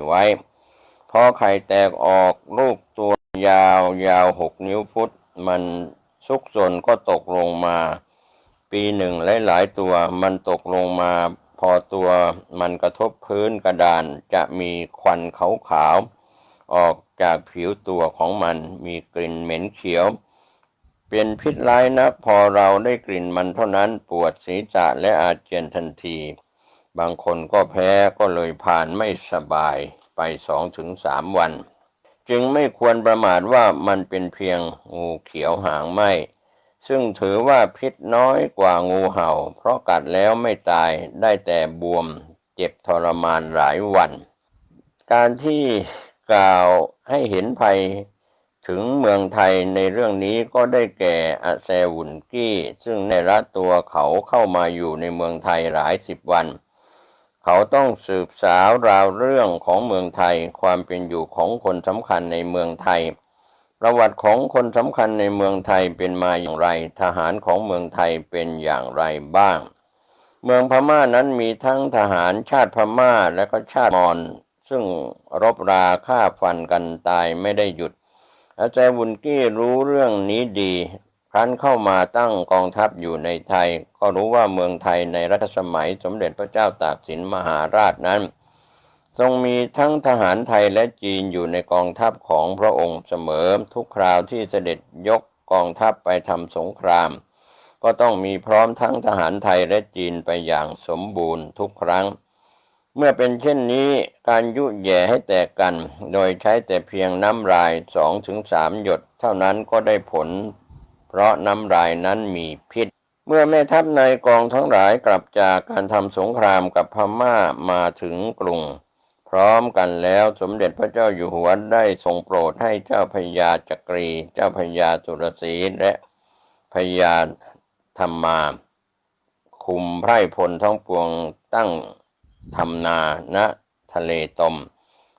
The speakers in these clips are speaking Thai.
ไว้พอไข่แตกออกลูกตัวยาว6 นิ้วฟุตมันซุกซนก็ตกลงมาปีหนึ่งหลายตัวมันตกลงมาพอตัวมันกระทบพื้นกระดานจะมีควันขาวๆออกจากผิวตัวของมันมีกลิ่นเหม็นเขียวเป็นพิษร้ายนักพอเราได้กลิ่นมันเท่านั้นปวดศีรษะและอาเจียนทันทีบางคนก็แพ้ก็เลยผ่านไม่สบายไป2 ถึง 3 วันจึงไม่ควรประมาทว่ามันเป็นเพียงงูเขียวหางไหม้ซึ่งถือว่าพิษน้อยกว่างูเห่าเพราะกัดแล้วไม่ตายได้แต่บวมเจ็บทรมานหลายวันการที่กล่าวให้เห็นภัยถึงเมืองไทยในเรื่องนี้ก็ได้แก่อาแซวุนกี้ซึ่งได้รับตัวเขาเข้ามาอยู่ในเมืองไทยหลาย10 วันเขาต้องสืบสาวราวเรื่องของเมืองไทยความเป็นอยู่ของคนสำคัญในเมืองไทยประวัติของคนสำคัญในเมืองไทยเป็นมาอย่างไรทหารของเมืองไทยเป็นอย่างไรบ้างเมืองพม่านั้นมีทั้งทหารชาติพม่าและก็ชาติมอญซึ่งรบราฆ่าฟันกันตายไม่ได้หยุดอาจารย์วุนกี้รู้เรื่องนี้ดีครั้นเข้ามาตั้งกองทัพอยู่ในไทยก็รู้ว่าเมืองไทยในรัชสมัยสมเด็จพระเจ้าตากสินมหาราชนั้นทรงมีทั้งทหารไทยและจีนอยู่ในกองทัพของพระองค์เสมอทุกคราวที่เสด็จยกกองทัพไปทำสงครามก็ต้องมีพร้อมทั้งทหารไทยและจีนไปอย่างสมบูรณ์ทุกครั้งเมื่อเป็นเช่นนี้การยุแย่ให้แตกกันโดยใช้แต่เพียงน้ำลาย2 ถึง 3 หยดเท่านั้นก็ได้ผลเพราะน้ำลายนั้นมีพิษเมื่อแม่ทัพในกองทั้งหลายกลับจากการทำสงครามกับพม่ามาถึงกรุงพร้อมกันแล้วสมเด็จพระเจ้าอยู่หัวได้ทรงโปรดให้เจ้าพญาจักรีเจ้าพญาสุรศรีและพญาธรรมาคุมไพร่พลทั้งปวงตั้งทำนาณทะเลตม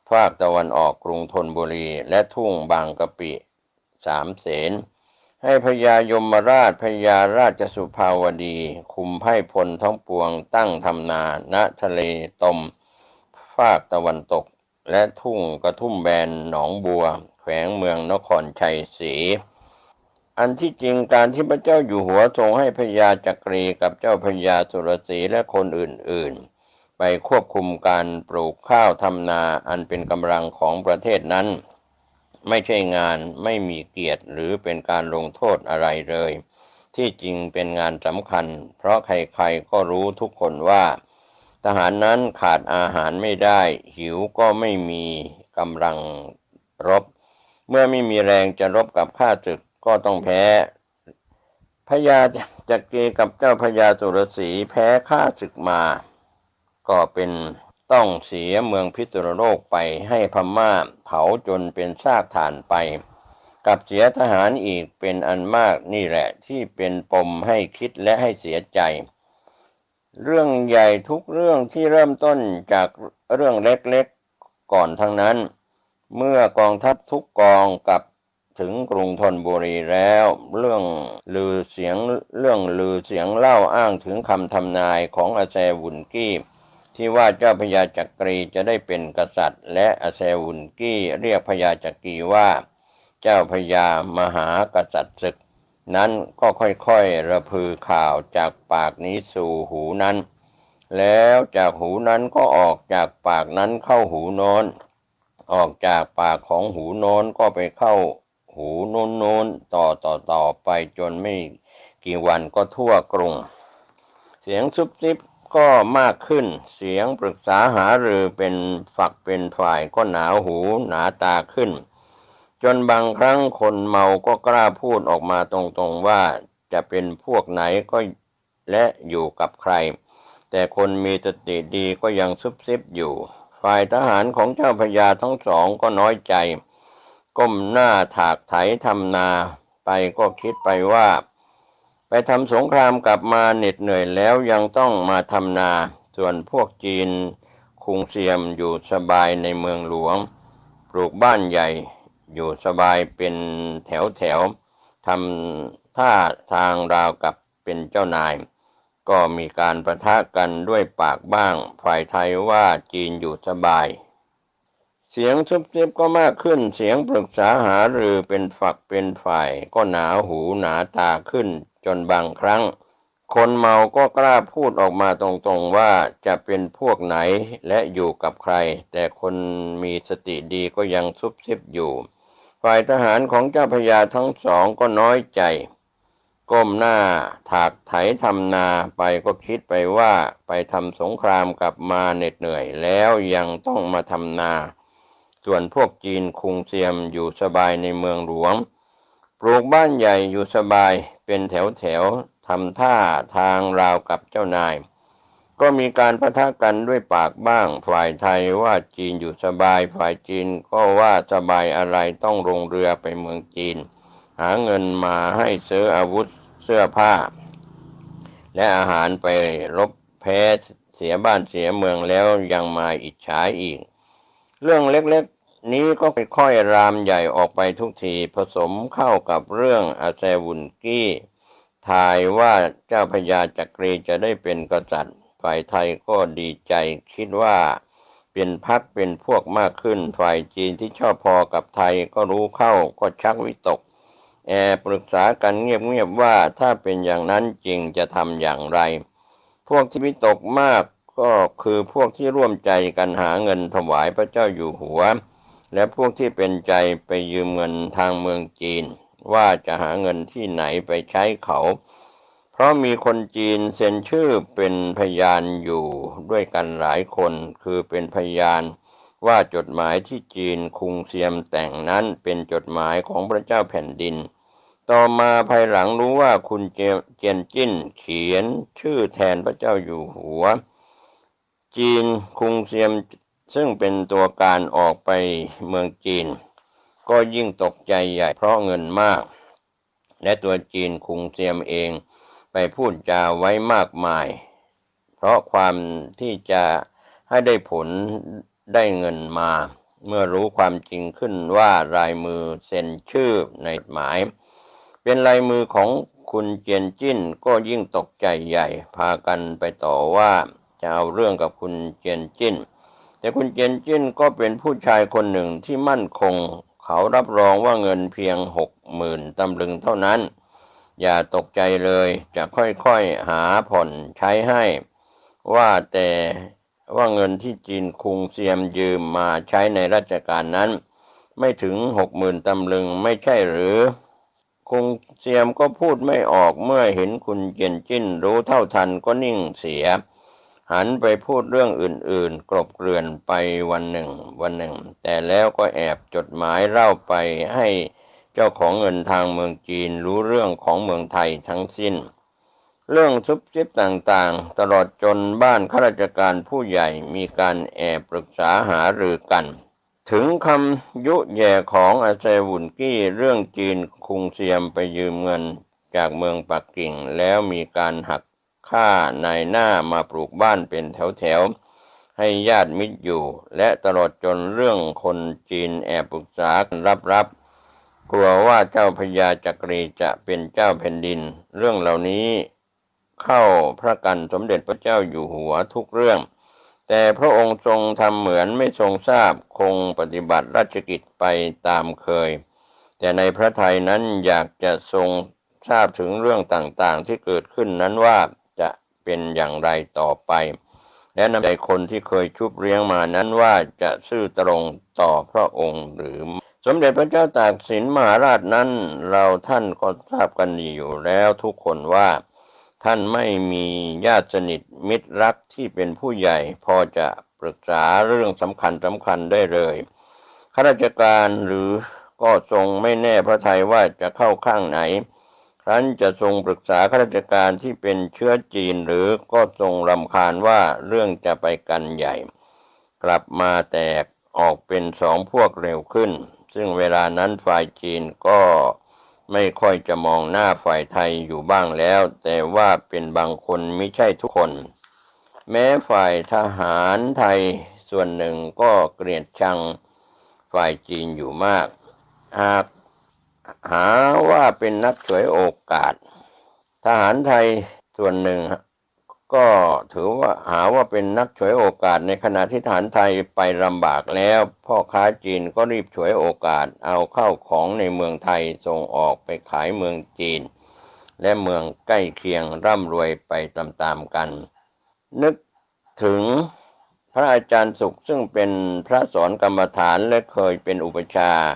ภาคตะวันออกกรุงธนบุรีและทุ่งบางกะปิ3 เสนให้พญายมราชพญาราชสุภาวดีคุมไพร่พลทั้งปวงตั้งทำนาณทะเลตมภาคตะวันตกและทุ่งกระทุ่มแบนหนองบัวแขวงเมืองนครชัยศรีอันที่จริงการที่พระเจ้าอยู่หัวทรงให้พญาจักรีกับเจ้าพญาสุรศรีและคนอื่นๆไปควบคุมการปลูกข้าวทำนาอันเป็นกำลังของประเทศนั้นไม่ใช่งานไม่มีเกียรติหรือเป็นการลงโทษอะไรเลยที่จริงเป็นงานสำคัญเพราะใครๆก็รู้ทุกคนว่าทหารนั้นขาดอาหารไม่ได้หิวก็ไม่มีกำลังรบเมื่อไม่มีแรงจะรบกับข้าศึกก็ต้องแพ้พญาจักรีกับเจ้าพญาสุรศรีแพ้ข้าศึกมาก็เป็นต้องเสียเมืองพิษณุโลกไปให้พม่าเผาจนเป็นซากถ่านไปกับเสียทหารอีกเป็นอันมากนี่แหละที่เป็นปมให้คิดและให้เสียใจเรื่องใหญ่ทุกเรื่องที่เริ่มต้นจากเรื่องเล็กๆก่อนทั้งนั้นเมื่อกองทัพทุกกองกลับถึงกรุงธนบุรีแล้วเรื่องลือเสียงเล่าอ้างถึงคำทำนายของอาแซวุนกี้ที่ว่าเจ้าพญาจักรีจะได้เป็นกษัตริย์และอาแซวุนกี้เรียกพญาจักรีว่าเจ้าพญามหากษัตริย์ศึกนั้นก็ค่อยๆระพือข่าวจากปากนี้สู่หูนั้นแล้วจากหูนั้นก็ออกจากปากนั้นเข้าหูโน้นออกจากปากของหูโน้นก็ไปเข้าหูโน้นต่อไปจนไม่กี่วันก็ทั่วกรุงเสียงซุบซิบก็มากขึ้นเสียงปรึกษาหารือเป็นฝักเป็นฝ่ายก็หนาหูหนาตาขึ้นจนบางครั้งคนเมาก็กล้าพูดออกมาตรงๆว่าจะเป็นพวกไหนก็และอยู่กับใครแต่คนมีสติดีก็ยังซุบซิบอยู่ฝ่ายทหารของเจ้าพญาทั้งสองก็น้อยใจก้มหน้าถากไถทำนาไปก็คิดไปว่าไปทำสงครามกลับมาเหน็ดเหนื่อยแล้วยังต้องมาทำนาส่วนพวกจีนคุงเสียมอยู่สบายในเมืองหลวงปลูกบ้านใหญ่อยู่สบายเป็นแถวทำท่าทางราวกับเป็นเจ้านายก็มีการปะทะกันด้วยปากบ้างฝ่ายไทยว่าจีนอยู่สบาย เสียงซุบซิบก็มากขึ้นเสียงปรึกษาหารือเป็นฝักเป็นฝ่ายก็หนาหูหนาตาขึ้นจนบางครั้งคนเมาก็กล้าพูดออกมาตรงๆว่าจะเป็นพวกไหนและอยู่กับใครแต่คนมีสติดีก็ยังซุบซิบอยู่ฝ่ายทหารของเจ้าพระยาทั้งสองก็น้อยใจก้มหน้าถากไถทำนาไปก็คิดไปว่าไปทำสงครามกลับมาเหน็ดเหนื่อยแล้วยังต้องมาทำนาส่วนพวกจีนคุงเซียมอยู่สบายในเมืองหลวงปลูกบ้านใหญ่อยู่สบายเป็นแถวทำท่าทางราวกับเจ้านายก็มีการปะทะกันด้วยปากบ้างฝ่ายไทยว่าจีนอยู่สบายฝ่ายจีนก็ว่าสบายอะไรต้องลงเรือไปเมืองจีนหาเงินมาให้ซื้ออาวุธเสื้อผ้าและอาหารไปรบแพ้เสียบ้านเสียเมืองแล้วยังมาอิจฉาอีกเรื่องเล็กๆนี้ก็ค่อยๆรามใหญ่ออกไปทุกทีผสมเข้ากับเรื่องอาแซวุนกี้ทายว่าเจ้าพญาจักรีจะได้เป็นกษัตริย์ฝ่ายไทยก็ดีใจคิดว่าเป็นพรรคเป็นพวกมากขึ้นฝ่ายจีนที่ชอบพอกับไทยก็รู้เข้าก็ชักวิตกปรึกษากันเงียบๆว่าถ้าเป็นอย่างนั้นจริงจะทำอย่างไรพวกที่วิตกมากก็คือพวกที่ร่วมใจกันหาเงินถวายพระเจ้าอยู่หัวและพวกที่เป็นใจไปยืมเงินทางเมืองจีนว่าจะหาเงินที่ไหนไปใช้เขาเพราะมีคนจีนเซ็นชื่อเป็นพยานอยู่ด้วยกันหลายคนคือเป็นพยานว่าจดหมายที่จีนคุงเซียมแต่งนั้นเป็นจดหมายของพระเจ้าแผ่นดินต่อมาภายหลังรู้ว่าคุณเจียนจิ้นเขียนชื่อแทนพระเจ้าอยู่หัวจีนคุงเซียมซึ่งเป็นตัวการออกไปเมืองจีนก็ยิ่งตกใจใหญ่เพราะเงินมากและตัวจีนคุงเซียมเองไปพูดจาไว้มากมายเพราะความที่จะให้ได้ผลได้เงินมาเมื่อรู้ความจริงขึ้นว่าลายมือเซ็นชื่อในหมายเป็นลายมือของคุณเจียนจิ้นก็ยิ่งตกใจใหญ่พากันไปต่อว่าจะเอาเรื่องกับคุณเจียนจิ้นแต่คุณเจียนจิ้นก็เป็นผู้ชายคนหนึ่งที่มั่นคงเขารับรองว่าเงินเพียง60,000 ตำลึงเท่านั้นอย่าตกใจเลยจะค่อยๆหาผ่อนใช้ให้ว่าแต่ว่าเงินที่จีนคุงเซียมยืมมาใช้ในราชการนั้นไม่ถึง60,000 ตำลึงไม่ใช่หรือคุงเซียมก็พูดไม่ออกเมื่อเห็นคุณเจียนจิ้นรู้เท่าทันก็นิ่งเสียหันไปพูดเรื่องอื่นๆกลบเกลื่อนไปวันหนึ่งแต่แล้วก็แอบจดหมายเล่าไปให้เจ้าของเงินทางเมืองจีนรู้เรื่องของเมืองไทยทั้งสิ้นเรื่องซุบซิบต่างๆตลอดจนบ้านข้าราชการผู้ใหญ่มีการแอบปรึกษาหารือกันถึงคำยุแย่ของอาแซวุนกี้เรื่องจีนคุงเซียมไปยืมเงินจากเมืองปักกิ่งแล้วมีการหักค่านายหน้ามาปลูกบ้านเป็นแถวๆให้ญาติมิตรอยู่และตลอดจนเรื่องคนจีนแอบปรึกษากันลับๆกลัวว่าเจ้าพญาจักรีจะเป็นเจ้าแผ่นดินเรื่องเหล่านี้เข้าพระกันสมเด็จพระเจ้าอยู่หัวทุกเรื่องแต่พระองค์ทรงทำเหมือนไม่ทรงทราบคงปฏิบัติราชกิจไปตามเคยแต่ในพระทัยนั้นอยากจะทรงทราบถึงเรื่องต่างๆที่เกิดขึ้นนั้นว่าจะเป็นอย่างไรต่อไปและน้ำใจคนที่เคยชุบเลี้ยงมานั้นว่าจะซื่อตรงต่อพระองค์หรือสมเด็จพระเจ้าตากสินมหาราชนั้นเราท่านก็ทราบกันดีอยู่แล้วทุกคนว่าท่านไม่มีญาติสนิทมิตรรักที่เป็นผู้ใหญ่พอจะปรึกษาเรื่องสำคัญได้เลยข้าราชการหรือก็ทรงไม่แน่พระทัยว่าจะเข้าข้างไหนครั้นจะทรงปรึกษาข้าราชการที่เป็นเชื้อจีนหรือก็ทรงรำคาญว่าเรื่องจะไปกันใหญ่กลับมาแตกออกเป็น2 พวกเร็วขึ้นซึ่งเวลานั้นฝ่ายจีนก็ไม่ค่อยจะมองหน้าฝ่ายไทยอยู่บ้างแล้วแต่ว่าเป็นบางคนไม่ใช่ทุกคนแม้ฝ่ายทหารไทยส่วนหนึ่งก็เกลียดชังฝ่ายจีนอยู่มากหากหาว่าเป็นนักฉวยโอกาสทหารไทยส่วนหนึ่ง ก็ถือว่าหาว่าเป็นนักฉวยโอกาสในขณะที่ทหารไทยไปลำบากแล้วพ่อค้าจีนก็รีบฉวยโอกาสเอาเข้าของในเมืองไทยส่งออกไปขายเมืองจีนและเมืองใกล้เคียงร่ำรวยไปตามๆกันนึกถึงพระอาจารย์สุขซึ่งเป็นพระสอนกรรมฐานและเคยเป็นอุปชฌาย์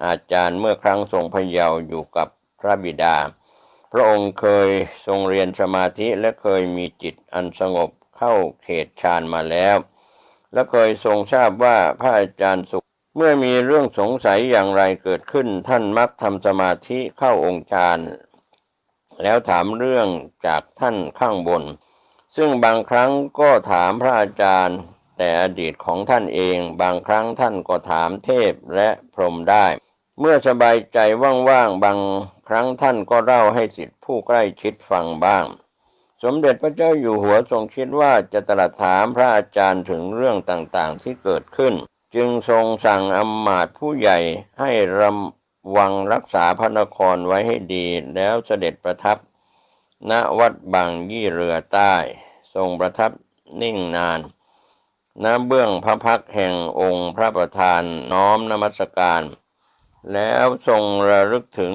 อาจารย์เมื่อครั้งทรงพระเยาว์อยู่กับพระบิดาพระองค์เคยทรงเรียนสมาธิและเคยมีจิตอันสงบเข้าเขตฌานมาแล้วและเคยทรงทราบว่าพระอาจารย์สุขเมื่อมีเรื่องสงสัยอย่างไรเกิดขึ้นท่านมักทำสมาธิเข้าองค์ฌานแล้วถามเรื่องจากท่านข้างบนซึ่งบางครั้งก็ถามพระอาจารย์แต่อดีตของท่านเองบางครั้งท่านก็ถามเทพและพรหมได้เมื่อสบายใจว่างๆบางครั้งท่านก็เล่าให้ศิษย์ผู้ใกล้ชิดฟังบ้างสมเด็จพระเจ้าอยู่หัวทรงคิดว่าจะตรัสถามพระอาจารย์ถึงเรื่องต่างๆที่เกิดขึ้นจึงทรงสั่งอำมาตย์ผู้ใหญ่ให้ระวังรักษาพระนครไว้ให้ดีแล้วเสด็จประทับณวัดบางยี่เรือใต้ทรงประทับนิ่งนานณเบื้องพระพักตร์แห่งองค์พระประธานน้อมนมัสการแล้วทรงระลึกถึง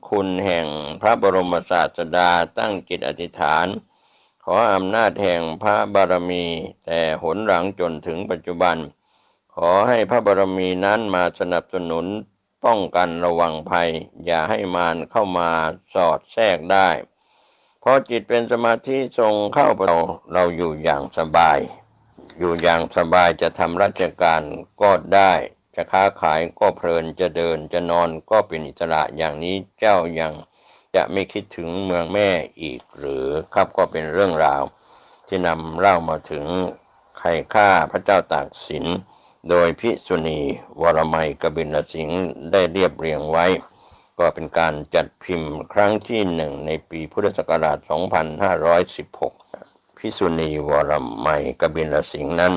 คุณแห่งพระบรมศาสดาตั้งจิตอธิษฐานขออำนาจแห่งพระบารมีแต่หนหลังจนถึงปัจจุบันขอให้พระบารมีนั้นมาสนับสนุนป้องกันระวังภัยอย่าให้มารเข้ามาสอดแทรกได้พอจิตเป็นสมาธิทรงเข้าเราอยู่อย่างสบายจะทำราชการก็ได้จะค้าขายก็เพลินจะเดินจะนอนก็เป็นอิสระอย่างนี้เจ้ายังจะไม่คิดถึงเมืองแม่อีกหรือครับก็เป็นเรื่องราวที่นำเล่ามาถึงใครฆ่าพระเจ้าตากสินโดยภิกษุณีวรมัยกบิลสิงห์ได้เรียบเรียงไว้ก็เป็นการจัดพิมพ์ครั้งที่1ในปีพุทธศักราช 2516 ภิกษุณีวรมัยกบิลสิงห์นั้น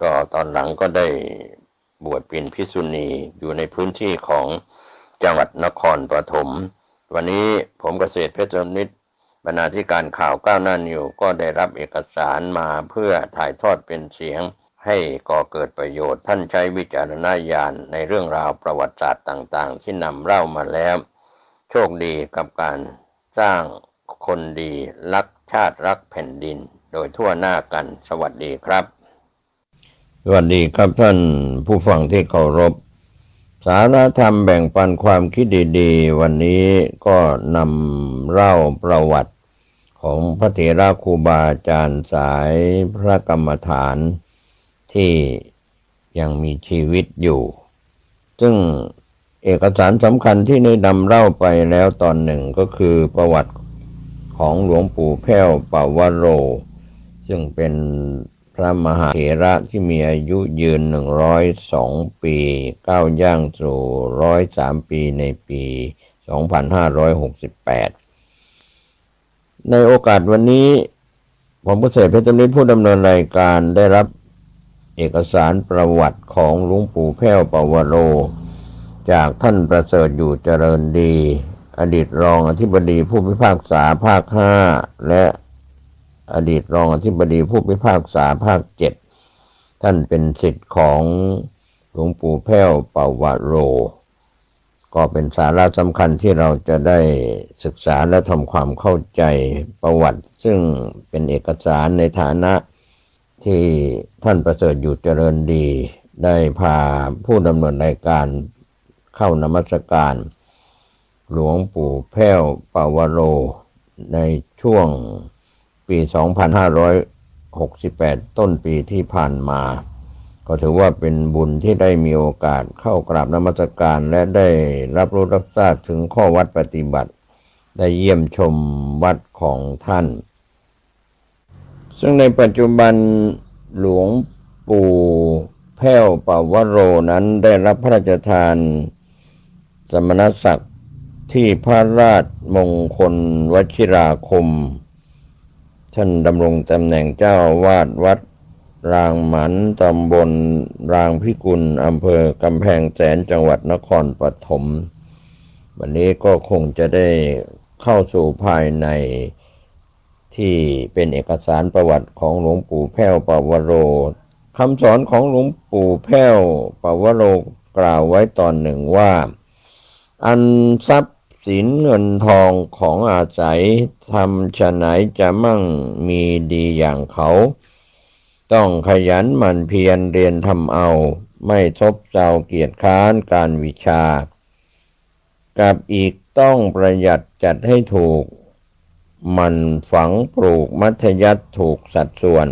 ก็ตอนหลังก็ได้บวชเป็นภิกษุณีอยู่ในพื้นที่ของจังหวัดนครปฐมวันนี้ผมเกษตรเพชรนิตบรรณาธิการข่าวก้าวหน้านิวก็ได้รับเอกสารมาเพื่อถ่ายทอดเป็นเสียงให้ก่อเกิดประโยชน์ท่านใช้วิจารณญาณในเรื่องราวประวัติศาสตร์ต่างๆที่นำเล่ามาแล้วโชคดีกับการสร้างคนดีรักชาติรักแผ่นดินโดยทั่วหน้ากันสวัสดีครับสวัสดีครับท่านผู้ฟังที่เคารพสาระธรรมแบ่งปันความคิดดีๆวันนี้ก็นำเล่าประวัติของพระเถระครูบาอาจารย์สายพระกรรมฐานที่ยังมีชีวิตอยู่ซึ่งเอกสารสำคัญที่ได้นำเล่าไปแล้วตอนหนึ่งก็คือประวัติของหลวงปู่แพ้วปวโรซึ่งเป็นพระมหาเถระที่มีอายุยืน102 ปีก้าวย่างสู่103 ปีในปี 2568 ในโอกาสวันนี้ผมเกษตรเพชรนิตผู้ดำเนินรายการได้รับเอกสารประวัติของหลวงปู่แพ้วปวโรจากท่านประเสริฐอยู่เจริญดีอดีตรองอธิบดีผู้พิพากษาภาค 5และอดีตรองอธิบดีผู้พิพากษาภาค 7ท่านเป็นศิษย์ของหลวงปู่แพ้วปวโรก็เป็นสาระสำคัญที่เราจะได้ศึกษาและทำความเข้าใจประวัติซึ่งเป็นเอกสารในฐานะที่ท่านประเสริฐอยู่เจริญดีได้พาผู้ดำเนินรายการเข้านมัสการหลวงปู่แพ้วปวโรในช่วงปี 2568 ต้นปีที่ผ่านมาก็ถือว่าเป็นบุญที่ได้มีโอกาสเข้ากราบนมัสการและได้รับรู้รับทราบถึงข้อวัดปฏิบัติได้เยี่ยมชมวัดของท่านซึ่งในปัจจุบันหลวงปู่แพ้วปวโรนั้นได้รับพระราชทานสมณศักดิ์ที่พระราชมงคลวชิราคมท่านดำรงตำแหน่งเจ้าอาวาสวัดรางหมันตำบลรางพิกุลอำเภอกำแพงแสนจังหวัดนครปฐมวันนี้ก็คงจะได้เข้าสู่ภายใน ที่เป็นเอกสารประวัติของหลวงปู่แพ้วปวโรคำสอนของหลวงปู่แพ้วปวโรกล่าวไว้ตอนหนึ่งว่าอันทรัพย์สินเงินทองของอาศัยทำฉะไหนจะมั่งมีดีอย่างเขาต้องขยันหมั่นเพียรเรียนทำเอาไม่ซบเซาเกียจคร้านการวิชากับอีกต้องประหยัดจัดให้ถูกมันฝังปลูกมัธยัสถ์ถูกสัดส่วน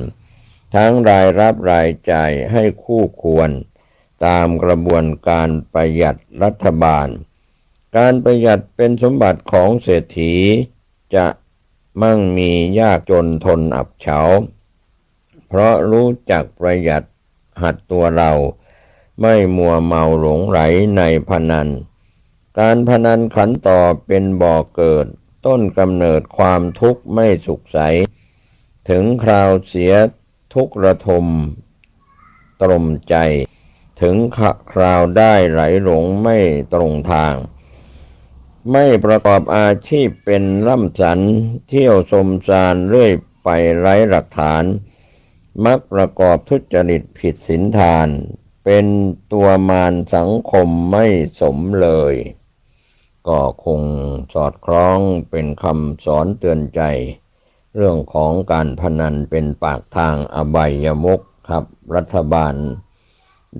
ทั้งรายรับรายจ่ายให้คู่ควรตามกระบวนการประหยัดรัฐบาลการประหยัดเป็นสมบัติของเศรษฐีจะมั่งมียากจนทนอับเฉาเพราะรู้จักประหยัดหัดตัวเราไม่มัวเมาหลงไหลในพนันการพนันขันต่อเป็นบ่อเกิดต้นกำเนิดความทุกข์ไม่สุขใสถึงคราวเสียทุกข์ระทมตรมใจถึงคราวได้ไหลหลงไม่ตรงทางไม่ประกอบอาชีพเป็นล่ำสันเที่ยวสมสารเรื่อยไปไร้หลักฐานมักประกอบทุจริตผิดศีลทานเป็นตัวมารสังคมไม่สมเลยก็คงสอดคล้องเป็นคำสอนเตือนใจเรื่องของการพนันเป็นปากทางอบายมุขครับรัฐบาล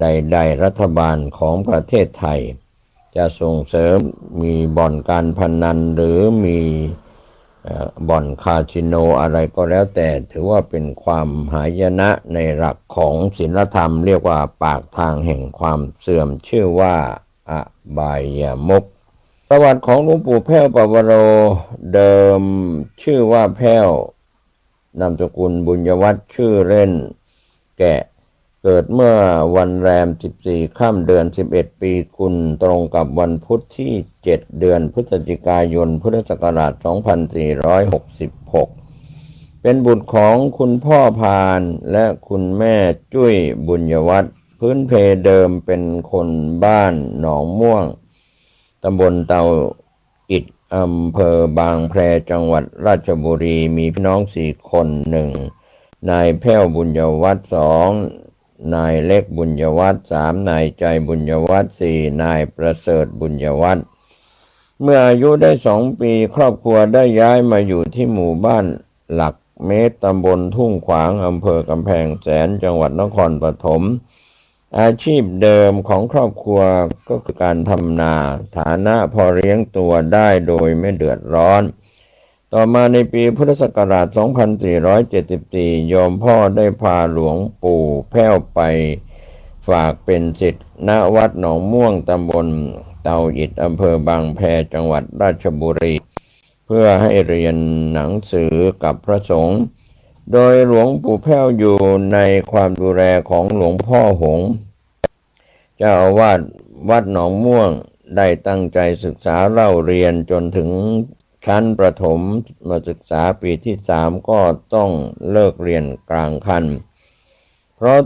ใดๆรัฐบาลของประเทศไทยจะส่งเสริมมีบ่อนการพนันหรือมีบ่อนคาสิโนอะไรก็แล้วแต่ถือว่าเป็นความหายนะในหลักของศีลธรรมเรียกว่าปากทางแห่งความเสื่อมชื่อว่าอบายมุขประวัติของหลวงปู่แพ้วปวโรเดิมชื่อว่าแพ้วนามสกุลบุญยวัฒน์ชื่อเล่นแกะเกิดเมื่อวันแรม14ค่ำเดือน11ปีกุลตรงกับวันพุธที่7เดือนพฤศจิกายนพุทธศักราช2466เป็นบุตรของคุณพ่อพานและคุณแม่จุ้ยบุญยวัฒน์พื้นเพเดิมเป็นคนบ้านหนองม่วงตำบลเตาอิฐอำเภอบางแพจังหวัดราชบุรีมีพี่น้อง4 คน1นายแพ้วบุญยวัฒน์2นายเล็กบุญยวัฒน์3นายใจบุญยวัฒน์4นายประเสริฐบุญยวัฒน์เมื่ออายุได้2 ปีครอบครัวได้ย้ายมาอยู่ที่หมู่บ้านหลักเมตรตำบลทุ่งขวางอำเภอกำแพงแสนจังหวัดนครปฐมอาชีพเดิมของครอบครัวก็คือการทำนาฐานะพอเลี้ยงตัวได้โดยไม่เดือดร้อนต่อมาในปีพุทธศักราช2474โยมพ่อได้พาหลวงปู่แพ้วไปฝากเป็นศิษย์ณวัดหนองม่วงตำบลเตาอิฐอำเภอบางแพจังหวัดราชบุรีเพื่อให้เรียนหนังสือกับพระสงฆ์โดยหลวงปู่แพ้วอยู่ในความดูแลของหลวงพ่อหงส์เจ้าอาวาสวัดหนองม่วงได้ตั้งใจศึกษาเล่าเรียนจนถึงชั้นประถมมาศึกษาปีที่3ก็ต้องเลิกเรียนกลางคันเพราะ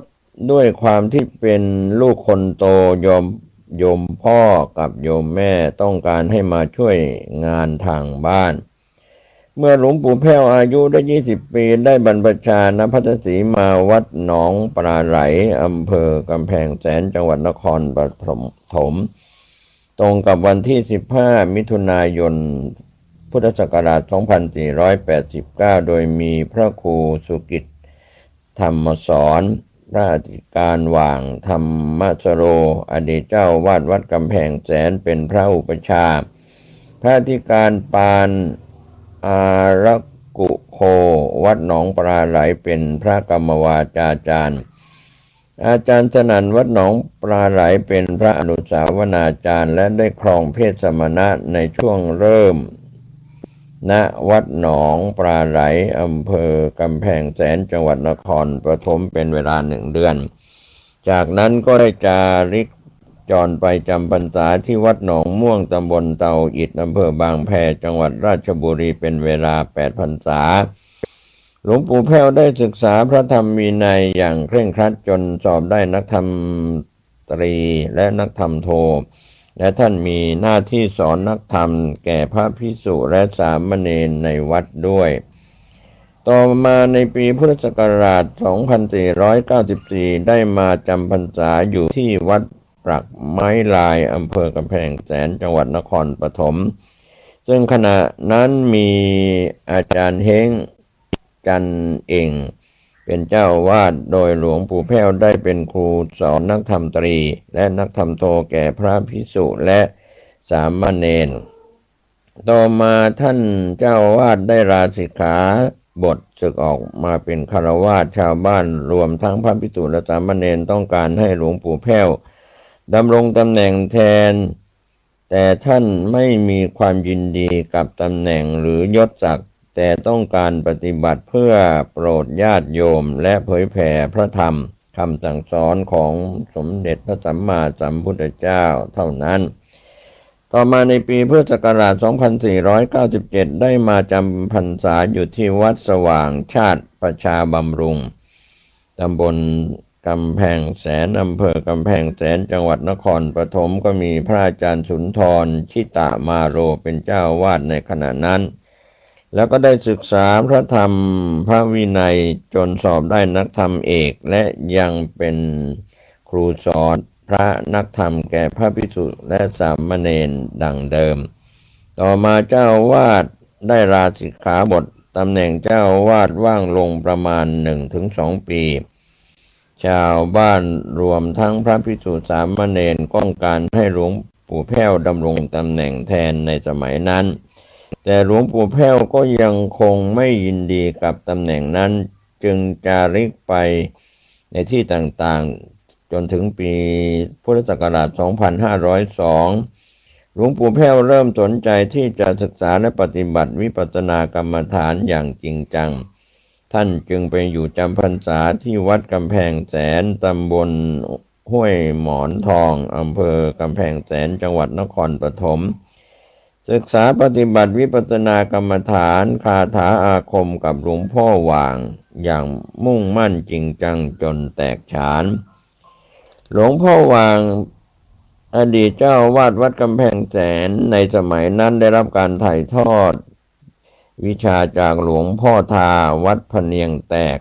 ด้วยความที่เป็นลูกคนโตโยมพ่อกับโยมแม่ต้องการให้มาช่วยงานทางบ้านเมื่อหลวงปู่แพ้วอายุได้20 ปีได้บรรพชาณพัทสีมาวัดหนองปลาไหลอำเภอกำแพงแสนจังหวัดนครปฐมตรงกับวันที่15มิถุนายนพุทธศักราช2489โดยมีพระครูสุกิตธรรมสอนพระอธิการหว่างธรรมสโรอดีตเจ้าวาดวัดกำแพงแสนเป็นพระอุปชาพระอธิการปานอารักกุโควัดหนองปลาไหลเป็นพระกรรมวาจาจารย์อาจารย์สนั่นวัดหนองปลาไหลเป็นพระอนุสาวนาจารย์และได้ครองเพศสมณะในช่วงเริ่มณวัดหนองปลาไหลอำเภอกำแพงแสนจังหวัดนครปฐมเป็นเวลา1 เดือนจากนั้นก็ได้จาริกจรไปจำพรรษาที่วัดหนองม่วงตำบลเตาอิฐอำเภอบางแพจังหวัดราชบุรีเป็นเวลา8 พรรษาหลวงปู่แพ้วได้ศึกษาพระธรรมวินัยอย่างเคร่งครัดจนสอบได้นักธรรมตรีและนักธรรมโทและท่านมีหน้าที่สอนนักธรรมแก่พระภิกษุและสามเณรในวัดด้วย ต่อมาในปีพุทธศักราช 2494 ได้มาจำพรรษาอยู่ที่วัดปรักไม้ลายอำเภอกำแพงแสนจังหวัดนครปฐมซึ่งขณะนั้นมีอาจารย์เฮงจันเองเป็นเจ้าวาดโดยหลวงปู่แพ้วได้เป็นครูสอนนักธรรมตรีและนักธรรมโทแก่พระภิกษุและสามเณรต่อมาท่านเจ้าวาดได้ลาสิกขาบทศึกออกมาเป็นฆราวาสชาวบ้านรวมทั้งพระภิกษุและสามเณรต้องการให้หลวงปู่แพ้วดำรงตำแหน่งแทนแต่ท่านไม่มีความยินดีกับตำแหน่งหรือยศศักดิ์แต่ต้องการปฏิบัติเพื่อโปรดญาติโยมและเผยแผ่พระธรรมคำสั่งสอนของสมเด็จพระสัมมาสัมพุทธเจ้าเท่านั้นต่อมาในปีพุทธศักราช 2497 ได้มาจำพรรษาอยู่ที่วัดสว่างชาติประชาบำรุงตำบลกำแพงแสนอำเภอกำแพงแสนจังหวัดนครปฐมก็มีพระอาจารย์สุนทรชิตามาโรเป็นเจ้าวาดในขณะนั้นแล้วก็ได้ศึกษาพระธรรมพระวินัยจนสอบได้นักธรรมเอกและยังเป็นครูสอนพระนักธรรมแก่พระภิกษุและสามเณรดังเดิมต่อมาเจ้าวาดได้ลาสิกขาบทตำแหน่งเจ้าวาดว่างลงประมาณ 1-2 ปีชาวบ้านรวมทั้งพระภิกษุสามเณรต้องการให้หลวงปู่แพ้วดำรงตำแหน่งแทนในสมัยนั้นแต่หลวงปู่แพ้วก็ยังคงไม่ยินดีกับตำแหน่งนั้นจึงจาริกไปในที่ต่างๆจนถึงปีพุทธศักราช 2502 หลวงปู่แพ้วเริ่มสนใจที่จะศึกษาและปฏิบัติวิปัสสนากรรมฐานอย่างจริงจังท่านจึงไปอยู่จำพรรษาที่วัดกำแพงแสนตำบลห้วยหมอนทองอำเภอกำแพงแสนจังหวัดนครปฐมศึกษาปฏิบัติวิปัสสนากรรมฐานคาถาอาคมกับหลวงพ่อหว่างอย่างมุ่งมั่นจริงจังจนแตกฉานหลวงพ่อหว่างอดีตเจ้าวาดวัดกำแพงแสนในสมัยนั้นได้รับการถ่ายทอดวิชาจากหลวงพ่อทาวัดพเนียงแตก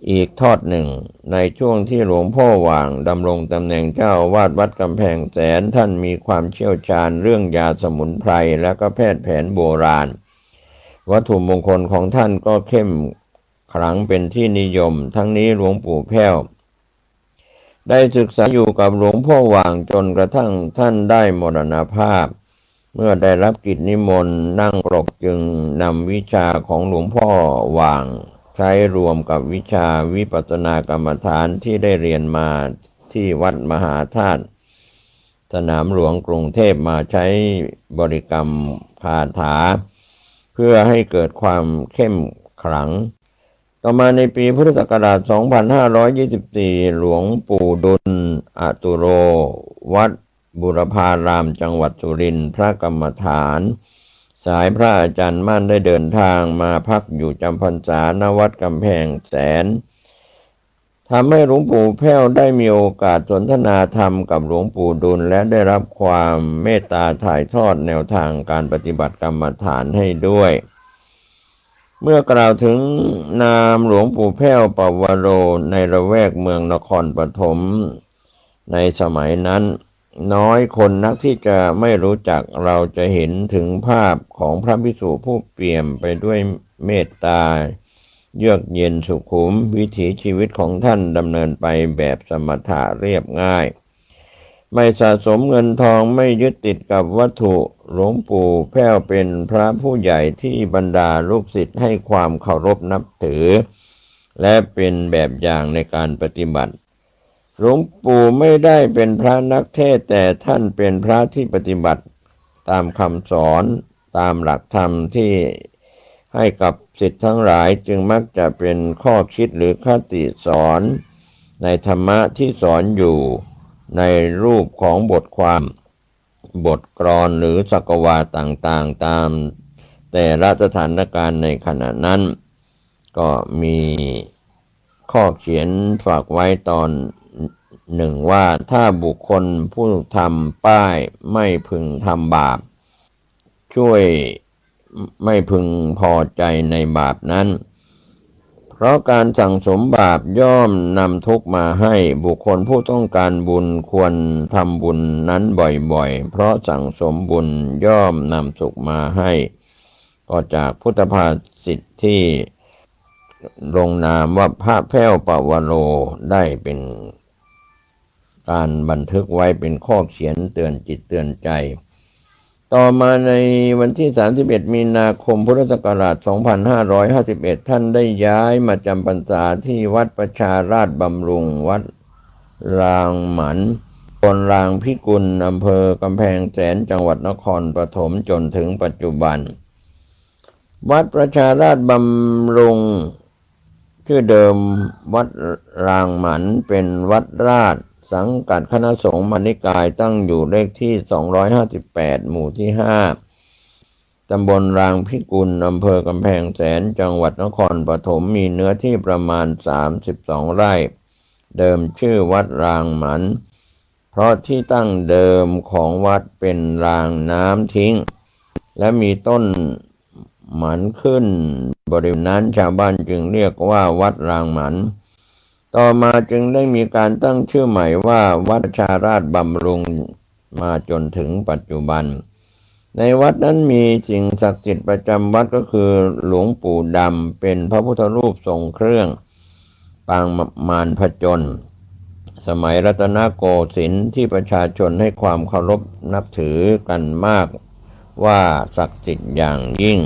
อีกทอดหนึ่งในช่วงที่หลวงพ่อหว่างดำรงตำแหน่งเจ้าวาดวัดกำแพงแสนท่านมีความเชี่ยวชาญเรื่องยาสมุนไพรและก็แพทย์แผนโบราณวัตถุมงคลของท่านก็เข้มขลังเป็นที่นิยมทั้งนี้หลวงปู่แพ้วได้ศึกษาอยู่กับหลวงพ่อหว่างจนกระทั่งท่านได้มรณภาพเมื่อได้รับกิจนิมนต์นั่งปรกจึงนำวิชาของหลวงพ่อหว่างใช้รวมกับวิชาวิปัสสนากรรมฐานที่ได้เรียนมาที่วัดมหาธาตุสนามหลวงกรุงเทพมาใช้บริกรรมคาถาเพื่อให้เกิดความเข้มขลังต่อมาในปีพุทธศักราช 2524 หลวงปู่ดุลอตุโรวัดบุรพารามจังหวัดสุรินทร์พระกรรมฐานสายพระอาจารย์มั่นได้เดินทางมาพักอยู่จำพรรษาณวัดกำแพงแสนทำให้หลวงปู่แพ้วได้มีโอกาสสนทนาธรรมกับหลวงปู่ดุลและได้รับความเมตตาถ่ายทอดแนวทางการปฏิบัติกรรมฐานให้ด้วยเมื่อกล่าวถึงนามหลวงปู่แพ้วปวโรในละแวกเมืองนครปฐมในสมัยนั้นน้อยคนนักที่จะไม่รู้จักเราจะเห็นถึงภาพของพระภิกษุผู้เปี่ยมไปด้วยเมตตาเยือกเย็นสุขุมวิถีชีวิตของท่านดำเนินไปแบบสมถะเรียบง่ายไม่สะสมเงินทองไม่ยึดติดกับวัตถุหลวงปู่แพ้วเป็นพระผู้ใหญ่ที่บรรดาลูกศิษย์ให้ความเคารพนับถือและเป็นแบบอย่างในการปฏิบัติหลวงปู่ไม่ได้เป็นพระนักเทศน์แต่ท่านเป็นพระที่ปฏิบัติตามคำสอนตามหลักธรรมที่ให้กับศิษย์ทั้งหลายจึงมักจะเป็นข้อคิดหรือคติสอนในธรรมะที่สอนอยู่ในรูปของบทความบทกลอนหรือสักวาต่างๆตามแต่ละสถานการณ์ในขณะนั้นก็มีข้อเขียนฝากไว้ตอนหนึ่งว่าถ้าบุคคลผู้ทำป้ายไม่พึงทำบาปช่วยไม่พึงพอใจในบาปนั้น ราะการสั่งสมบาปย่อมนำทุกข์มาให้บุคคลผู้ต้องการบุญควรทำบุญนั้นบ่อยๆเพราะสั่งสมบุญย่อมนำสุขมาให้ก็จากพุทธภาษิตที่ลงนามว่าพระแพ้วปวโรได้เป็นการบันทึกไว้เป็นข้อเขียนเตือนจิตเตือนใจต่อมาในวันที่31มีนาคมพุทธศักราช2551ท่านได้ย้ายมาจำพรรษาที่วัดประชาราชบำรุงวัดรางหมันตำบลรางพิกุลอำเภอกำแพงแสนจังหวัดนครปฐมจนถึงปัจจุบันวัดประชาราชบำรุงชื่อเดิมวัดรางหมันเป็นวัดราชสังกัดคณะสงฆ์มณิกายตั้งอยู่เลขที่258หมู่ที่5ตำบลรางพิกุลอำเภอกำแพงแสนจังหวัดนครปฐมมีเนื้อที่ประมาณ32ไร่เดิมชื่อวัดรางหมันเพราะที่ตั้งเดิมของวัดเป็นรางน้ำทิ้งและมีต้นหมันขึ้นบริเวณนั้นชาวบ้านจึงเรียกว่าวัดรางหมันต่อมาจึงได้มีการตั้งชื่อใหม่ว่าวัดประชาราชบำรุงมาจนถึงปัจจุบันในวัดนั้นมีสิ่งศักดิ์สิทธิ์ประจำวัดก็คือหลวงปู่ดำเป็นพระพุทธรูปทรงเครื่องปางมารผจญสมัยรัตนโกสินทร์ที่ประชาชนให้ความเคารพนับถือกันมากว่าศักดิ์สิทธิ์อย่างยิ่ง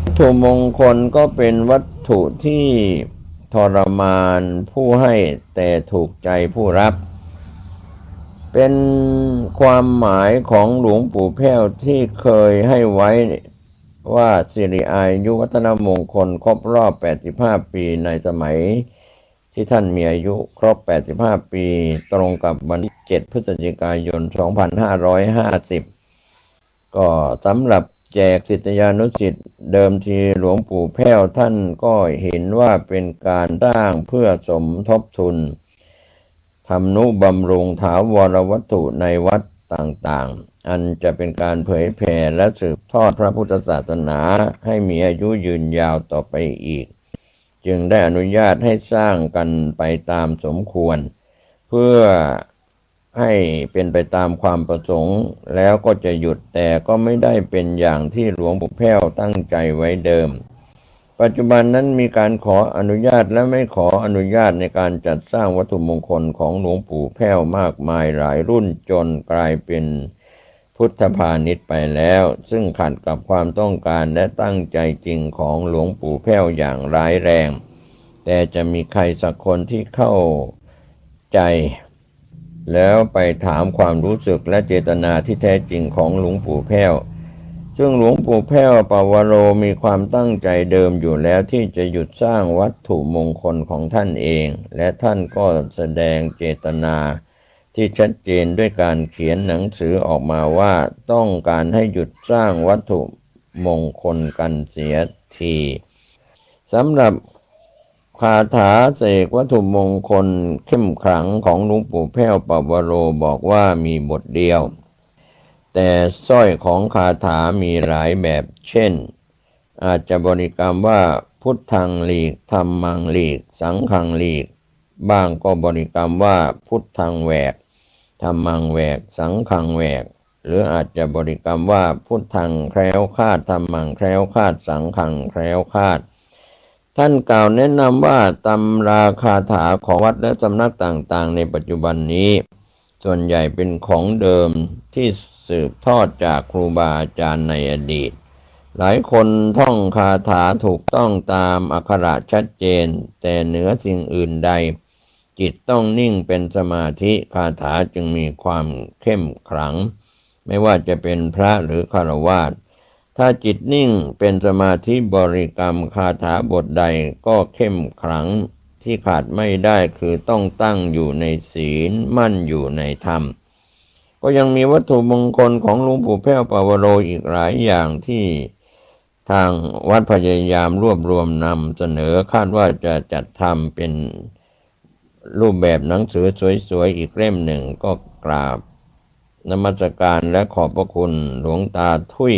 วัตถุมงคลก็เป็นวัตถุที่ทรมานผู้ให้แต่ถูกใจผู้รับเป็นความหมายของหลวงปู่แพ้วที่เคยให้ไว้ว่าสิริอายุวัฒนมงคลครบรอบ85ปีในสมัยที่ท่านมีอายุครบ85ปีตรงกับวันที่7พฤศจิกายน2550ก็สำหรับแจกศิษยานุศิษย์เดิมทีหลวงปู่แพ้วท่านก็เห็นว่าเป็นการสร้างเพื่อสมทบทุนทำนุบำรุงถาวรวัตถุในวัดต่างๆอันจะเป็นการเผยแผ่และสืบทอดพระพุทธศาสนาให้มีอายุยืนยาวต่อไปอีกจึงได้อนุญาตให้สร้างกันไปตามสมควรเพื่อให้เป็นไปตามความประสงค์แล้วก็จะหยุดแต่ก็ไม่ได้เป็นอย่างที่หลวงปู่แพ้วตั้งใจไว้เดิมปัจจุบันนั้นมีการขออนุญาตและไม่ขออนุญาตในการจัดสร้างวัตถุมงคลของหลวงปู่แพ้วมากมายหลายรุ่นจนกลายเป็นพุทธพาณิชย์ไปแล้วซึ่งขัดกับความต้องการและตั้งใจจริงของหลวงปู่แพ้วอย่างร้ายแรงแต่จะมีใครสักคนที่เข้าใจแล้วไปถามความรู้สึกและเจตนาที่แท้จริงของหลวงปู่แพ้วซึ่งหลวงปู่แพ้วปวโรมีความตั้งใจเดิมอยู่แล้วที่จะหยุดสร้างวัตถุมงคลของท่านเองและท่านก็แสดงเจตนาที่ชัดเจนด้วยการเขียนหนังสือออกมาว่าต้องการให้หยุดสร้างวัตถุมงคลกันเสียทีสำหรับคาถาเสกวัตถุมงคลเข้มขลังของหลวงปู่แพ้วปวโรบอกว่ามีบทเดียวแต่สร้อยของคาถามีหลายแบบเช่นอาจจะบริกรรมว่าพุทธังหลีกธัมมังหลีกสังฆังหลีกบ้างก็บริกรรมว่าพุทธังแหวกธัมมังแหวกสังฆังแหวกหรืออาจจะบริกรรมว่าพุทธังแคล้วคลาดธัมมังแคล้วคลาดสังฆังแคล้วคลาดท่านกล่าวแนะนำว่าตำราคาถาของวัดและสำนักต่างๆในปัจจุบันนี้ส่วนใหญ่เป็นของเดิมที่สืบทอดจากครูบาอาจารย์ในอดีตหลายคนท่องคาถาถูกต้องตามอักขระชัดเจนแต่เหนือสิ่งอื่นใดจิตต้องนิ่งเป็นสมาธิคาถาจึงมีความเข้มขลังไม่ว่าจะเป็นพระหรือฆราวาสถ้าจิตนิ่งเป็นสมาธิบริกรรมคาถาบทใดก็เข้มขลังที่ขาดไม่ได้คือต้องตั้งอยู่ในศีลมั่นอยู่ในธรรมก็ยังมีวัตถุมงคลของหลวงปู่แพ้วปวโรอีกหลายอย่างที่ทางวัดพยายามรวบรวมนำเสนอคาดว่าจะจัดทำเป็นรูปแบบหนังสือสวยๆอีกเล่มหนึ่งก็กราบนมัสการและขอบพระคุณหลวงตาทุย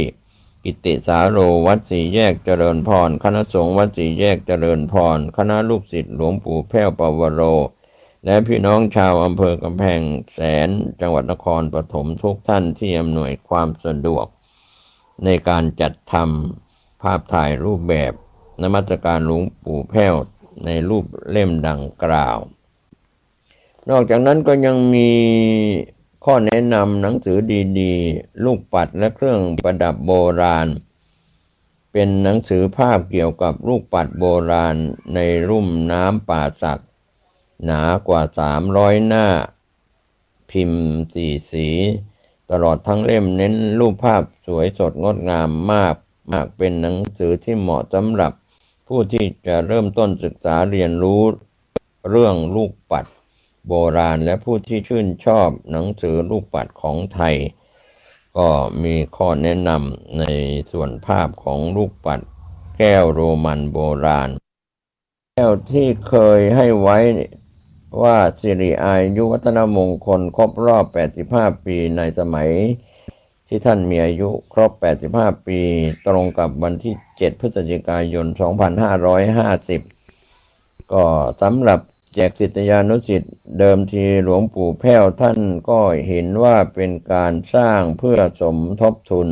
กิติสาโรวัดสี่แยกเจริญพรคณะสงฆ์วัดสี่แยกเจริญพรคณะลูกศิษย์หลวงปู่แพ้วปวโรและพี่น้องชาวอำเภอกำแพงแสนจังหวัดนครปฐมทุกท่านที่อำนวยความสะดวกในการจัดทำภาพถ่ายรูปแบบนมัสการหลวงปู่แพ้วในรูปเล่มดังกล่าวนอกจากนั้นก็ยังมีข้อแนะนำหนังสือดีๆลูกปัดและเครื่องประดับโบราณเป็นหนังสือภาพเกี่ยวกับลูกปัดโบราณในรุ่มน้ำป่าสักหนากว่า300 หน้าพิมพ์4 สีตลอดทั้งเล่มเน้นรูปภาพสวยสดงดงามมากเป็นหนังสือที่เหมาะสำหรับผู้ที่จะเริ่มต้นศึกษาเรียนรู้เรื่องลูกปัดโบราณและผู้ที่ชื่นชอบหนังสือลูกปัดของไทยก็มีข้อแนะนำในส่วนภาพของลูกปัดแก้วโรมันโบราณแก้วที่เคยให้ไว้ว่าสิริอายุวัฒนมงคลครบรอบ85 ปีในสมัยที่ท่านมีอายุครบ85 ปีตรงกับวันที่7 พฤศจิกายน 2550ก็สำหรับแจกศิษยานุศิษย์เดิมทีหลวงปู่แพ้วท่านก็เห็นว่าเป็นการสร้างเพื่อสมทบทุน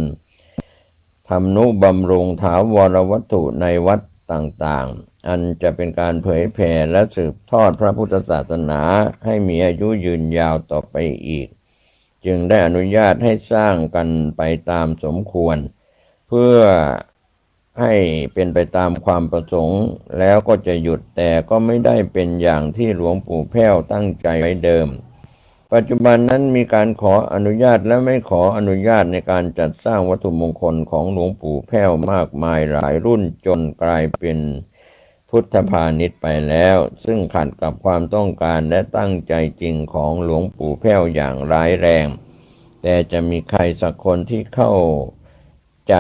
ทำนุบำรุงถาวรวัตถุในวัดต่างๆอันจะเป็นการเผยแผ่และสืบทอดพระพุทธศาสนาให้มีอายุยืนยาวต่อไปอีกจึงได้อนุญาตให้สร้างกันไปตามสมควรเพื่อให้เป็นไปตามความประสงค์แล้วก็จะหยุดแต่ก็ไม่ได้เป็นอย่างที่หลวงปู่แพ้วตั้งใจไว้เดิมปัจจุบันนั้นมีการขออนุญาตและไม่ขออนุญาตในการจัดสร้างวัตถุมงคลของหลวงปู่แพ้วมากมายหลายรุ่นจนกลายเป็นพุทธพาณิชย์ไปแล้วซึ่งขัดกับความต้องการและตั้งใจจริงของหลวงปู่แพ้วอย่างร้ายแรงแต่จะมีใครสักคนที่เข้าใจ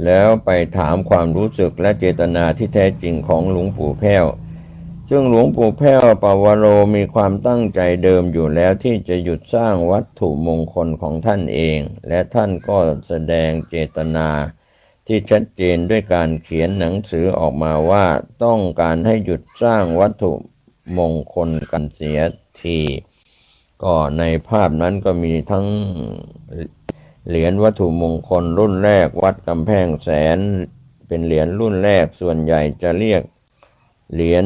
แล้วไปถามความรู้สึกและเจตนาที่แท้จริงของหลวงปู่แพ้วซึ่งหลวงปู่แพ้วปวโรมีความตั้งใจเดิมอยู่แล้วที่จะหยุดสร้างวัตถุมงคลของท่านเองและท่านก็แสดงเจตนาที่ชัดเจนด้วยการเขียนหนังสือออกมาว่าต้องการให้หยุดสร้างวัตถุมงคลกันเสียทีก็ในภาพนั้นก็มีทั้งเหรียญวัตถุมงคลรุ่นแรกวัดกำแพงแสนเป็นเหรียญรุ่นแรกส่วนใหญ่จะเรียกเหรียญ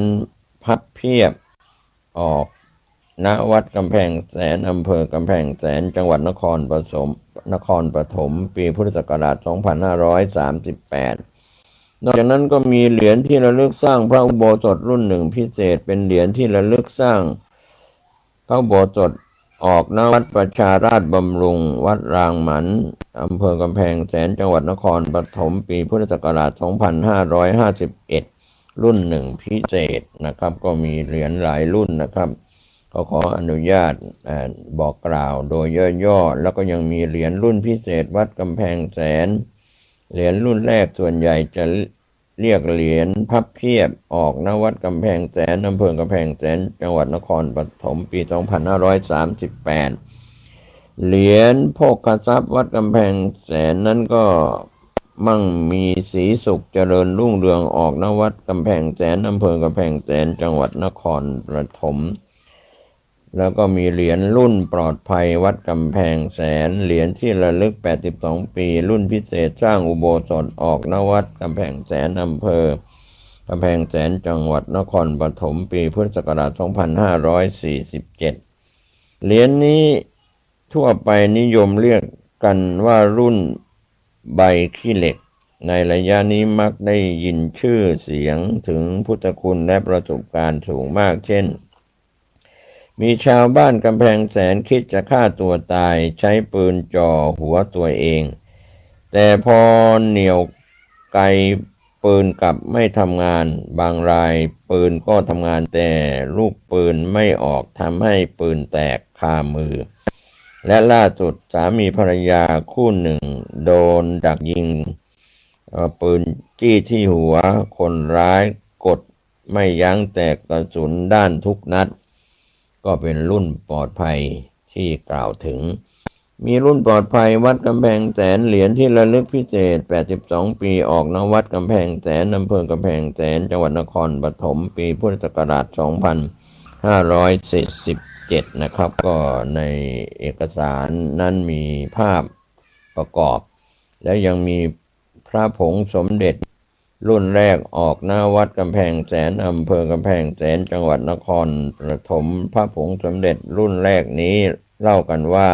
พับเพียบออกณวัดกำแพงแสนอำเภอกำแพงแสนจังหวัดนครปฐมปีพุทธศักราช 2538 นอกจากนั้นก็มีเหรียญที่ระลึกสร้างพระอุโบสถรุ่นหนึ่งพิเศษเป็นเหรียญที่ระลึกสร้างพระอุโบสถออกณวัดประชาราชบำรุงวัดรางหมันอำเภอกำแพงแสนจังหวัดนครปฐมปีพุทธศักราช 2551 รุ่นหนึ่งพิเศษนะครับก็มีเหรียญหลายรุ่นนะครับก็ขออนุญาตบอกกล่าวโดยย่อๆแล้วก็ยังมีเหรียญรุ่นพิเศษวัดกำแพงแสนเหรียญรุ่นแรกส่วนใหญ่จะเรียกเหรียญพับเพียบออกณวัดกำแพงแสนอำเภอกำแพงแสนจังหวัดนครปฐมปี 2538 เหรียญโภคทรัพย์วัดกำแพงแสนนั้นก็มั่งมีสีสุขเจริญรุ่งเรืองออกณวัดกำแพงแสนอำเภอกำแพงแสนจังหวัดนครปฐมแล้วก็มีเหรียญรุ่นปลอดภัยวัดกำแพงแสนเหรียญที่ระลึก82 ปีรุ่นพิเศษสร้างอุโบสถออกณวัดกำแพงแสนอำเภอกำแพงแสนจังหวัดนครปฐมปีพุทธศักราช 2547 เหรียญนี้ทั่วไปนิยมเรียกกันว่ารุ่นใบขี้เหล็กในระยะนี้มักได้ยินชื่อเสียงถึงพุทธคุณและประสบการณ์สูงมากเช่นมีชาวบ้านกำแพงแสนคิดจะฆ่าตัวตายใช้ปืนจ่อหัวตัวเองแต่พอเหนี่ยวไกปืนกลับไม่ทำงานบางรายปืนก็ทำงานแต่ลูกปืนไม่ออกทำให้ปืนแตกคามือและล่าสุดสามีภรรยาคู่หนึ่งโดนดักยิงปืนจี้ที่หัวคนร้ายกดไม่ยั้งแตกกระสุนด้านทุกนัดก็เป็นรุ่นปลอดภัยที่กล่าวถึง มีรุ่นปลอดภัยวัดกำแพงแสนเหรียญที่ระลึกพิเศษ82ปีออกณวัดกำแพงแสนอำเภอกำแพงแสนจังหวัดนครปฐมปีพุทธศักราช2547นะครับก็ในเอกสารนั้นมีภาพประกอบแล้วยังมีพระผงสมเด็จรุ่นแรกออกหน้าวัดกำแพงแสนอำเภอกำแพงแสนจังหวัดนครปฐมพระผงสมเด็จรุ่นแรกนี้เล่ากันว่า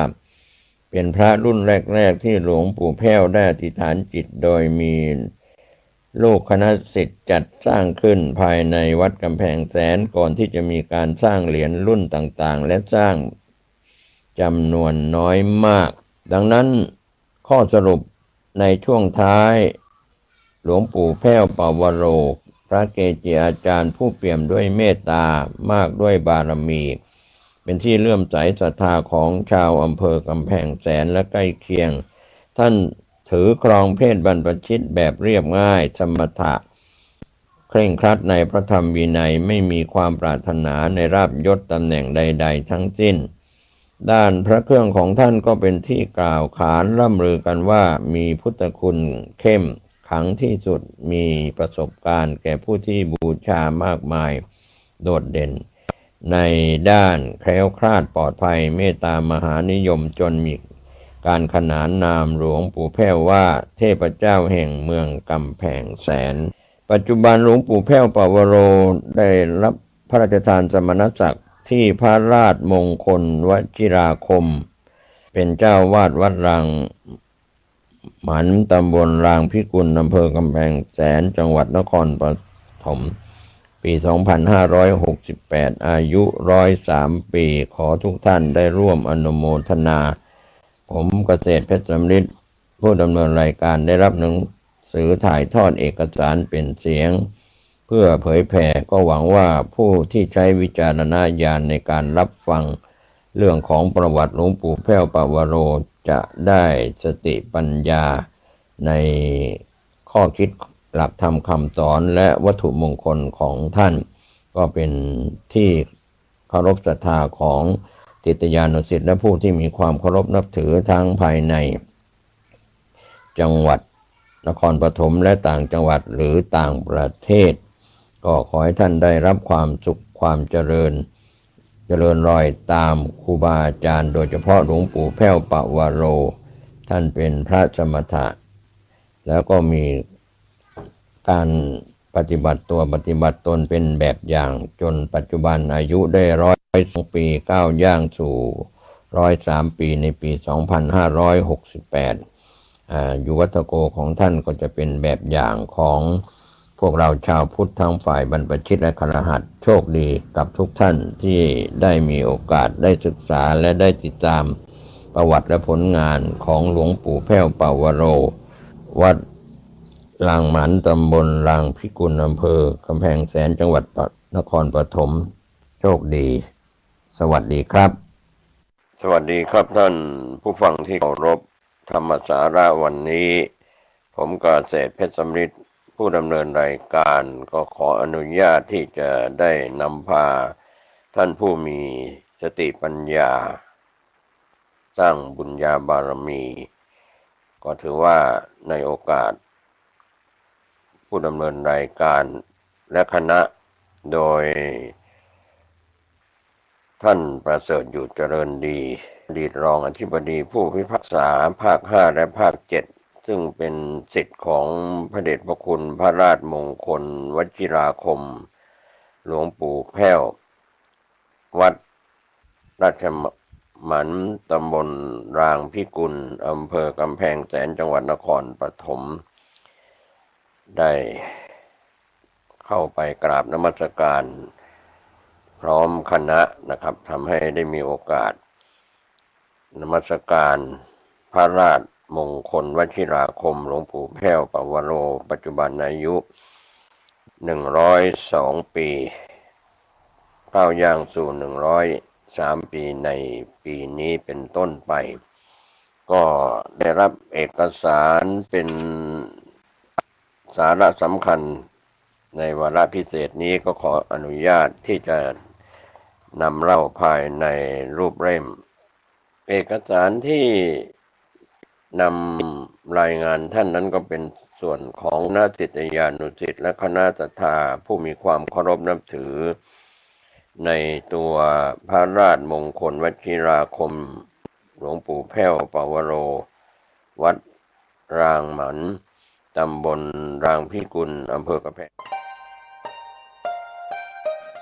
เป็นพระรุ่นแรกๆที่หลวงปู่แพ้วได้อธิษฐานจิตโดยมีลูกคณะศิษย์จัดสร้างขึ้นภายในวัดกำแพงแสนก่อนที่จะมีการสร้างเหรียญรุ่นต่างๆและสร้างจำนวนน้อยมากดังนั้นข้อสรุปในช่วงท้ายหลวงปู่แพ้วปวโรพระเกจิอาจารย์ผู้เปี่ยมด้วยเมตตามากด้วยบารมีเป็นที่เลื่อมใสศรัทธาของชาวอำเภอกำแพงแสนและใกล้เคียงท่านถือครองเพศบรรพชิตแบบเรียบง่ายสมถะเคร่งครัดในพระธรรมวินัยไม่มีความปรารถนาในราบยศตำแหน่งใดๆทั้งสิ้นด้านพระเครื่องของท่านก็เป็นที่กล่าวขานร่ำลือกันว่ามีพุทธคุณเข้มขลังที่สุดมีประสบการณ์แก่ผู้ที่บูชามากมายโดดเด่นในด้านแคล้วคลาดปลอดภัยเมตตามหานิยมจนมีการขนานนามหลวงปู่แพ้วว่าเทพเจ้าแห่งเมืองกำแพงแสนปัจจุบันหลวงปู่แพ้วปวโรได้รับพระราชทานสมณศักดิ์ที่พระราชมงคลวชิราคมเป็นเจ้าวาดวัดรางหมันตำบลรางพิกุลอำเภอกำแพงแสนจังหวัดนครปฐมปี2568อายุ103ปีขอทุกท่านได้ร่วมอนุโมทนาผมเกษตรเพชรสำริดผู้ดำเนินรายการได้รับหนังสือถ่ายทอดเอกสารเป็นเสียงเพื่อเผยแผ่ก็หวังว่าผู้ที่ใช้วิจารณญาณในการรับฟังเรื่องของประวัติหลวงปู่แพ้วปวโรจะได้สติปัญญาในข้อคิดหลักธรรมคำสอนและวัตถุมงคลของท่านก็เป็นที่เคารพศรัทธาของศิษยานุศิษย์และผู้ที่มีความเคารพนับถือทั้งภายในจังหวัดนครปฐมและต่างจังหวัดหรือต่างประเทศก็ขอให้ท่านได้รับความสุขความเจริญรอยตามครูบาอาจารย์โดยเฉพาะหลวงปู่แพ้วปวโรท่านเป็นพระสมถะแล้วก็มีการปฏิบัติตัวปฏิบัติตนเป็นแบบอย่างจนปัจจุบันอายุได้102ปีก้าวย่างสู่103ปีในปี2568อยู่วัฒโกของท่านก็จะเป็นแบบอย่างของพวกเราชาวพุทธทั้งฝ่ายบรรพชิตและคฤหัสถ์โชคดีกับทุกท่านที่ได้มีโอกาสได้ศึกษาและได้ติดตามประวัติและผลงานของหลวงปู่แพ้วปวโรวัดรางหมันตำบลรางพิกุลอำเภอกำแพงแสนจังหวัดนครปฐมโชคดีสวัสดีครับสวัสดีครับท่านผู้ฟังที่เคารพธรรมสาระวันนี้ผมเกษตรเพชรสำริดผู้ดำเนินรายการก็ขออนุญาตที่จะได้นำพาท่านผู้มีสติปัญญาสร้างบุญญาบารมีก็ถือว่าในโอกาสผู้ดำเนินรายการและคณะโดยท่านประเสริฐอยู่เจริญดีอดีตรองอธิบดีผู้พิพากษาภาค5และภาค7ซึ่งเป็นศิษย์ของพระเดชพระคุณพระราชมงคลวชิราคมหลวงปู่แพ้ววัดราชหมันตำบลรางพิกุลอำเภอกำแพงแสนจังหวัดนครปฐมได้เข้าไปกราบนมัสการพร้อมคณะนะครับทำให้ได้มีโอกาสนมัสการพระราชมงคลวชิราคมหลวงปู่แพ้วปวโรปัจจุบันอายุ102ปีก้าวย่างสู่103ปีในปีนี้เป็นต้นไปก็ได้รับเอกสารเป็นสาระสำคัญในวาระพิเศษนี้ก็ขออนุญาตที่จะนำเล่าภายในรูปเล่ม เอกสารที่นำรายงานท่านนั้นก็เป็นส่วนของคณะศิษยานุศิษย์และคณะศรัทธาผู้มีความเคารพนับถือในตัวพระราชมงคลวชิราคมหลวงปู่แพ้วปวโรวัดรางหมันตำบลรางพิกุลอำเภอกระแพง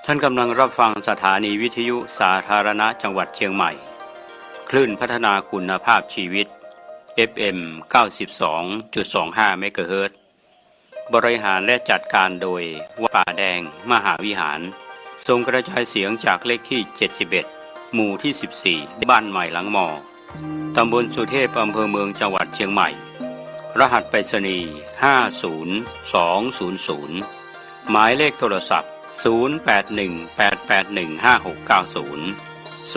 ท่านกำลังรับฟังสถานีวิทยุสาธารณะจังหวัดเชียงใหม่คลื่นพัฒนาคุณภาพชีวิต FM 92.25 เมกะเฮิรตซ์บริหารและจัดการโดยวัดป่าแดงมหาวิหารทรงกระจายเสียงจากเลขที่ 71 หมู่ที่ 14 บ้านใหม่หลังมอตำบลสุเทพอำเภอเมืองจังหวัดเชียงใหม่รหัสไปรษณีย์ 50200 หมายเลขโทรศัพท์ 0818815690 0520000636-7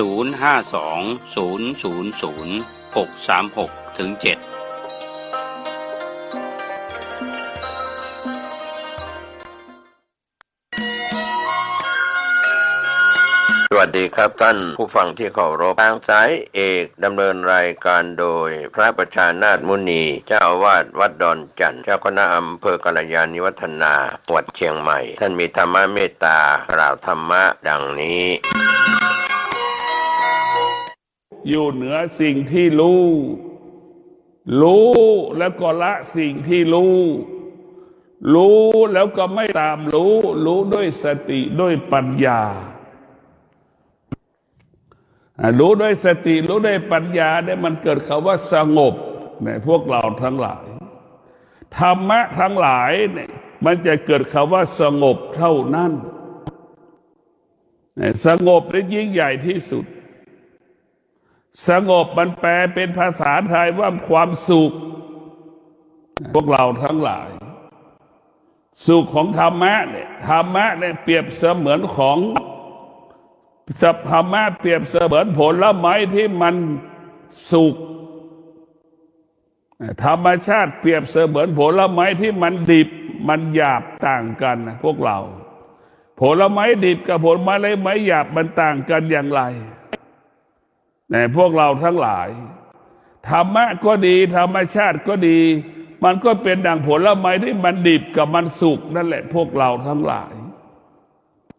สวัสดีครับท่านผู้ฟังที่เคารพทางสายเอกดำเนินรายการโดยพระประชานาถมุนีเจ้าอาวาสวัดดอนจันทร์เจ้าคณะอำเภอกัลยาณิวัฒนาจังหวัดเชียงใหม่ท่านมีธรรมะเมตตากล่าวธรรมะดังนี้อยู่เหนือสิ่งที่รู้แล้วก็ละสิ่งที่รู้แล้วก็ไม่ตามรู้ด้วยสติด้วยปัญญารู้ด้วยสติรู้ด้วยปัญญาเนี่ยมันเกิดคำว่าสงบในพวกเราทั้งหลายธรรมะทั้งหลายเนี่ยมันจะเกิดคำว่าสงบเท่านั้นสงบได้ยิ่งใหญ่ที่สุดสงบมันแปลเป็นภาษาไทยว่าความสุขพวกเราทั้งหลายสุขของธรรมะเนี่ยเปรียบเสมือนของธรรมะเปรียบเสมือนผลไม้ที่มันสุกธรรมชาติเปรียบเสมือนผลไม้ที่มันดิบมันหยาบต่างกันนะพวกเราผลไม้ดิบกับผลไม้หยาบมันต่างกันอย่างไรพวกเราทั้งหลายธรรมะก็ดีธรรมชาติก็ดีมันก็เป็นดังผลไม้ที่มันดิบกับมันสุกนั่นแหละพวกเราทั้งหลาย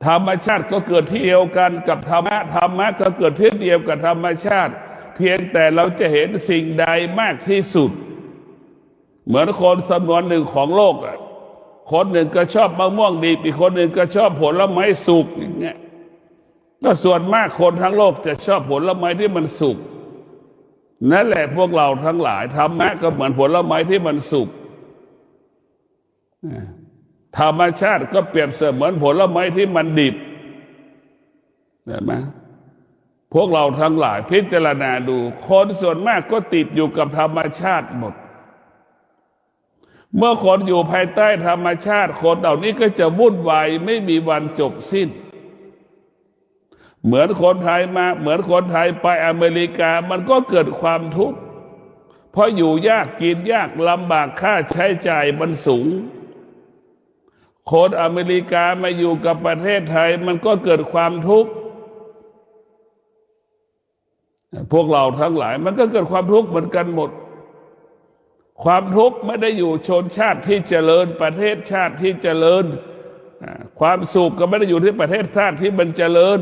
ธรรมชาติก็เกิดที่เดียวกันกับธรรมะก็เกิดที่เดียวกับธรรมชาติเพียงแต่เราจะเห็นสิ่งใดมากที่สุดเหมือนคนจำนวนหนึ่งของโลกคนหนึ่งก็ชอบมะม่วงดิบอีกคนหนึ่งก็ชอบผลไม้สุกอย่างเงี้ยก็ส่วนมากคนทั้งโลกจะชอบผลไม้ที่มันสุกนั่นแหละพวกเราทั้งหลายธรรมะก็เหมือนผลไม้ที่มันสุกธรรมชาติก็เปรียบเสมือนผลไม้ที่มันดิบเห็นไหมพวกเราทั้งหลายพิจารณาดูคนส่วนมากก็ติดอยู่กับธรรมชาติหมดเมื่อคนอยู่ภายใต้ธรรมชาติคนเหล่านี้ก็จะวุ่นวายไม่มีวันจบสิ้นเหมือนคนไทยไปอเมริกามันก็เกิดความทุกข์เพราะอยู่ยากกินยากลำบากค่าใช้จ่ายมันสูงคนอเมริกามาอยู่กับประเทศไทยมันก็เกิดความทุกข์พวกเราทั้งหลายมันก็เกิดความทุกข์เหมือนกันหมดความทุกข์ไม่ได้อยู่ชนชาติที่เจริญประเทศชาติที่เจริญความสุขก็ไม่ได้อยู่ที่ประเทศชาติที่มันเจริญ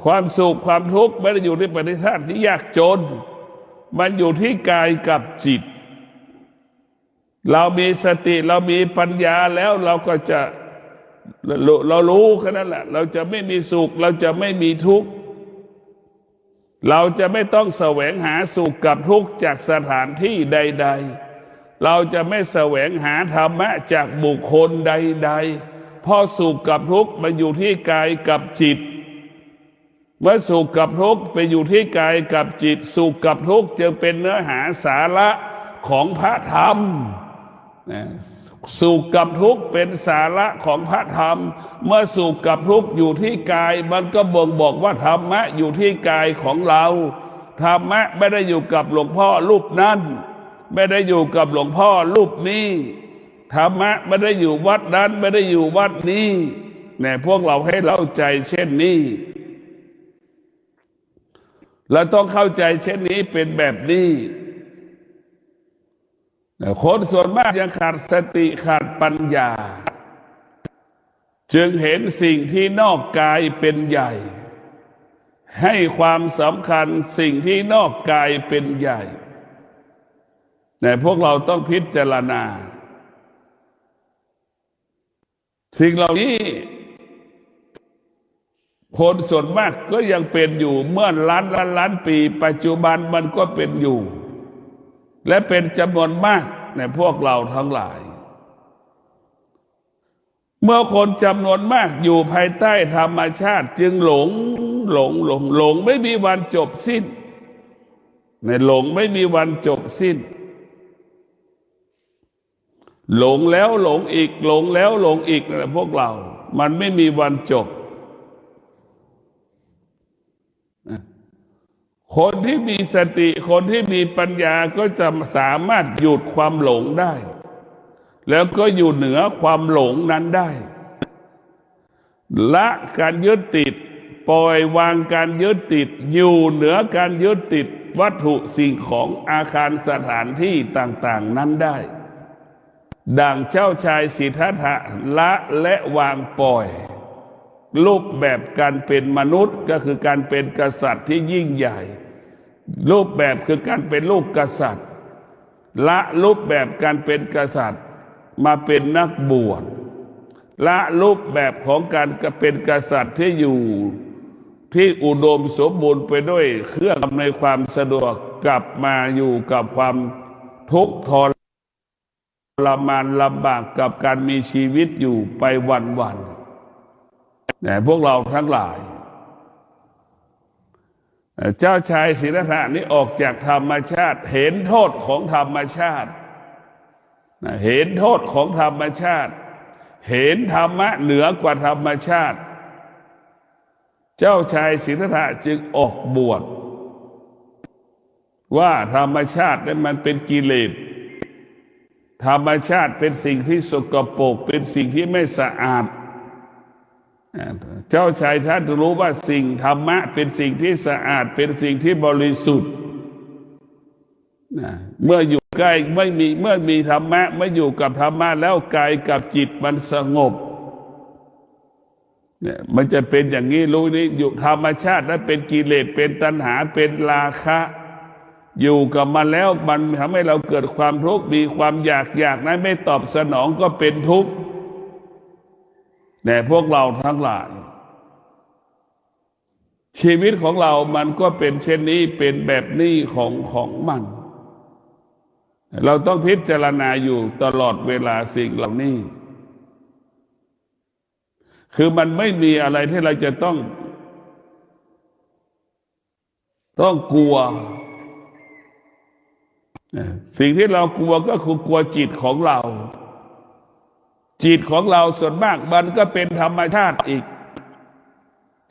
ความสุขความทุกข์ไม่ได้อยู่ที่ประเทศชาติที่ยากจนมันอยู่ที่กายกับจิตเรามีสติเรามีปัญญาแล้วเราก็จะเรารู้แค่นั้นแหละเราจะไม่มีสุขเราจะไม่มีทุกข์เราจะไม่ต้องแสวงหาสุขกับทุกข์จากสถานที่ใดๆเราจะไม่แสวงหาธรรมะจากบุคคลใดๆเพราะสุขกับทุกข์มันอยู่ที่กายกับจิตเมื่อสุขกับทุกข์ไปอยู่ที่กายกับจิตสุขกับทุกข์จึงเป็นเนื้อหาสาระของพระธรรมสุขกับทุกข์เป็นสาระของพระธรรมเมื่อสุขกับทุกข์อยู่ที่กายมันก็บ่งบอกว่าธรรมะอยู่ที่กายของเราธรรมะไม่ได้อยู่กับหลวงพ่อรูปนั้นไม่ได้อยู่กับหลวงพ่อรูปนี้ธรรมะไม่ได้อยู่วัดนั้นไม่ได้อยู่วัดนี้พวกเราให้เข้าใจเช่นนี้ เราต้องเข้าใจเช่นนี้เป็นแบบนี้คนส่วนมากยังขาดสติขาดปัญญาจึงเห็นสิ่งที่นอกกายเป็นใหญ่ให้ความสำคัญสิ่งที่นอกกายเป็นใหญ่แต่พวกเราต้องพิจารณาสิ่งเหล่านี้คนส่วนมากก็ยังเป็นอยู่เมื่อล้านปีปัจจุบันมันก็เป็นอยู่และเป็นจำนวนมากในพวกเราทั้งหลายเมื่อคนจำนวนมากอยู่ภายใต้ธรรมชาติจึงหลงไม่มีวันจบสิ้นในหลงไม่มีวันจบสิ้นหลงแล้วหลงอีกหลงแล้วหลงอีกนะพวกเรามันไม่มีวันจบคนที่มีสติคนที่มีปัญญาก็จะสามารถหยุดความหลงได้แล้วก็อยู่เหนือความหลงนั้นได้ละการยึดติดปล่อยวางการยึดติดอยู่เหนือการยึดติดวัตถุสิ่งของอาคารสถานที่ต่างๆนั้นได้ดังเจ้าชายสิทธัตถะละและวางปล่อยรูปแบบการเป็นมนุษย์ก็คือการเป็นกษัตริย์ที่ยิ่งใหญ่รูปแบบคือการเป็นลูกกษัตริย์ละรูปแบบการเป็นกษัตริย์มาเป็นนักบวชละรูปแบบของการเป็นกษัตริย์ที่อยู่ที่อุดมสมบูรณ์ไปด้วยเครื่องอำนวยความสะดวกกลับมาอยู่กับความทุกข์ทรมานลำบากกับการมีชีวิตอยู่ไปวันๆแต่พวกเราทั้งหลายเจ้าชายสิทธัตถะนี้ออกจากธรรมชาติเห็นโทษของธรรมชาติเห็นโทษของธรรมชาติเห็นธรรมะเหนือกว่าธรรมชาติเจ้าชายสิทธัตถะจึงออกบวชว่าธรรมชาตินั้นมันเป็นกิเลสธรรมชาติเป็นสิ่งที่สกปรกเป็นสิ่งที่ไม่สะอาดเจ้าชายท่านรู้ว่าสิ่งธรรมะเป็นสิ่งที่สะอาดเป็นสิ่งที่บริสุทธิ์เมื่ออยู่ใกล้เมื่อมีธรรมะไม่อยู่กับธรรมะแล้วกายกับจิตมันสงบเนี่ยมันจะเป็นอย่างนี้รู้นี้อยู่ธรรมชาตินั้นเป็นกิเลสเป็นตัณหาเป็นราคะอยู่กับมันแล้วมันทำให้เราเกิดความทุกข์มีความอยากนั้นไม่ตอบสนองก็เป็นทุกข์แต่พวกเราทั้งหลายชีวิตของเรามันก็เป็นเช่นนี้เป็นแบบนี้ของมันเราต้องพิจารณาอยู่ตลอดเวลาสิ่งเหล่านี้คือมันไม่มีอะไรที่เราจะต้องกลัวสิ่งที่เรากลัวก็คือกลัวจิตของเราจิตของเราส่วนมากมันก็เป็นธรรมชาติอีก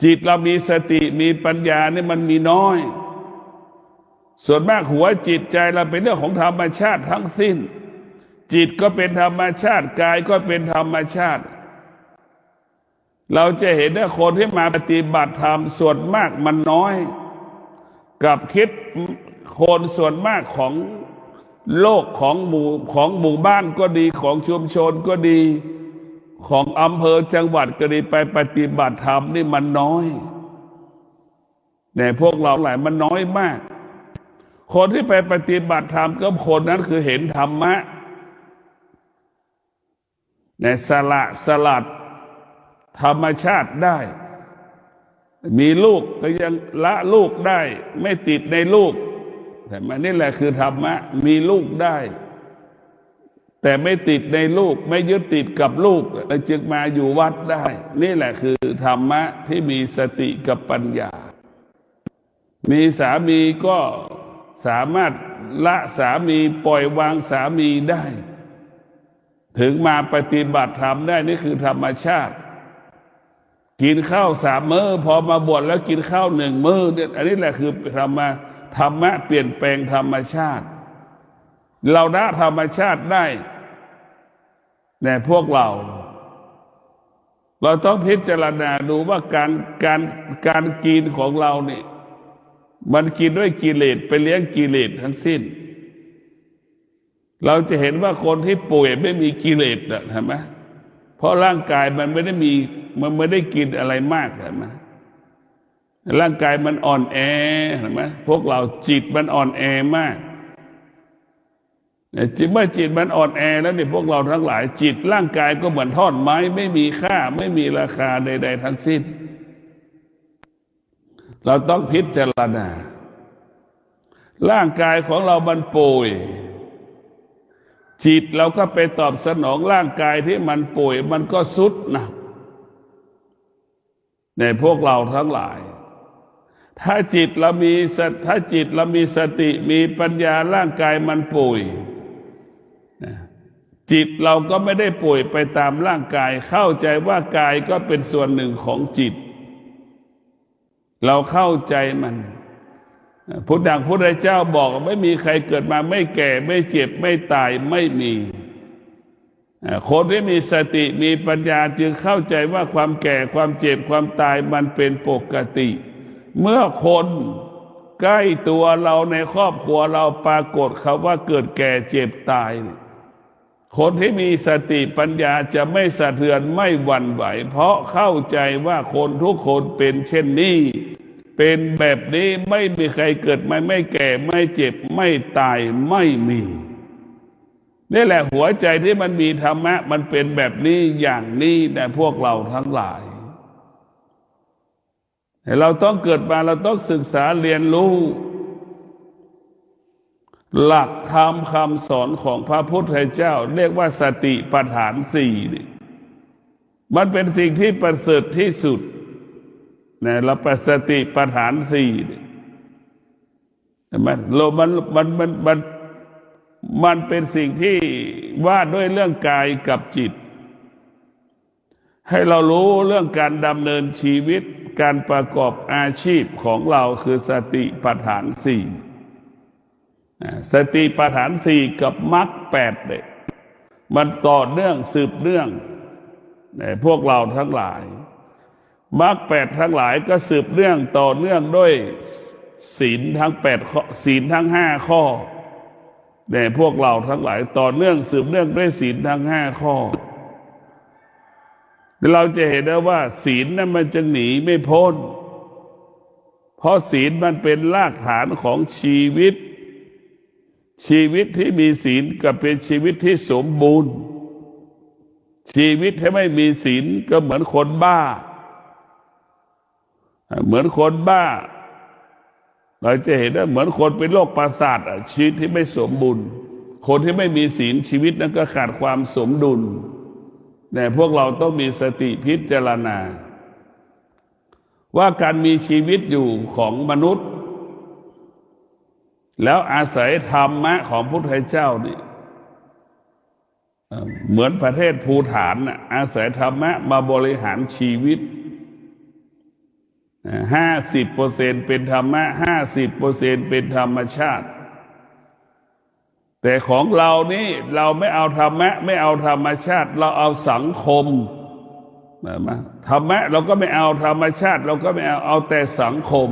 จิตเรามีสติมีปัญญาเนี่ยมันมีน้อยส่วนมากหัวจิตใจเราเป็นเรื่องของธรรมชาติทั้งสิ้นจิตก็เป็นธรรมชาติกายก็เป็นธรรมชาติเราจะเห็นว่าคนที่มาปฏิบัติธรรมส่วนมากมันน้อยกับคิดคนส่วนมากของโลกของหมู่บ้านก็ดีของชุมชนก็ดีของอำเภอจังหวัดก็ดีไปปฏิบัติธรรมนี่มันน้อยแต่พวกเราหลายมันน้อยมากคนที่ไปปฏิบัติธรรมก็คนนั้นคือเห็นธรรมะแต่สลัดธรรมชาติได้มีลูกก็ยังละลูกได้ไม่ติดในลูกแต่มันนี่แหละคือธรรมะมีลูกได้แต่ไม่ติดในลูกไม่ยึดติดกับลูกจึงมาอยู่วัดได้นี่แหละคือธรรมะที่มีสติกับปัญญามีสามีก็สามารถละสามีปล่อยวางสามีได้ถึงมาปฏิบัติธรรมได้นี่คือธรรมชาติกินข้าว3 มื้อพอมาบวชแล้วกินข้าว1 มื้อเนี่ยอันนี้แหละคือธรรมะเปลี่ยนแปลงธรรมชาติเราละธรรมชาติได้แต่พวกเราต้องพิจารณาดูว่าการกินของเราเนี่ย มันกินด้วยกิเลสไปเลี้ยงกิเลสทั้งสิ้นเราจะเห็นว่าคนที่ป่วยไม่มีกิเลสนะเห็นไหมเพราะร่างกายมันไม่ได้กินอะไรมากเห็นไหมร่างกายมันอ่อนแอเห็นไหมพวกเราจิตมันอ่อนแอมากเมื่อจิตมันอ่อนแอแล้วเนี่ยพวกเราทั้งหลายจิตร่างกายก็เหมือนท่อนไม้ไม่มีค่าไม่มีราคาใดๆทั้งสิ้นเราต้องพิจารณาร่างกายของเรามันป่วยจิตเราก็ไปตอบสนองร่างกายที่มันป่วยมันก็ทรุดหนักในพวกเราทั้งหลายถ้าจิตเรามีสติมีปัญญาร่างกายมันป่วยจิตเราก็ไม่ได้ป่วยไปตามร่างกายเข้าใจว่ากายก็เป็นส่วนหนึ่งของจิตเราเข้าใจมันพุทธเจ้าบอกไม่มีใครเกิดมาไม่แก่ไม่เจ็บไม่ตายไม่มีคนที่มีสติมีปัญญาจึงเข้าใจว่าความแก่ความเจ็บความตายมันเป็นปกติเมื่อคนใกล้ตัวเราในครอบครัวเราปรากฏคำว่าเกิดแก่เจ็บตายคนที่มีสติปัญญาจะไม่สะเทือนไม่หวั่นไหวเพราะเข้าใจว่าคนทุกคนเป็นเช่นนี้เป็นแบบนี้ไม่มีใครเกิดมาไม่แก่ไม่เจ็บไม่ตายไม่มีนี่แหละหัวใจที่มันมีธรรมะมันเป็นแบบนี้อย่างนี้แต่พวกเราทั้งหลายเราต้องเกิดมาเราต้องศึกษาเรียนรู้หลักธรรมคำสอนของพระพุทธเจ้าเรียกว่าสติปัฏฐานสี่มันเป็นสิ่งที่ประเสริฐที่สุดเนี่ยเราปสติปัฏฐานสี่มันเป็นสิ่งที่ว่าด้วยเรื่องกายกับจิตให้เรารู้เรื่องการดำเนินชีวิตการประกอบอาชีพของเราคือสติปัฏฐานสี่สติปัฏฐานสี่กับมรรคแปดเนี่ยมันต่อเนื่องสืบเนื่องพวกเราทั้งหลายมรรคแปดทั้งหลายก็สืบเนื่องต่อเนื่องด้วยศีลทั้ง8ข้อศีลทั้ง5ข้อแต่พวกเราทั้งหลายต่อเนื่องสืบเนื่องด้วยศีลทั้ง5ข้อเราจะเห็นได้ว่าศีลนั้นมันจะหนีไม่พ้นเพราะศีลมันเป็นรากฐานของชีวิตที่มีศีลก็เป็นชีวิตที่สมบูรณ์ชีวิตที่ไม่มีศีลก็เหมือนคนบ้าเราจะเห็นว่าเหมือนคนเป็นโรคประสาทชีวิตที่ไม่สมบูรณ์คนที่ไม่มีศีลชีวิตนั้นก็ขาดความสมดุลแต่พวกเราต้องมีสติพิจารณาว่าการมีชีวิตอยู่ของมนุษย์แล้วอาศัยธรรมะของพระพุทธเจ้านี่เหมือนประเทศภูฏานอาศัยธรรมะมาบริหารชีวิต50%เป็นธรรมะ50%เป็นธรรมชาติแต่ของเรานี่เราไม่เอาธรรมะไม่เอาธรรมชาติเราเอาสังคมธรรมะเราก็ไม่เอาธรรมชาติเราก็ไม่เอาแต่สังคม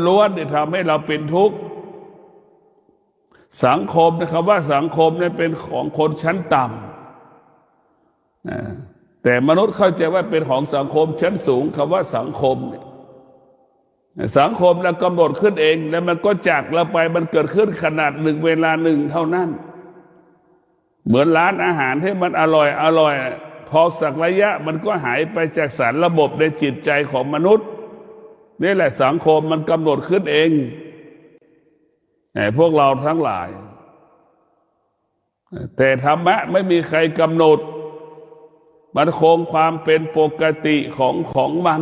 ล้วนๆที่ทำให้เราเป็นทุกข์สังคมนะครับว่าสังคมเนี่ยเป็นของคนชั้นต่ำแต่มนุษย์เข้าใจว่าเป็นของสังคมชั้นสูงคำว่าสังคมเนี่ยสังคมเรากำหนดขึ้นเองแล้วมันก็จากเราไปมันเกิดขึ้นขนาดหนึ่งเวลาหนึ่งเท่านั้นเหมือนร้านอาหารที่มันอร่อยพอสักระยะมันก็หายไปจากสารระบบในจิตใจของมนุษย์นี่แหละสังคมมันกำหนดขึ้นเองพวกเราทั้งหลายแต่ธรรมะไม่มีใครกำหนดมันคงความเป็นปกติของมัน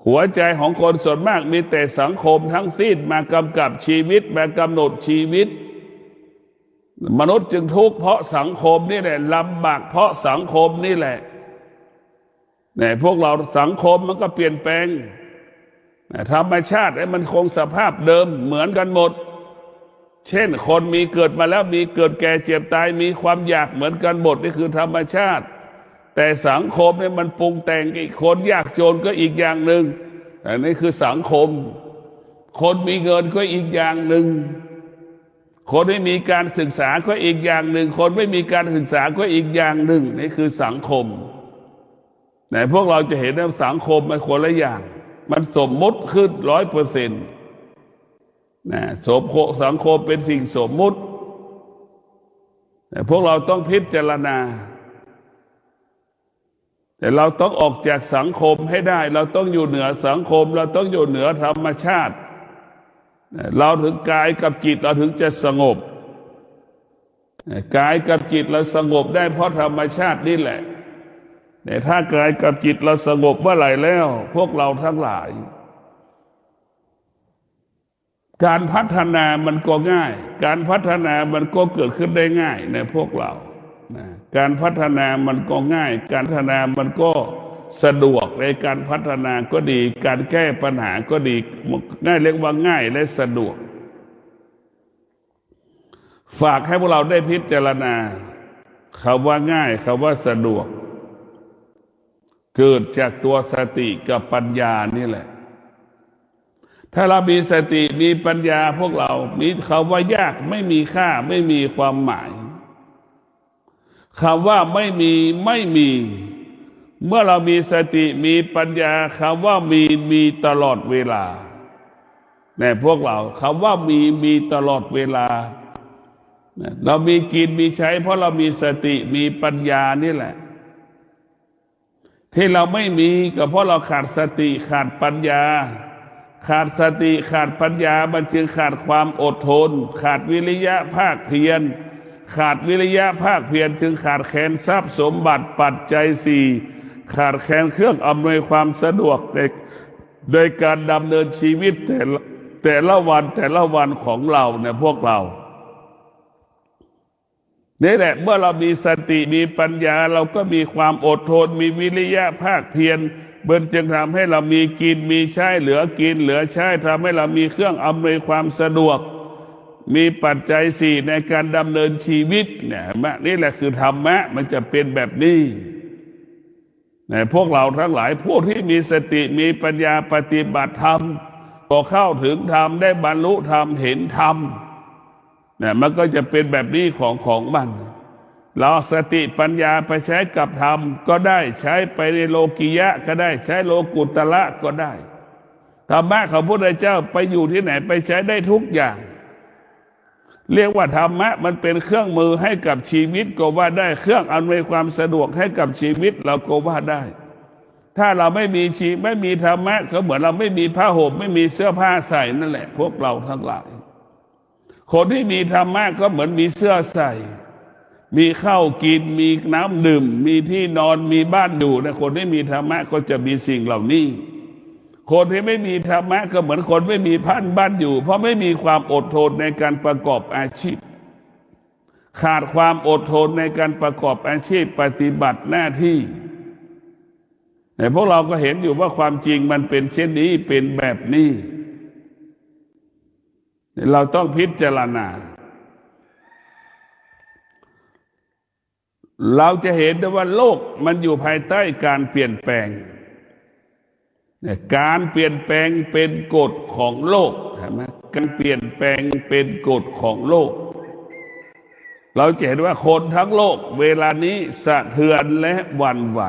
หัวใจของคนส่วนมากมีแต่สังคมทั้งสิ้นมากำกับชีวิตมากำหนดชีวิตมนุษย์จึงทุกข์เพราะสังคมนี่แหละลำบากเพราะสังคมนี่แหละพวกเราสังคมมันก็เปลี่ยนแปลงธรรมชาติมันคงสภาพเดิมเหมือนกันหมดเช่นคนมีเกิดมาแล้วมีเกิดแก่เจ็บตายมีความอยากเหมือนกันหมดนี่คือธรรมชาติ แต่สังคมเนี่ยมันปรุงแต่งอีกคนยากจนก็อีกอย่างหนึ่งอันนี้คือสังคมคนมีเงินก็อีกอย่างหนึ่งคนไม่มีการศึกษาก็อีกอย่างหนึ่งคนไม่มีการศึกษาก็อีกอย่างหนึ่งนี่คือสังคมแต่พวกเราจะเห็นว่าสังคมมันคนละอย่างมันสมมติขึ้น100%นะสังคมเป็นสิ่งสมมุติแต่พวกเราต้องพิจารณาแต่เราต้องออกจากสังคมให้ได้เราต้องอยู่เหนือสังคมเราต้องอยู่เหนือธรรมชาติเราถึงกายกับจิตเราถึงจะสงบกายกับจิตเราสงบได้เพราะธรรมชาตินี่แหละแต่ถ้ากายกับจิตเราสงบเมื่อไหร่แล้วพวกเราทั้งหลายการพัฒนามันก็ง่ายการพัฒนามันก็เกิดขึ้นได้ง่ายในพวกเราการพัฒนามันก็ง่ายการพัฒนามันก็สะดวกในการพัฒนาก็ดีการแก้ปัญหาก็ดีง่ายเรียกว่าง่ายและสะดวกฝากให้พวกเราได้พิจารณาคำว่าง่ายคำว่าสะดวกเกิดจากตัวสติกับปัญญานี่แหละถ้าเรามีสติมีปัญญาพวกเรามีคำว่ายากไม่มีค่าไม่มีความหมายคำว่าไม่มีเมื่อเรามีสติมีปัญญาคำว่ามีตลอดเวลาเนี่ยพวกเราคำว่ามีตลอดเวลาเรามีกินมีใช้เพราะเรามีสติมีปัญญานี่แหละที่เราไม่มีก็เพราะเราขาดสติขาดปัญญาขาดสติขาดปัญญามันจึงขาดความอดทนขาดวิริยะภาคเพียรขาดวิริยะภาคเพียรจึงขาดแคลนทรัพย์สมบัติปัจจัยสี่ขาดแคลนเครื่องอำนวยความสะดวกโดยการดำเนินชีวิตแต่ละวันของเราเนี่ยพวกเรานี่แหละเมื่อเรามีสติมีปัญญาเราก็มีความอดทนมีวิริยะภาคเพียรมันจึงทำให้เรามีกินมีใช้เหลือกินเหลือใช้ทำให้เรามีเครื่องอำนวยความสะดวกมีปัจจัยสี่ในการดำเนินชีวิตเนี่ยนี่แหละคือธรรมะมันจะเป็นแบบนี้พวกเราทั้งหลายพวกที่มีสติมีปัญญาปฏิบัติธรรมก็เข้าถึงธรรมได้บรรลุธรรมเห็นธรรมเนี่ยมันก็จะเป็นแบบนี้ของมันเราสติปัญญาไปใช้กับธรรมก็ได้ใช้ไปในโลกิยะก็ได้ใช้โลกุตระก็ได้ธรรมะของพระพุทธเจ้าไปอยู่ที่ไหนไปใช้ได้ทุกอย่างเรียกว่าธรรมะมันเป็นเครื่องมือให้กับชีวิตก็ว่าได้เครื่องอำนวยความสะดวกให้กับชีวิตเราก็ว่าได้ถ้าเราไม่มีธรรมะก็เหมือนเราไม่มีผ้าห่มไม่มีเสื้อผ้าใส่นั่นแหละพวกเราทั้งหลายคนที่มีธรรมะก็เหมือนมีเสื้อใส่มีข้าวกินมีน้ำดื่มมีที่นอนมีบ้านอยู่นะคนที่มีธรรมะก็จะมีสิ่งเหล่านี้คนที่ไม่มีธรรมะก็เหมือนคนไม่มีบ้านอยู่เพราะไม่มีความอดทนในการประกอบอาชีพขาดความอดทนในการประกอบอาชีพปฏิบัติหน้าที่แต่พวกเราก็เห็นอยู่ว่าความจริงมันเป็นเช่นนี้เป็นแบบนี้เราต้องพิจารณาเราจะเห็นได้ว่าโลกมันอยู่ภายใต้การเปลี่ยนแปลงการเปลี่ยนแปลงเป็นกฎของโลกใช่ไหมการเปลี่ยนแปลงเป็นกฎของโลกเราจะเห็นว่าคนทั้งโลกเวลานี้สะเทือนและหวั่นไหว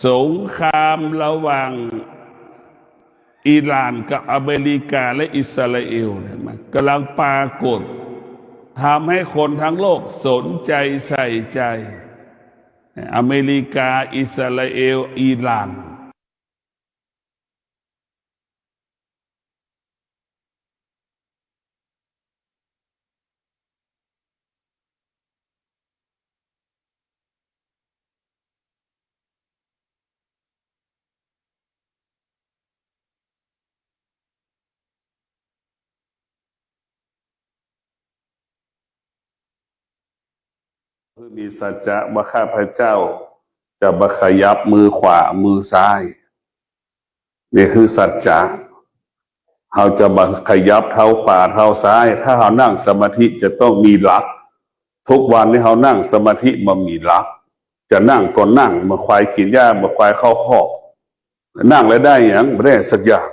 สงครามระหว่างอิหร่านกับอเมริกาและอิสราเอลกำลังปรากฏทำให้คนทั้งโลกสนใจใส่ใจอเมริกาอิสราเอลอิหร่านมีสัจจะว่าข้าพเจ้าจะบัขยับมือขวามือซ้ายนี่คือสัจจะเราจะบัขยับเท้าขวาเท้าซ้ายถ้าเรานั่งสมาธิจะต้องมีหลักทุกวันนี้เรานั่งสมาธิมันมีหลัก จะนั่งก็นั่งมาควายกินหญ้ามาควายเข้าคอกนั่งแล้วได้อย่างไม่ได้สักอย่าง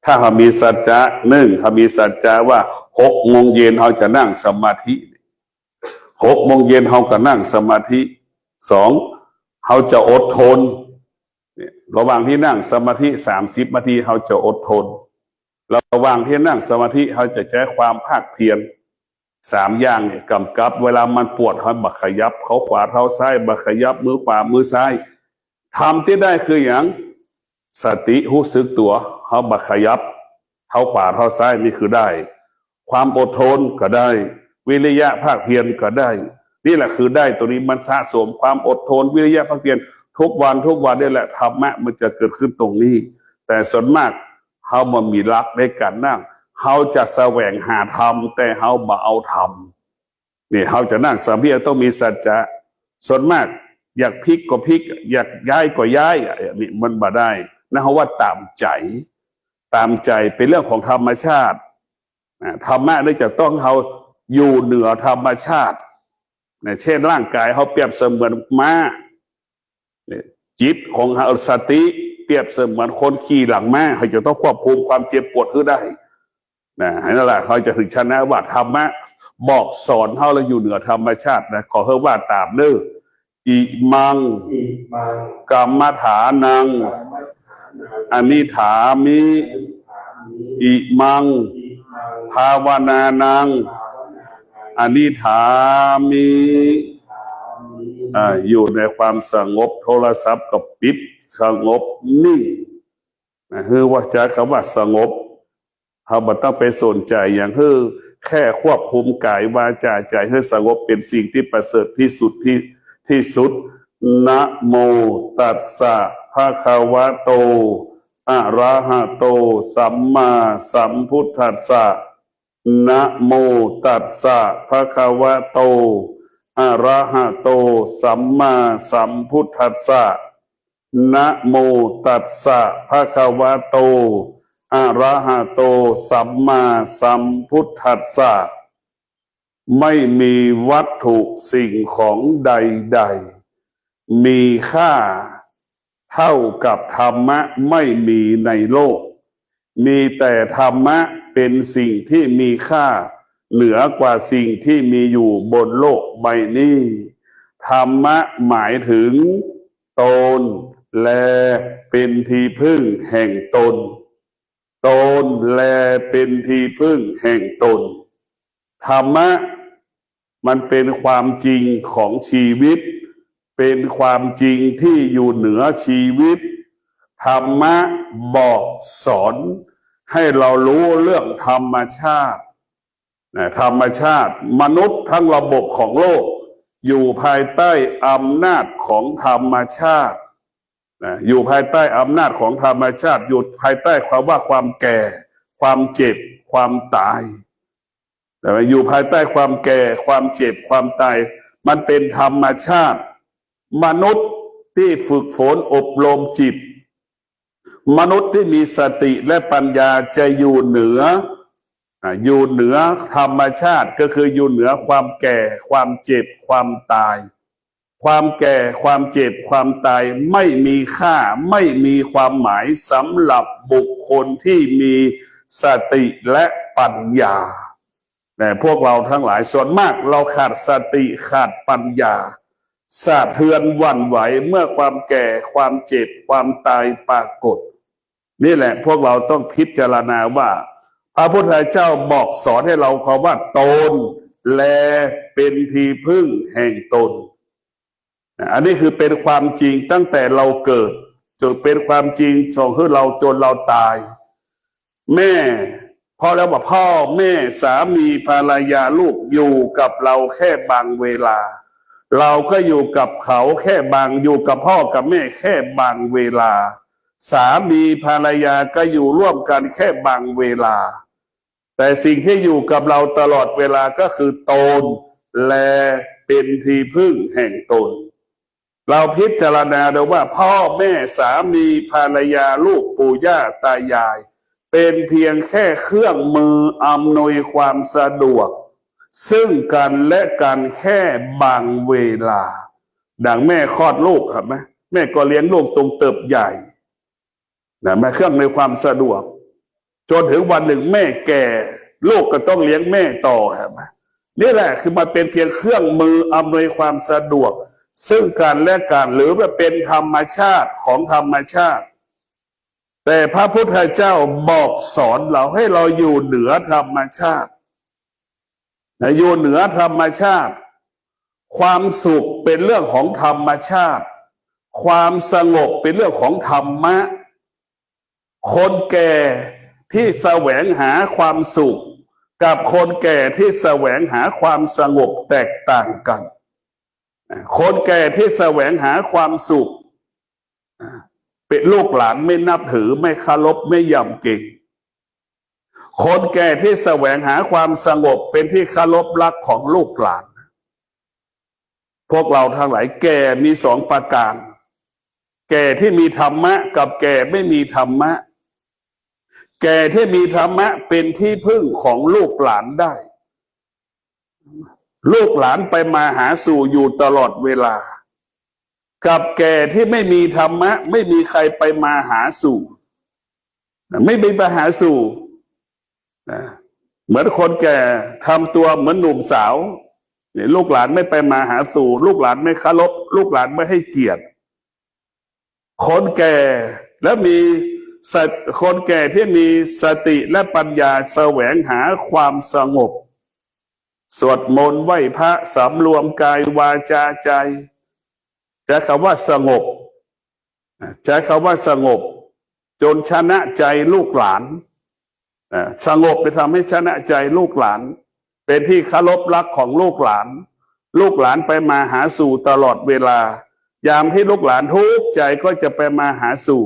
ถ้าเขามีสัจจะหนึ่งเขามีสัจจะว่า6 โมงเย็นเขาจะนั่งสมาธิ6 โมงเย็นเขาก็นั่งสมาธิ2เขาจะอดทนระหว่างที่นั่งสมาธิ30 นาทีเขาจะอดทนระหว่างที่นั่งสมาธิเขาจะใช้ความภาคเพียร3 อย่างเนี่ยกำกับเวลามันปวดเขาบักขยับเขาขวาเท้าซ้ายบักขยับมือขวามือซ้ายทำที่ได้คืออย่างสติรู้สึกตัวเขาบักขยับเท้าขวาเท้าซ้ายนี่คือได้ความอดทนก็ได้วิริยะภาคเพียรก็ได้นี่แหละคือได้ตัวนี้มันสะสมความอดทนวิริยะภาคเพียรทุกวันนี่แหละธรรมะมันจะเกิดขึ้นตรงนี้แต่ส่วนมากเขามันมีรักในการนั่งเขาจะแสวงหาธรรมแต่เขาบ่เอาธรรมนี่เขาจะนั่งสมาธิต้องมีสัจจะส่วนมากอยากพลิกก็พลิกอยากย้ายก็ย้ายนี่มันบ่ได้นะเขาว่าตามใจเป็นเรื่องของธรรมชาติธรรมะนี่จะต้องเขาอยู่เหนือธรรมชาติเช่นร่างกายเขาเปรียบเสมือนม้าจิตของเขาสติเปรียบเสมือนคนขี่หลังม้าเขาจะต้องควบคุมความเจ็บปวดให้ได้นั่นแหละเขาจะถึงชนะว่าธรรมะบอกสอนเขาเราอยู่เหนือธรรมชาตินะขอเพิ่มว่าตามเด้ออิมังกรรมฐานังอนิถามิอิมังภาวนานังอนิถามิอยู่ในความสงบโทรศัพท์กับปิดสงบนิ่งคือว่าจะคำว่าสงบเขาไม่ต้องไปสนใจอย่างคือแค่ควบคุมกายวาจาใจให้สงบเป็นสิ่งที่ประเสริฐที่สุดที่สุดนะโมตัสสะภะคะวะโตอะระหะโตสัมมาสัมพุทธัสสะนะโมตัสสะภะคะวะโตอะระหะโตสัมมาสัมพุทธัสสะนะโมตัสสะภะคะวะโตอะระหะโตสัมมาสัมพุทธัสสะไม่มีวัตถุสิ่งของใดๆมีค่าเท่ากับธรรมะไม่มีในโลกมีแต่ธรรมะเป็นสิ่งที่มีค่าเหนือกว่าสิ่งที่มีอยู่บนโลกใบนี้ธรรมะหมายถึงตนและเป็นที่พึ่งแห่งตนและเป็นที่พึ่งแห่งตนธรรมะมันเป็นความจริงของชีวิตเป็นความจริงที่อยู่เหนือชีวิตธรรมะบอกสอนให้เรารู้เรื่องธรรมชาติธรรมชาติมนุษย์ทั้งระบบของโลกอยู่ภายใต้อำนาจของธรรมชาติอยู่ภายใต้อำนาจของธรรมชาติอยู่ภายใต้ความแก่ความเจ็บความตายแต่อยู่ภายใต้ความแก่ความเจ็บความตายมันเป็นธรรมชาติมนุษย์ที่ฝึกฝนอบรมจิตมนุษย์ที่มีสติและปัญญาจะอยู่เหนือธรรมชาติก็คืออยู่เหนือความแก่ความเจ็บความตายความแก่ความเจ็บความตายไม่มีค่าไม่มีความหมายสำหรับบุคคลที่มีสติและปัญญาแต่พวกเราทั้งหลายส่วนมากเราขาดสติขาดปัญญาสะเทือนหวั่นไหวเมื่อความแก่ความเจ็บความตายปรากฏนี่แหละพวกเราต้องพิจารณาว่าพระพุทธเจ้าบอกสอนให้เราคำว่าตนและเป็นที่พึ่งแห่งตนอันนี้คือเป็นความจริงตั้งแต่เราเกิดจนเป็นความจริงจนเราจนเราตายแม่พอแล้วว่าพ่อแม่สามีภรรยาลูกอยู่กับเราแค่บางเวลาเราก็อยู่กับเขาแค่อยู่กับพ่อกับแม่แค่บางเวลาสามีภรรยาก็อยู่ร่วมกันแค่บางเวลาแต่สิ่งที่อยู่กับเราตลอดเวลาก็คือตนและเป็นที่พึ่งแห่งตนเราพิจารณาดูว่าพ่อแม่สามีภรรยาลูกปู่ย่าตายายเป็นเพียงแค่เครื่องมืออำนวยความสะดวกซึ่งกันและกันแค่บางเวลา ดังแม่คลอดลูกครับไหมแม่ก็เลี้ยงลูกตรงเติบใหญ่นะแม่เครื่องในความสะดวกจนถึงวันหนึ่งแม่แก่ลูกก็ต้องเลี้ยงแม่ต่อครับนี่แหละคือมันเป็นเพียงเครื่องมืออำนวยความสะดวกซึ่งกันและกันหรือว่าเป็นธรรมชาติของธรรมชาติแต่พระพุทธเจ้าบอกสอนเราให้เราอยู่เหนือธรรมชาติอยู่เหนือธรรมชาติความสุขเป็นเรื่องของธรรมชาติความสงบเป็นเรื่องของธรรมะคนแก่ที่แสวงหาความสุขกับคนแก่ที่แสวงหาความสงบแตกต่างกันคนแก่ที่แสวงหาความสุขเป็นลูกหลานไม่นับถือไม่เคารพไม่ยำเกรงคนแก่ที่แสวงหาความสงบเป็นที่เคารพรักของลูกหลานพวกเราทั้งหลายแก่มีสองประการแก่ที่มีธรรมะกับแก่ไม่มีธรรมะแก่ที่มีธรรมะเป็นที่พึ่งของลูกหลานได้ลูกหลานไปมาหาสู่อยู่ตลอดเวลากับแก่ที่ไม่มีธรรมะไม่มีใครไปมาหาสู่ไม่มีไปหาสู่เหมือนคนแก่ทำตัวเหมือนหนุ่มสาวเนี่ยลูกหลานไม่ไปมาหาสู่ลูกหลานไม่เคารพลูกหลานไม่ให้เกียรติคนแก่และมีคนแก่ที่มีสติและปัญญาแสวงหาความสงบสวดมนต์ไหว้พระสำรวมกายวาจาใจใช้คำว่าสงบใช้คำว่าสงบจนชนะใจลูกหลานสงบไปทำให้ชนะใจลูกหลานเป็นที่เคารพรักของลูกหลานลูกหลานไปมาหาสู่ตลอดเวลายามที่ลูกหลานทุกข์ใจก็จะไปมาหาสู่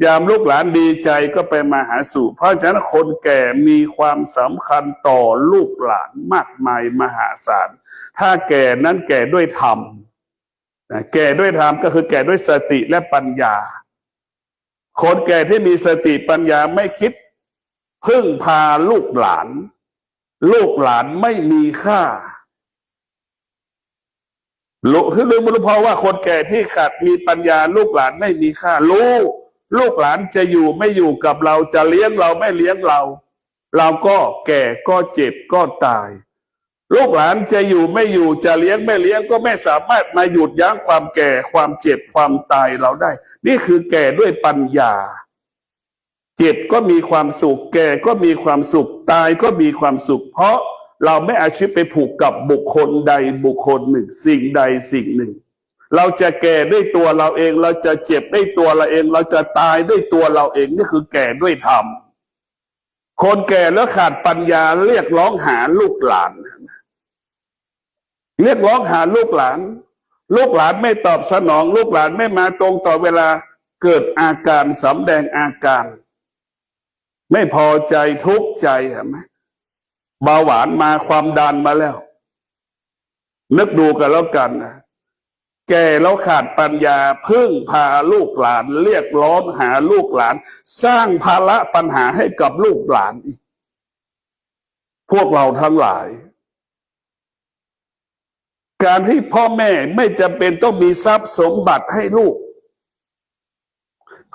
ยามลูกหลานดีใจก็ไปมาหาสู่เพราะฉะนั้นคนแก่มีความสำคัญต่อลูกหลานมากมายมหาศาลถ้าแก่นั้นแก่ด้วยธรรมแก่ด้วยธรรมก็คือแก่ด้วยสติและปัญญาคนแก่ที่มีสติปัญญาไม่คิดพึ่งพาลูกหลานลูกหลานไม่มีค่าคือรู้เพราะว่าคนแก่ที่ขาดมีปัญญาลูกหลานไม่มีค่าลูกหลานจะอยู่ไม่อยู่กับเราจะเลี้ยงเราไม่เลี้ยงเราเราก็แก่ก็เจ็บก็ตายลูกหลานจะอยู่ไม่อยู่จะเลี้ยงไม่เลี้ยงก็ไม่สามารถมาหยุดยั้งความแก่ความเจ็บความตายเราได้นี่คือแก่ด้วยปัญญาเจ็บก็มีความสุขแก่ก็มีความสุขตายก็มีความสุขเพราะเราไม่อาชีพไปผูกกับบุคคลใดบุคคลหนึ่งสิ่งใดสิ่งหนึ่งเราจะแก่ด้วยตัวเราเองเราจะเจ็บด้วยตัวเราเองเราจะตายด้วยตัวเราเองนี่คือแก่ด้วยธรรมคนแก่แล้วขาดปัญญาเรียกร้องหาลูกหลานเรียกร้องหาลูกหลานลูกหลานไม่ตอบสนองลูกหลานไม่มาตรงต่อเวลาเกิดอาการสำแดงอาการไม่พอใจทุกข์ใจเห็นไหมเบาหวานมาความดันมาแล้วนึกดูกันแล้วกันนะแก่แล้วขาดปัญญาพึ่งพาลูกหลานเรียกร้องหาลูกหลานสร้างภาระปัญหาให้กับลูกหลานอีกพวกเราทั้งหลายการที่พ่อแม่ไม่จำเป็นต้องมีทรัพย์สมบัติให้ลูก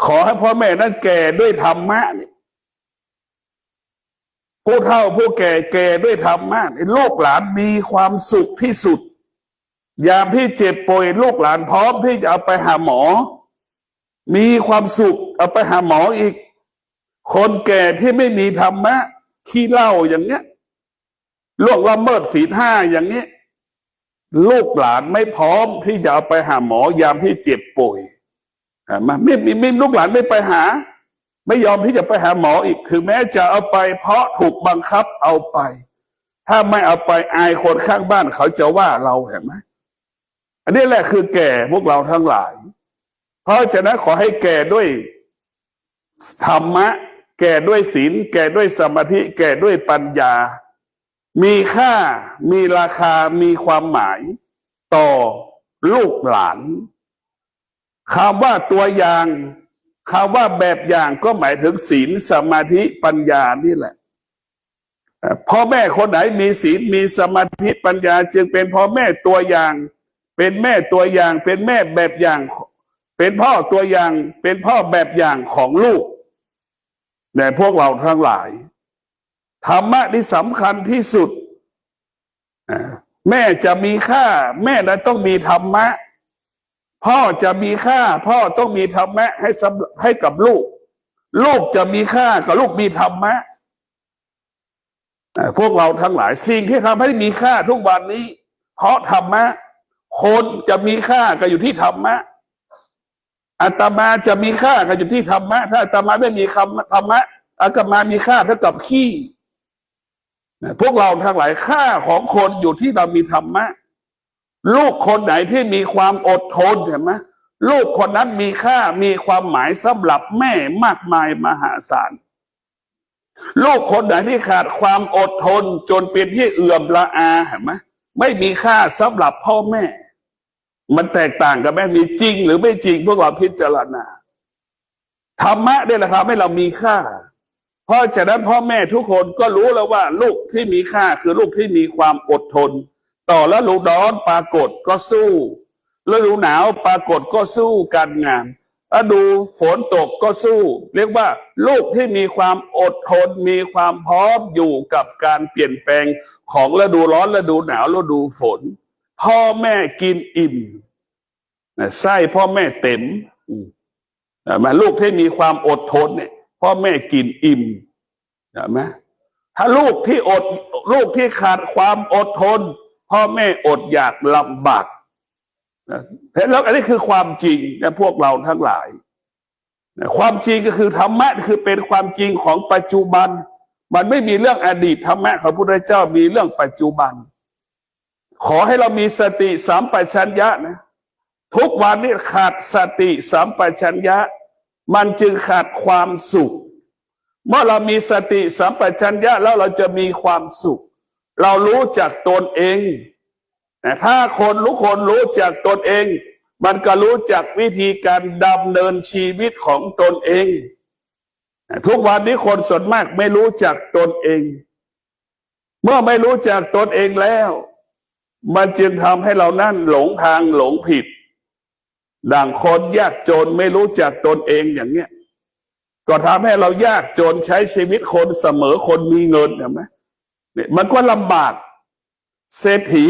ขอให้พ่อแม่นั้นแก่ด้วยธรรมะนี่ผู้เฒ่าผู้แก่แก่ด้วยธรรมะลูกหลานมีความสุขที่สุดยามที่เจ็บป่วยลูกหลานพร้อมที่จะเอาไปหาหมอมีความสุขเอาไปหาหมออีกคนแก่ที่ไม่มีธรรมะขี้เหล้าอย่างเงี้ยล่วงละเมิดศีลห้าอย่างเงี้ยลูกหลานไม่พร้อมที่จะเอาไปหาหมอยามที่เจ็บป่วยไม่ลูกหลานไม่ไปหาไม่ยอมที่จะไปหาหมออีกถึงแม้จะเอาไปเพราะถูกบังคับเอาไปถ้าไม่เอาไปอายคนข้างบ้านเขาจะว่าเราเห็นไหมอันนี้แหละคือแก่พวกเราทั้งหลายเพราะฉะนั้นขอให้แก่ด้วยธรรมะแก่ด้วยศีลแก่ด้วยสมาธิแก่ด้วยปัญญามีค่ามีราคามีความหมายต่อลูกหลานคำว่าตัวอย่างคำว่าแบบอย่างก็หมายถึงศีลสมาธิปัญญานี่แหละพ่อแม่คนไหนมีศีลมีสมาธิปัญญาจึงเป็นพ่อแม่ตัวอย่าง เป็นแม่ตัวอย่าง เป็นแม่แบบอย่าง เป็นพ่อตัวอย่าง เป็นพ่อแบบอย่างของลูกแต่พวกเราทั้งหลายธรรมะที่สำคัญที่สุดแม่จะมีค่า แม่นั้นต้องมีธรรมะพ่อจะมีค่า พ่อต้องมีธรรมะให้กับลูก ลูกจะมีค่ากับลูกมีธรรมะพวกเราทั้งหลายสิ่งที่ทำให้มีค่าทุกวันนี้เพราะธรรมะคนจะมีค่าก็อยู่ที่ธรรมะอาตมาจะมีค่าก็อยู่ที่ธรรมะถ้าอาตมาไม่มีธรรมะอาตมามีค่าเท่ากับขี้พวกเราทั้งหลายค่าของคนอยู่ที่เรามีธรรมะลูกคนไหนที่มีความอดทนเห็นไหมลูกคนนั้นมีค่ามีความหมายสำหรับแม่มากมายมหาศาลลูกคนไหนที่ขาดความอดทนจนเป็นที่เอื่อมละอาเห็นไหมไม่มีค่าสำหรับพ่อแม่มันแตกต่างกันไหมมีจริงหรือไม่จริงพวกเราพิจารณาธรรมะได้ละทำให้เรามีค่าเพราะฉะนั้นพ่อแม่ทุกคนก็รู้แล้วว่าลูกที่มีค่าคือลูกที่มีความอดทนต่อฤดูร้อนปรากฏก็สู้ฤดูหนาวปรากฏก็สู้การงานฤดูฝนตกก็สู้เรียกว่าลูกที่มีความอดทนมีความพร้อมอยู่กับการเปลี่ยนแปลงของฤดูร้อนฤดูหนาวฤดูฝนพ่อแม่กินอิ่มไส้พ่อแม่เต็มมาลูกที่มีความอดทนเนี่ยพ่อแม่กินอิ่มเห็นไหมถ้าลูกที่ขาดความอดทนพ่อแม่อดอยากลำบากแล้วอันนี้คือความจริงนะพวกเราทั้งหลายความจริงก็คือธรรมะคือเป็นความจริงของปัจจุบันมันไม่มีเรื่องอดีตธรรมะของพระพุทธเจ้ามีเรื่องปัจจุบันขอให้เรามีสติสัมปชัญญะนะทุกวันนี้ขาดสติสัมปชัญญะมันจึงขาดความสุขเมื่อเรามีสติสัมปชัญญะแล้วเราจะมีความสุขเรารู้จักตนเองถ้าคนทุกคนรู้จักตนเองมันก็รู้จักวิธีการดำเนินชีวิตของตนเองทุกวันนี้คนส่วนมากไม่รู้จักตนเองเมื่อไม่รู้จักตนเองแล้วมันจึงทำให้เรานั่นหลงทางหลงผิดดังคนยากจนไม่รู้จักตนเองอย่างเนี้ยก็ทำให้เรายากจนใช้ชีวิตคนเสมอคนมีเงินเห็นไหมเนี่ยมันก็ลำบากเศรษฐี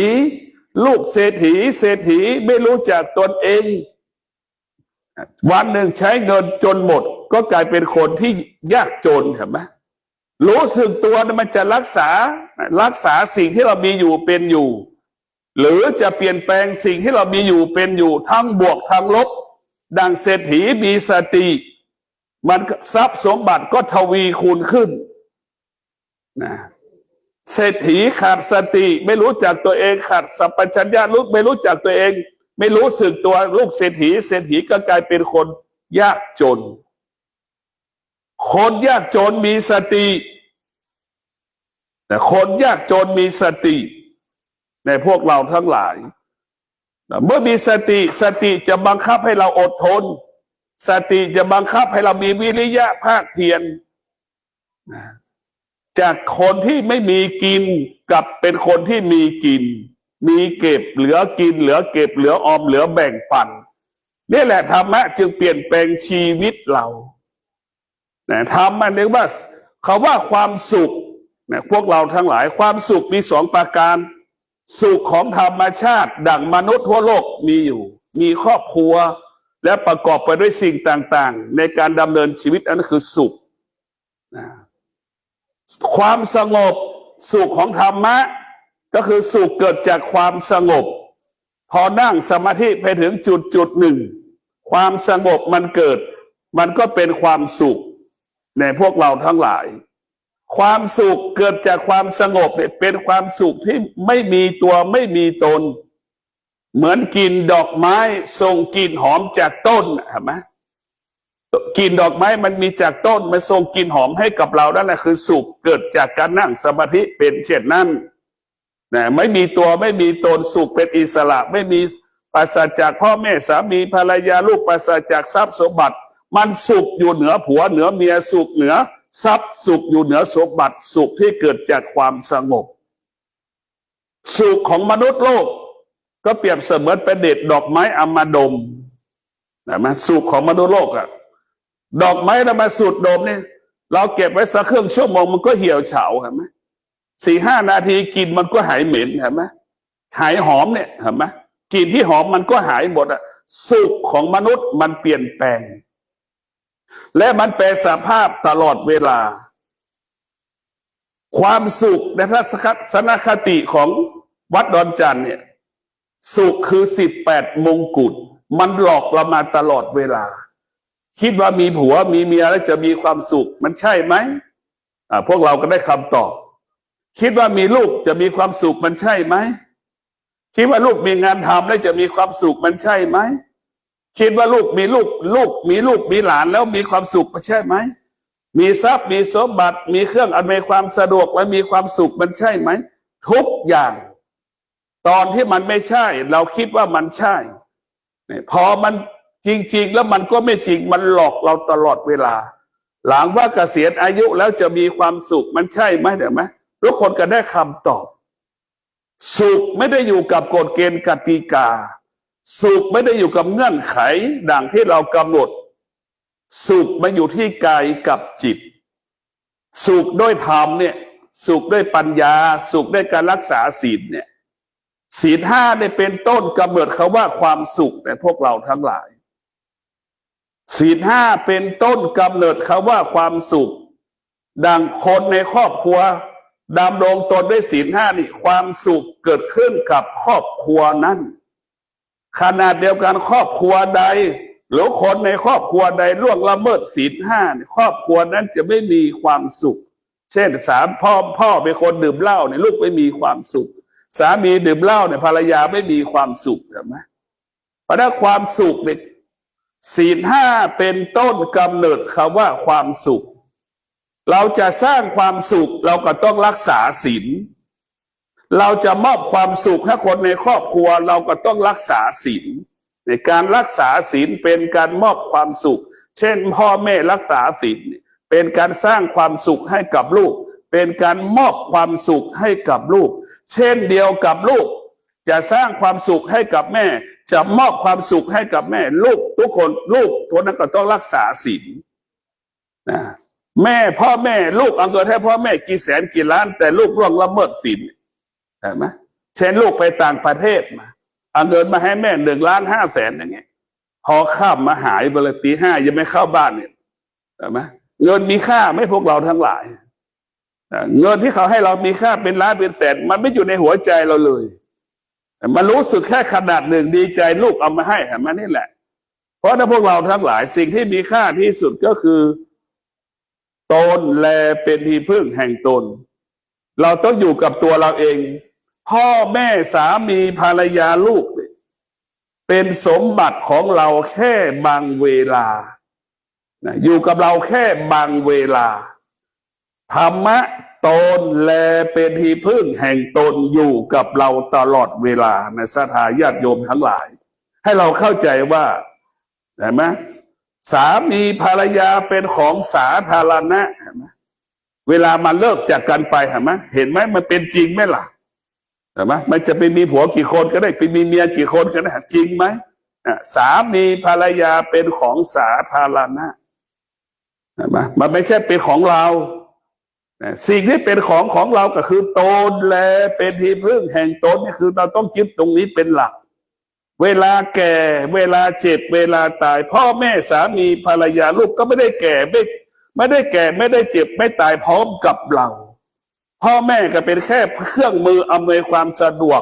ลูกเศรษฐีไม่รู้จักตนเองวันหนึ่งใช้เงินจนหมดก็กลายเป็นคนที่ยากจนเห็นไหมรู้สึกตัวมันจะรักษาสิ่งที่เรามีอยู่เป็นอยู่หรือจะเปลี่ยนแปลงสิ่งที่เรามีอยู่เป็นอยู่ทั้งบวกทั้งลบดังเศรษฐีมีสติมันทรัพย์สมบัติก็ทวีคูณขึ้นนะเศรษฐีขาดสติไม่รู้จักตัวเองขาดสัมปชัญญะไม่รู้จักตัวเองไม่รู้สึกตัวลูกเศรษฐีก็กลายเป็นคนยากจนคนยากจนมีสติแต่คนยากจนมีสติในพวกเราทั้งหลายเมื่อมีสติจะบังคับให้เราอดทนสติจะบังคับให้เรามีวิริยะภาคเพียรจากคนที่ไม่มีกินกลับเป็นคนที่มีกินมีเก็บเหลือกินเหลือเก็บเหลือออมเหลือแบ่งปันนี่แหละธรรมะจึงเปลี่ยนแปลงชีวิตเราธรรมะเรียกว่าเขาว่าความสุขพวกเราทั้งหลายความสุขมีสองประการสุขของธรรมชาติดั่งมนุษย์ทั่วโลกมีอยู่มีครอบครัวและประกอบไปด้วยสิ่งต่างๆในการดำเนินชีวิตนั่นคือสุขความสงบสุขของธรรมะก็คือสุขเกิดจากความสงบพอนั่งสมาธิไปถึงจุดหนึ่งความสงบมันเกิดมันก็เป็นความสุขในพวกเราทั้งหลายความสุขเกิดจากความสงบเนี่ยเป็นความสุขที่ไม่มีตัวไม่มีตนเหมือนกลิ่นดอกไม้ส่งกลิ่นหอมจากต้นเห็นไหมกลิ่นดอกไม้มันมีจากต้นมันส่งกลิ่นหอมให้กับเรานั่นแหละคือสุขเกิดจากการนั่งสมาธิเป็นเช่นนั้นไม่มีตัวไม่มีตนสุขเป็นอิสระไม่มีปราศจากพ่อแม่สามีภรรยาลูกปราศจากทรัพย์สมบัติมันสุขอยู่เหนือผัวเหนือเมียสุขเหนือทรัพย์สุขอยู่เหนือสมบัติสุขที่เกิดจากความสงบสุขของมนุษย์โลก ก็เปรียบเสมือนเป็นเด็ดดอกไม้เอามาดมนะมาสุขของมนุษย์โลกอะดอกไม้เรามาสูดดมเนี่ยเราเก็บไว้สักครึ่งชั่วโมงมันก็เหี่ยวเฉาเห็นไหม4-5 นาทีกลิ่นมันก็หายเหม็นเห็นไหมหายหอมเนี่ยเห็นไหมกลิ่นที่หอมมันก็หายหมดอะสุขของมนุษย์มันเปลี่ยนแปลงและมันแปรสภาพตลอดเวลาความสุขในทัศนคติของวัดดอนจันทร์เนี่ยสุขคือ18 มงกุฎมันหลอกเรามาตลอดเวลาคิดว่ามีผัวมีเมียแล้วจะมีความสุขมันใช่ไหมพวกเราก็ได้คำตอบคิดว่ามีลูกจะมีความสุขมันใช่ไหมคิดว่าลูกมีงานทำแล้วจะมีความสุขมันใช่ไหมคิดว่าลูกมีหลานแล้วมีความสุขมันใช่ไหมมีทรัพย์มีสมบัติมีเครื่องอำนวยความสะดวกและมีความสุขมันใช่ไหมทุกอย่างตอนที่มันไม่ใช่เราคิดว่ามันใช่พอมันจริงๆแล้วมันก็ไม่จริงมันหลอกเราตลอดเวลาหลังว่าเกษียณอายุแล้วจะมีความสุขมันใช่ไหมเดี๋ยวไหมทุกคนก็ได้คำตอบสุขไม่ได้อยู่กับกฎเกณฑ์กติกาสุขไม่ได้อยู่กับเงื่อนไขดังที่เรากำหนดสุขมันอยู่ที่กายกับจิตสุขด้วยธรรมเนี่ยสุขด้วยปัญญาสุขด้วยการรักษาศีลเนี่ยศีล 5เนี่ยเป็นต้นกำเนิดคำว่าความสุขในพวกเราทั้งหลายศีล 5เป็นต้นกำเนิดคำว่าความสุขดังคนในครอบครัวดำรงตนด้วยศีล 5นี่ความสุขเกิดขึ้นกับครอบครัวนั้นขนาดเดียวกันครอบครัวใดหรือคนในครอบครัวใดล่วงละเมิดศีล 5ครอบครัวนั้นจะไม่มีความสุขเช่นพ่อเป็นคนดื่มเหล้าเนี่ยลูกไม่มีความสุขสามีดื่มเหล้าเนี่ยภรรยาไม่มีความสุขใช่ไหมเพราะถ้าความสุขเนี่ยศีล 5เป็นต้นกำเนิดคำว่าความสุขเราจะสร้างความสุขเราก็ต้องรักษาศีลเราจะมอบความสุขให้คนในครอบครัวเราก็ต้องรักษาศีลในการรักษาศีลเป็นการมอบความสุขเช่นพ่อแม่รักษาศีลเป็นการสร้างความสุขให้กับลูกเป็นการมอบความสุขให้กับลูกเช่นเดียวกับลูกจะสร้างความสุขให้กับแม่จะมอบความสุขให้กับแม่ลูกทุกคนลูกตัวนั้นก็ต้องรักษาศีลนะพ่อแม่ลูกเอาเงินให้พ่อแม่กี่แสนกี่ล้านแต่ลูกล่วงละเมิดศีลเห็นไหมเช่นลูกไปต่างประเทศมาเอาเงินมาให้แม่1,500,000อย่างเงี้ยพอข้ามมาหายไปเลยตี 5ยังไม่เข้าบ้านเนี่ยเห็นไหมเงินมีค่าไม่พวกเราทั้งหลายเงินที่เขาให้เรามีค่าเป็นล้านเป็นแสนมันไม่อยู่ในหัวใจเราเลยมันรู้สึกแค่ขนาดหนึ่งดีใจลูกเอามาให้เห็นไหมนี่แหละเพราะถ้าพวกเราทั้งหลายสิ่งที่มีค่าที่สุดก็คือตนแลเป็นที่พึ่งแห่งตนเราต้องอยู่กับตัวเราเองพ่อแม่สามีภรรยาลูกเป็นสมบัติของเราแค่บางเวลาอยู่กับเราแค่บางเวลาธรรมะตนแลเป็นที่พึ่งแห่งตนอยู่กับเราตลอดเวลาในศรัทธาญาติโยมทั้งหลายให้เราเข้าใจว่าเห็นไหมสามีภรรยาเป็นของสาธารณะเห็นไหมเวลามันเลิกจากกันไปเห็นไหมมันเป็นจริงไหมล่ะเห็นไหมมันจะไปมีผัวกี่คนก็ได้ไปมีเมียกี่คนก็ได้จริงไหมสามีภรรยาเป็นของสาธารณะเห็นไหมมันไม่ใช่เป็นของเราสิ่งที่เป็นของเราก็คือตนแลเป็นที่พึ่งแห่งตนนี่คือเราต้องคิดตรงนี้เป็นหลักเวลาแก่เวลาเจ็บเวลาตายพ่อแม่สามีภรรยาลูกก็ไม่ได้แก่ไม่ได้แก่ไม่ได้เจ็บไม่ตายพร้อมกับเราพ่อแม่ก็เป็นแค่เครื่องมืออำนวยความสะดวก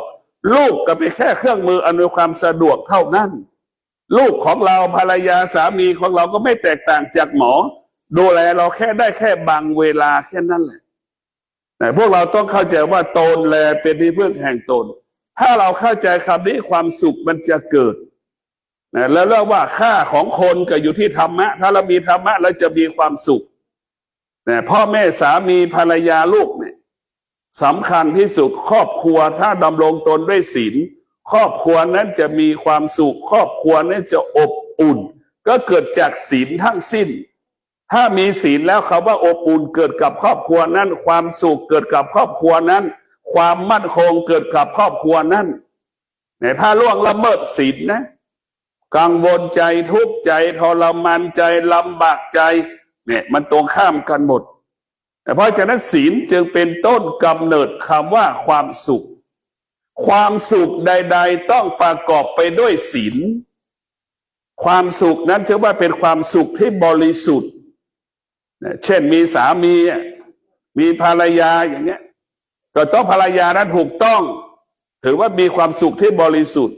ลูกก็เป็นแค่เครื่องมืออำนวยความสะดวกเท่านั้นลูกของเราภรรยาสามีของเราก็ไม่แตกต่างจากหมอดูแลเราแค่ได้แค่บางเวลาแค่นั้นแหละแต่พวกเราต้องเข้าใจว่าตนแลเป็นที่พึ่งแห่งตนถ้าเราเข้าใจคำนี้ความสุขมันจะเกิดแล้วเรียกว่าค่าของคนก็อยู่ที่ธรรมะถ้าเรามีธรรมะเราจะมีความสุขพ่อแม่สามีภรรยาลูกเนี่ยสำคัญที่สุดครอบครัวถ้าดำรงตนด้วยศีลครอบครัวนั้นจะมีความสุขครอบครัวนั้นจะอบอุ่นก็เกิดจากศีลทั้งสิ้นถ้ามีศีลแล้วคำว่าอบอุ่นเกิดกับครอบครัวนั้นความสุขเกิดกับครอบครัวนั้นความมั่นคงเกิดกับครอบครัวนั้น เนี่ยถ้าล่วงละเมิดศีลนะกังวลใจทุกข์ใจทรมานใจลำบากใจเนี่ยมันตรงข้ามกันหมดเพราะฉะนั้นศีลจึงเป็นต้นกำเนิดคำว่าความสุขความสุขใดๆต้องประกอบไปด้วยศีลความสุขนั้นถือว่าเป็นความสุขที่บริสุทธิ์เช่นมีสามีมีภรรยาอย่างเงี้ยก็ต้องภรรยานั้นถูกต้องถือว่ามีความสุขที่บริสุทธิ์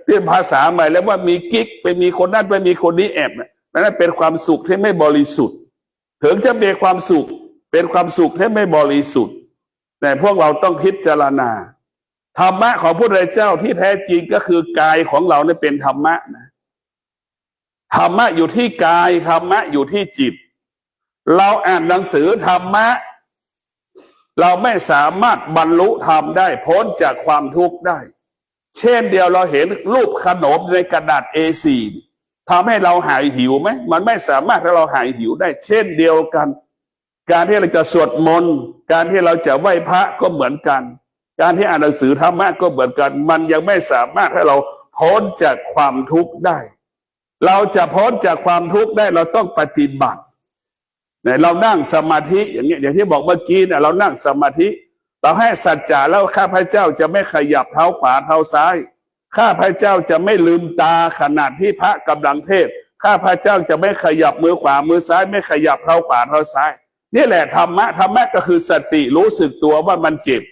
เปลี่ยนภาษาใหม่แล้วว่ามีกิ๊กไปมีคนนั้นไปมีคนนี้แอบนั่นเป็นความสุขที่ไม่บริสุทธิ์ถึงจะมีความสุขเป็นความสุขที่ไม่บริสุทธิ์แต่พวกเราต้องพิจารณาธรรมะของพระพุทธเจ้าที่แท้จริงก็คือกายของเราเนี่ยเป็นธรรมะนะธรรมะอยู่ที่กายธรรมะอยู่ที่จิตเราอ่านหนังสือธรรมะเราไม่สามารถบรรลุธรรมได้พ้นจากความทุกข์ได้เช่นเดียวเราเห็นรูปขนมในกระดาษ A4 ทำให้เราหายหิวไหมมันไม่สามารถให้เราหายหิวได้เช่นเดียวกันการที่เราจะสวดมนต์การที่เราจะไหว้พระก็เหมือนกันการที่อ่านหนังสือธรรมะก็เหมือนกันมันยังไม่สามารถให้เราพ้นจากความทุกข์ได้เราจะพ้นจากความทุกข์ได้เราต้องปฏิบัติเรานั่งสมาธิอย่างเงี้ยอย่างที่บอกเมื่อกี้เนี่ยเรานั่งสมาธิเราให้สัจจะแล้วข้าพเจ้าจะไม่ขยับเท้าขวาเท้าซ้ายข้าพเจ้าจะไม่ลืมตาขณะที่พระกำลังเทศน์ข้าพเจ้าจะไม่ขยับมือขวามือซ้ายไม่ขยับเท้าขวาเท้าซ้ายนี่แหละธรรมะก็คือสติรู้สึกตัวว่ามันเจ็บ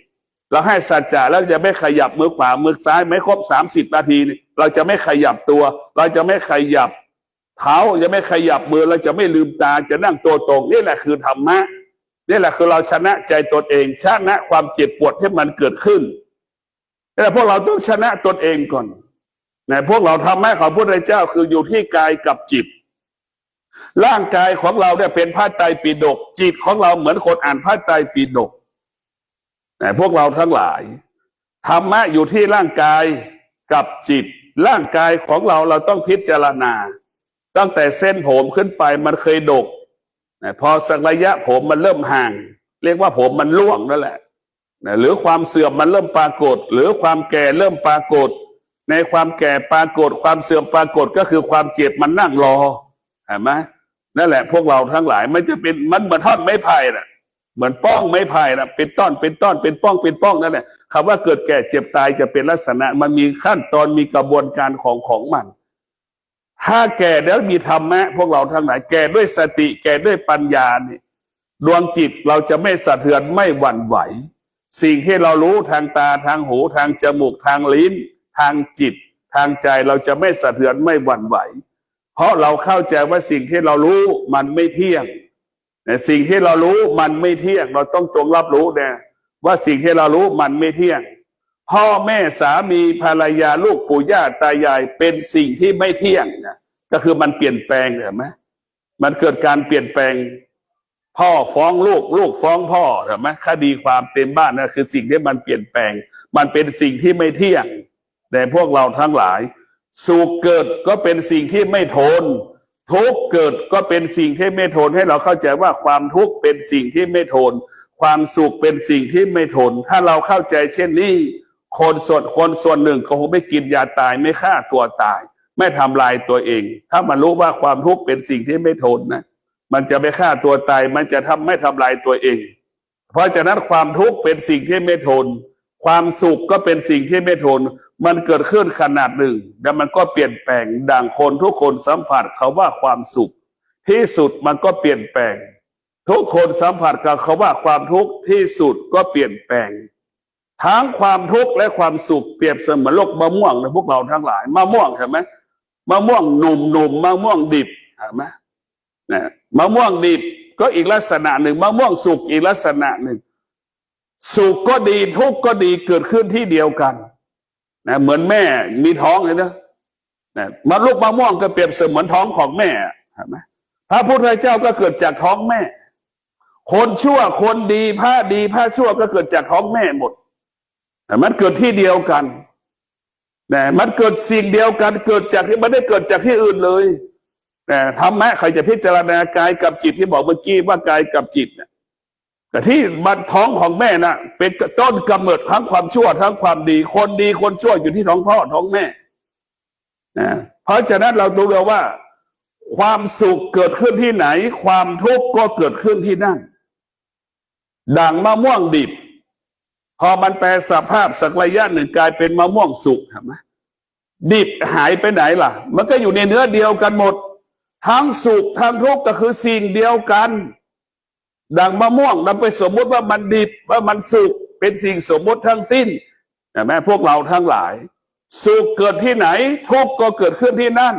เราให้สัจจะแล้วจะไม่ขยับมือขวามือซ้ายไม่ครบ30 นาทีเราจะไม่ขยับตัวเราจะไม่ขยับเท้าจะไม่ขยับมือเราจะไม่ลืมตาจะนั่งตัวตรงนี่แหละคือธรรมะนี่แหละคือเราชนะใจตนเองชนะความเจ็บปวดที่มันเกิดขึ้นแต่พวกเราต้องชนะตนเองก่อนพวกเราธรรมะของพระพุทธเจ้าคืออยู่ที่กายกับจิตร่างกายของเราเนี่ยเป็นพระไตรปิฎกจิตของเราเหมือนคนอ่านพระไตรปิฎกแต่พวกเราทั้งหลายธรรมะอยู่ที่ร่างกายกับจิตร่างกายของเราต้องพิจารณาตั้งแต่เส้นผมขึ้นไปมันเคยดกพอสักระยะผมมันเริ่มห่างเรียกว่าผมมันร่วงนั่นแหละหรือความเสื่อมมันเริ่มปรากฏหรือความแก่เริ่มปรากฏในความแก่ปรากฏความเสื่อมปรากฏก็คือความเจ็บมันนั่งรอเห็นไหมนั่นแหละพวกเราทั้งหลายมันจะเป็นมันเหมือนท่อนไม้ไผ่น่ะเหมือนป้องไม้ไผ่น่ะเป็นต้นเป็นป้องนั่นแหละคำว่าเกิดแก่เจ็บตายจะเป็นลักษณะมันมีขั้นตอนมีกระบวนการของมันถ้าแก่แล้วมีธรรมะพวกเราทั้งหลายแก่ด้วยสติแก่ด้วยปัญญาเนี่ยดวงจิตเราจะไม่สะเทือนไม่หวั่นไหวสิ่งที่เรารู้ทางตาทางหูทางจมูกทางลิ้นทางจิตทางใจเราจะไม่สะเทือนไม่หวั่นไหวเพราะเราเข้าใจว่าสิ่งที่เรารู้มันไม่เที่ยงแต่สิ่งที่เรารู้มันไม่เที่ยงเราต้องจงรับรู้นะว่าสิ่งที่เรารู้มันไม่เที่ยงพ่อแม่สามีภรรยาลูกปู่ย่าตายายเป็นสิ่งที่ไม่เที่ยงนะก็คือมันเปลี่ยนแปลงเห็นไหมมันเกิดการเปลี่ยนแปลงพ่อฟ้องลูกลูกฟ้องพ่อเห็นไหมคดีความเต็มบ้านนั่นคือสิ่งที่มันเปลี่ยนแปลงมันเป็นสิ่งที่ไม่เที่ยงแต่พวกเราทั้งหลายสุขเกิดก็เป็นสิ่งที่ไม่ทนทุกข์เกิดก็เป็นสิ่งที่ไม่ทนให้เราเข้าใจว่าความทุกข์เป็นสิ่งที่ไม่ทนความสุขเป็นสิ่งที่ไม่ทนถ้าเราเข้าใจเช่นนี้คนส่วนหนึ่งก็คงไม่กินยาตายไม่ฆ่าตัวตายไม่ทำลายตัวเองถ้ามันรู้ว่าความทุกข์เป็นสิ่งที่ไม่ทนนะมันจะไม่ฆ่าตัวตายมันจะไม่ทำลายตัวเองเพราะฉะนั้นความทุกข์เป็นสิ่งที่ไม่ทนความสุขก็เป็นสิ่งที่ไม่ทนมันเกิดขึ้นขนาดหนึ่งแล้วมันก็เปลี่ยนแปลงดังคนทุกคนสัมผัสเขาว่าความสุขที่สุดมันก็เปลี่ยนแปลงทุกคนสัมผัสกับเขาว่าความทุกข์ที่สุดก็เปลี่ยนแปลงทั้งความทุกข์และความสุขเปรียบเสมือนลูกมะม่วงในพวกเราทั้งหลายมะม่วงเห็นไหมมะม่วงหนุ่มมะม่วงดิบเห็นไหมเนี่ยมะม่วงดิบก็อีกลักษณะหนึ่งมะม่วงสุกอีกลักษณะหนึ่งสุขก็ดีทุกข์ก็ดีเกิดขึ้นที่เดียวกันนะเหมือนแม่มีท้องเลยนะลูกมะม่วงก็เปรียบเสมือนท้องของแม่เห็นไหมพระพุทธเจ้าก็เกิดจากท้องแม่คนชั่วคนดีพระชั่วก็เกิดจากท้องแม่หมดแต่มันเกิดที่เดียวกันแต่มันเกิดสิ่งเดียวกันเกิดจากที่มันได้เกิดจากที่อื่นเลยแต่ธรรมะใครจะพิจารณากายกับจิตที่บอกเมื่อกี้ว่ากายกับจิตเนี่ย แต่ที่บันท้องของแม่น่ะเป็นต้นกำเนิดทั้งความชั่วทั้งความดีคนดีคนชั่วอยู่ที่ท้องพ่อท้องแม่นะเพราะฉะนั้นเราดูเลยว่าความสุขเกิดขึ้นที่ไหนความทุกข์ก็เกิดขึ้นที่นั่นดังมะม่วงดิบพอมันแปลสภาพสักระยะหนึ่งกลายเป็นมะม่วงสุกเห็นไหมดิบหายไปไหนล่ะมันก็อยู่ในเนื้อเดียวกันหมดทั้งสุขทั้งทุกข์ก็คือสิ่งเดียวกันดังมะม่วงเราไปสมมุติว่ามันดิบว่ามันสุกเป็นสิ่งสมมุติทั้งสิ้นเห็นไหมพวกเราทั้งหลายสุขเกิดที่ไหนทุกข์ก็เกิดขึ้นที่นั่น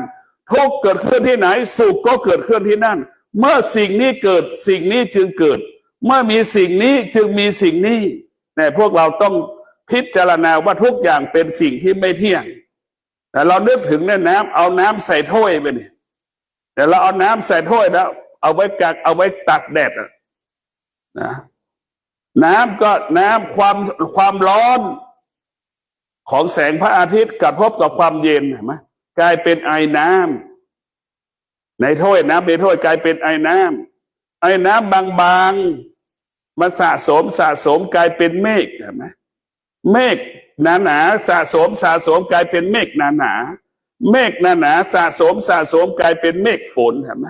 ทุกข์เกิดขึ้นที่ไหนสุขก็เกิดขึ้นที่นั่นเมื่อสิ่งนี้เกิดสิ่งนี้จึงเกิดเมื่อมีสิ่งนี้จึงมีสิ่งนี้แต่พวกเราต้องพิจารณาว่าทุกอย่างเป็นสิ่งที่ไม่เที่ยงแต่เรานึกถึงเนี่ยน้ำเอาน้ำใส่ถ้วยไปเนี่ยแต่เราเอาน้ำใส่ถ้วยแล้วเอาไว้กักเอาไว้ตักแดดนะน้ำก็น้ำความร้อนของแสงพระอาทิตย์กระทบกับความเย็นเห็นไหมกลายเป็นไอน้ำในถ้วยน้ำในถ้วยกลายเป็นไอน้ำบางๆมาสะสมกลายเป็นเมฆเห็นไหมเมฆหนาสะสมกลายเป็นเมฆหนาเมฆหนาสะสมกลายเป็นเมฆฝนเห็นไหม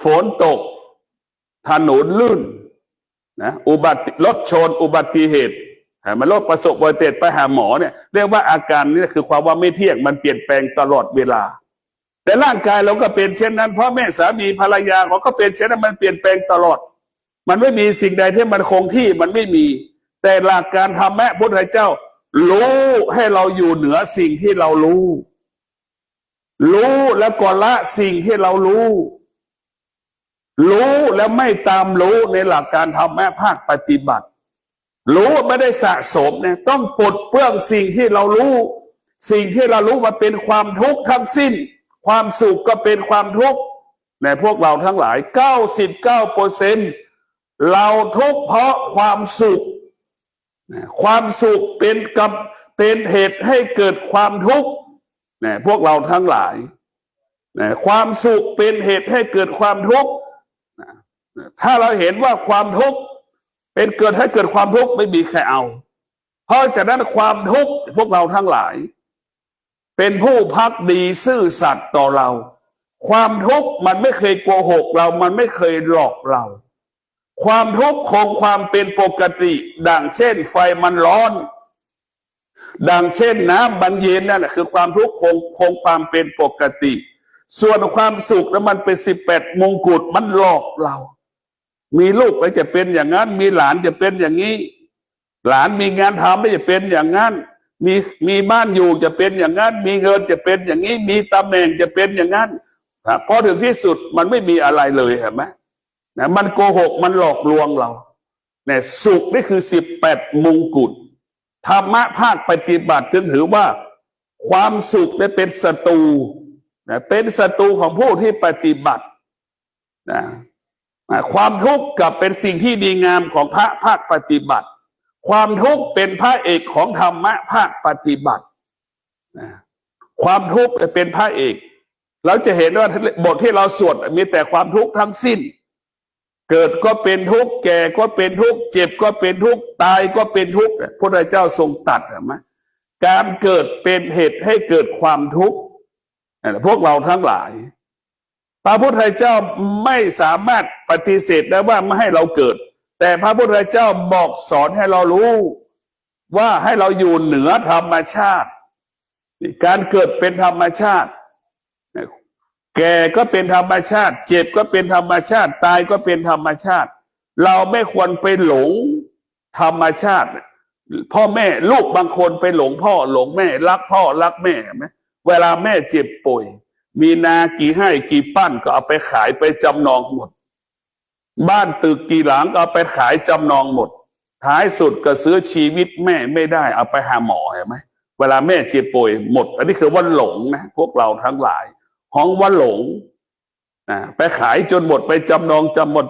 ฝนตกถนนลื่นนะรถชนอุบัติเหตุมันโรคประสบอุบัติเหตุไปหาหมอเนี่ยเรียกว่าอาการนี้คือความว่าไม่เที่ยงมันเปลี่ยนแปลงตลอดเวลาแต่ร่างกายเราก็เป็นเช่นนั้นเพราะแม่สามีภรรยาเขาก็เป็นเช่นนั้นมันเปลี่ยนแปลงตลอดมันไม่มีสิ่งใดที่มันคงที่มันไม่มีแต่หลักการธรรมะพุทธเจ้ารู้ให้เราอยู่เหนือสิ่งที่เรารู้แล้วก็ละสิ่งที่เรารู้แล้วไม่ตามรู้ในหลักการธรรมะภาคปฏิบัติรู้ไม่ได้สะสมเนี่ยต้องปลดเปลื้องสิ่งที่เรารู้สิ่งที่เรารู้มาเป็นความทุกข์ทั้งสิ้นความสุขก็เป็นความทุกข์ในพวกเราทั้งหลาย 99% เราทุกข์เพราะความสุขเป็นเหตุให้เกิดความทุกข์พวกเราทั้งหลายความสุขเป็นเหตุให้เกิดความทุกข์ถ้าเราเห็นว่าความทุกข์เป็นเกิดให้เกิดความทุกข์ไม่มีใครเอาเพราะฉะนั้นความทุกข์พวกเราทั้งหลายเป็นผู้ภักดีซื่อสัตย์ต่อเราความทุกข์มันไม่เคยโกหกเรามันไม่เคยหลอกเราความทุกข์ของความเป็นปกติดังเช่นไฟมันร้อนดังเช่นน้ำมันเย็นนั่นแหละคือความทุกข์คงความเป็นปกติส่วนความสุขแล้วมันเป็น18 มงกุฎมันหลอกเรามีลูกแล้วจะเป็นอย่างนั้นมีหลานจะเป็นอย่างนี้หลานมีงานทำไม่จะเป็นอย่างนั้นมีบ้านอยู่จะเป็นอย่างนั้นมีเงินจะเป็นอย่างนี้มีตำแหน่งจะเป็นอย่างนั้นพอถึงที่สุดมันไม่มีอะไรเลยเห็นไหมมันโกหกมันหลอกลวงเราเนี่ยสุขนี่คือ18 มงกุฎธรรมะภาคปฏิบัติจึงถือว่าความสุขเนี่ยเป็นศัตรูเป็นศัตรูของผู้ที่ปฏิบัติความทุกข์กับเป็นสิ่งที่ดีงามของพระภาคปฏิบัติความทุกข์เป็นพระเอกของธรรมะภาคปฏิบัติความทุกข์จะเป็นพระเอกเราจะเห็นว่าบทที่เราสวดมีแต่ความทุกข์ทั้งสิ้นเกิดก็เป็นทุกข์แก่ก็เป็นทุกข์เจ็บก็เป็นทุกข์ตายก็เป็นทุกข์พระพุทธเจ้าทรงตรัสไหมการเกิดเป็นเหตุให้เกิดความทุกข์พวกเราทั้งหลายพระพุทธเจ้าไม่สามารถปฏิเสธได้ว่าไม่ให้เราเกิดแต่พระพุทธเจ้าบอกสอนให้เรารู้ว่าให้เราอยู่เหนือธรรมชาติการเกิดเป็นธรรมชาติแก่ก็เป็นธรรมชาติเจ็บก็เป็นธรรมชาติตายก็เป็นธรรมชาติเราไม่ควรไปหลงธรรมชาติพ่อแม่ลูกบางคนไปหลงพ่อหลงแม่รักพ่อรักแม่ไหมเวลาแม่เจ็บป่วยมีนากี่ให้กี่ปั้นก็เอาไปขายไปจำนองหมดบ้านตึกกี่หลังก็เอาไปขายจำนองหมดท้ายสุดก็ซื้อชีวิตแม่ไม่ได้เอาไปหาหมอเห็นไหมเวลาแม่เจ็บป่วยหมดอันนี้คือว่าหลงนะพวกเราทั้งหลายห้องว่าหลงไปขายจนหมดไปจำนองจำหมด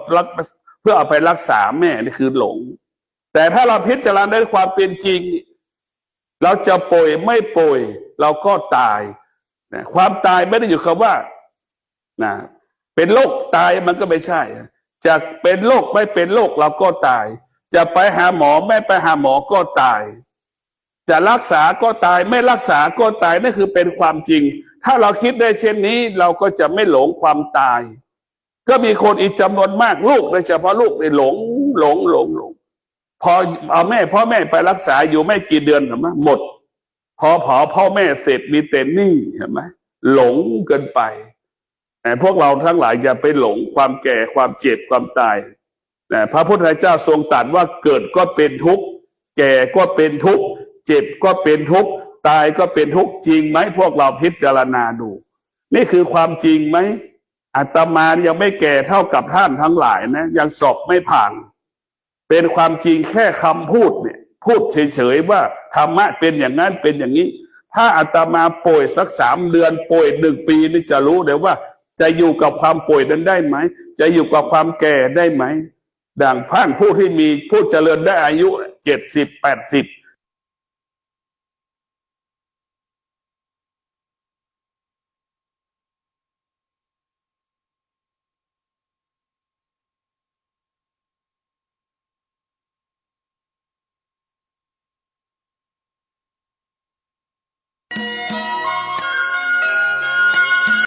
เพื่อเอาไปรักษาแม่นี่คือหลงแต่ถ้าเราพิจารณาในความเป็นจริงเราจะป่วยไม่ป่วยเราก็ตายความตายไม่ได้อยู่คำว่าเป็นโรคตายมันก็ไม่ใช่ จะเป็นโรคไม่เป็นโรคเราก็ตายจะไปหาหมอไม่ไปหาหมอก็ตายจะรักษาก็ตายไม่รักษาก็ตายนั่นคือเป็นความจริงถ้าเราคิดได้เช่นนี้เราก็จะไม่หลงความตายก็มีคนอีกจำนวนมากลูกโดยเฉพาะลูกในหลงพอเอาพ่อแม่ไปรักษาอยู่ไม่กี่เดือนเห็นไหมหมดพอพ่อแม่เสร็จมีแต่หนี้เห็นไหมหลงเกินไปแต่พวกเราทั้งหลายอย่าไปหลงความแก่ความเจ็บความตายแต่พระพุทธเจ้าทรงตรัสว่าเกิดก็เป็นทุกข์แก่ก็เป็นทุกข์เจ็บก็เป็นทุกข์ตายก็เป็นทุกข์จริงไหมพวกเราพิจารณาดูนี่คือความจริงไหมอาตมายังไม่แก่เท่ากับท่านทั้งหลายนะยังสอบไม่ผ่านเป็นความจริงแค่คำพูดเนี่ยพูดเฉยๆว่าธรรมะเป็นอย่างนั้นเป็นอย่างนี้ถ้าอาตมาป่วยสัก3 เดือนป่วย1 ปีนี่จะรู้เดี๋ยวว่าจะอยู่กับความป่วยนั้นได้ไหมจะอยู่กับความแก่ได้ไหมดังท่านผู้ที่มีผู้เจริญได้อายุ70-80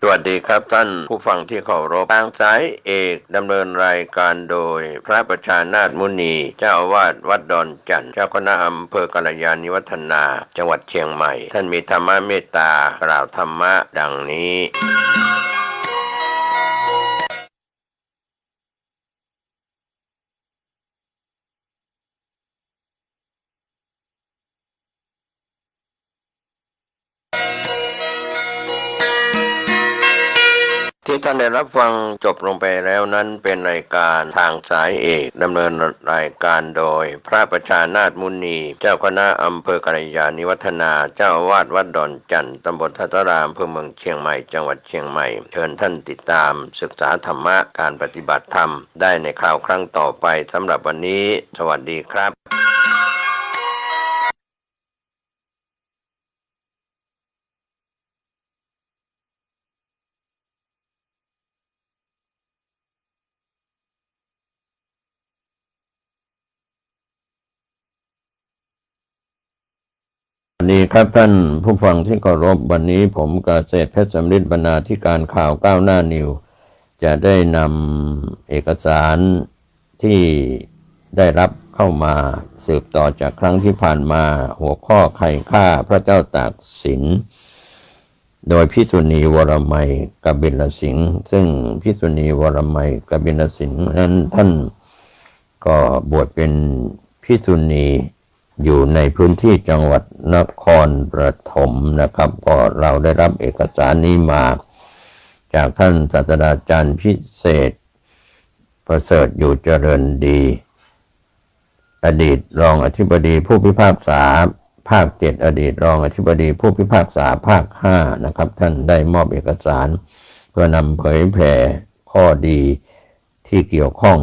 สวัสดีครับท่านผู้ฟังที่เคารพทางสายเอกดำเนินรายการโดยพระประชานาถมุนีเจ้าอาวาสวัดดอนจันทร์เจ้าคณะอำเภอกัลยาณิวัฒนาจังหวัดเชียงใหม่ท่านมีธรรมะเมตตากล่าวธรรมะดังนี้ที่ท่านได้รับฟังจบลงไปแล้วนั้นเป็นรายการทางสายเอกดำเนินรายการโดยพระประชานาถมุนีเจ้าคณะอำเภอกัลยาณิวัฒนาเจ้าอาวาสวัดดอนจันทร์ตำบลทัตรามอำเภอเมืองเชียงใหม่จังหวัดเชียงใหม่เชิญท่านติดตามศึกษาธรรมะการปฏิบัติธรรมได้ในคราวครั้งต่อไปสำหรับวันนี้สวัสดีครับสวัสดีครับท่านผู้ฟังที่เคารพวันนี้ผมเกษตรเพชรสำริดบรรณาธิการข่าวก้าวหน้านิวจะได้นำเอกสารที่ได้รับเข้ามาสืบต่อจากครั้งที่ผ่านมาหัวข้อใครฆ่าพระเจ้าตากสินโดยภิกษุณีวรมัยกบิลสิงห์ซึ่งภิกษุณีวรมัยกบิลสิงห์นั้นท่านก็บวชเป็นภิกษุณีอยู่ในพื้นที่จังหวัดนครปฐมนะครับก็เราได้รับเอกสารนี้มาจากท่านศาสตราจารย์พิเศษประเสริฐอยู่เจริญดีอดีตรองอธิบดีผู้พิพากษาภาค7อดีตรองอธิบดีผู้พิพากษาภาค5นะครับท่านได้มอบเอกสารเพื่อนำเผยแผ่ข้อดีที่เกี่ยวข้อง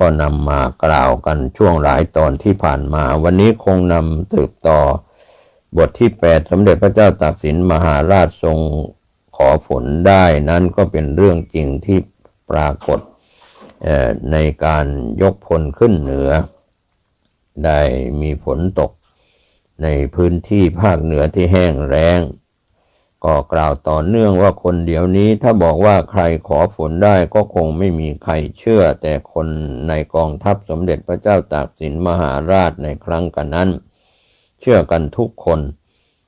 ก็นำมากล่าวกันช่วงหลายตอนที่ผ่านมาวันนี้คงนำสืบต่อบทที่8สมเด็จพระเจ้าตากสินมหาราชทรงขอฝนได้นั้นก็เป็นเรื่องจริงที่ปรากฏในการยกพลขึ้นเหนือได้มีฝนตกในพื้นที่ภาคเหนือที่แห้งแล้งก็กล่าวต่อเนื่องว่าคนเดี๋ยวนี้ถ้าบอกว่าใครขอฝนได้ก็คงไม่มีใครเชื่อแต่คนในกองทัพสมเด็จพระเจ้าตากสินมหาราชในครั้งกันนั้นเชื่อกันทุกคน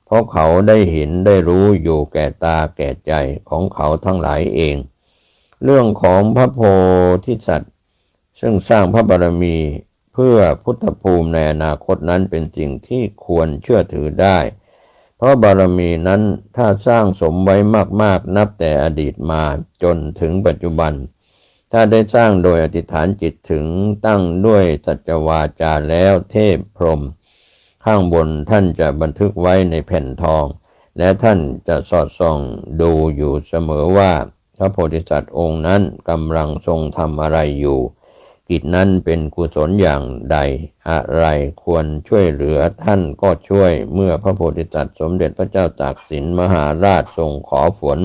เพราะเขาได้เห็นได้รู้อยู่แก่ตาแก่ใจของเขาทั้งหลายเองเรื่องของพระโพธิสัตว์ซึ่งสร้างพระบารมีเพื่อพุทธภูมิในอนาคตนั้นเป็นสิ่งที่ควรเชื่อถือได้เพราะบารมีนั้นถ้าสร้างสมไว้มากๆนับแต่อดีตมาจนถึงปัจจุบันถ้าได้สร้างโดยอธิษฐานจิตถึงตั้งด้วยสัจวาจาแล้วเทพพรหมข้างบนท่านจะบันทึกไว้ในแผ่นทองและท่านจะสอดส่องดูอยู่เสมอว่าพระโพธิสัตว์องค์นั้นกำลังทรงทำอะไรอยู่กิจนั้นเป็นกุศลอย่างใดอะไรควรช่วยเหลือท่านก็ช่วยเมื่อพระโพธิสัตว์สมเด็จพระเจ้าตากสินมหาราชทรงขอฝน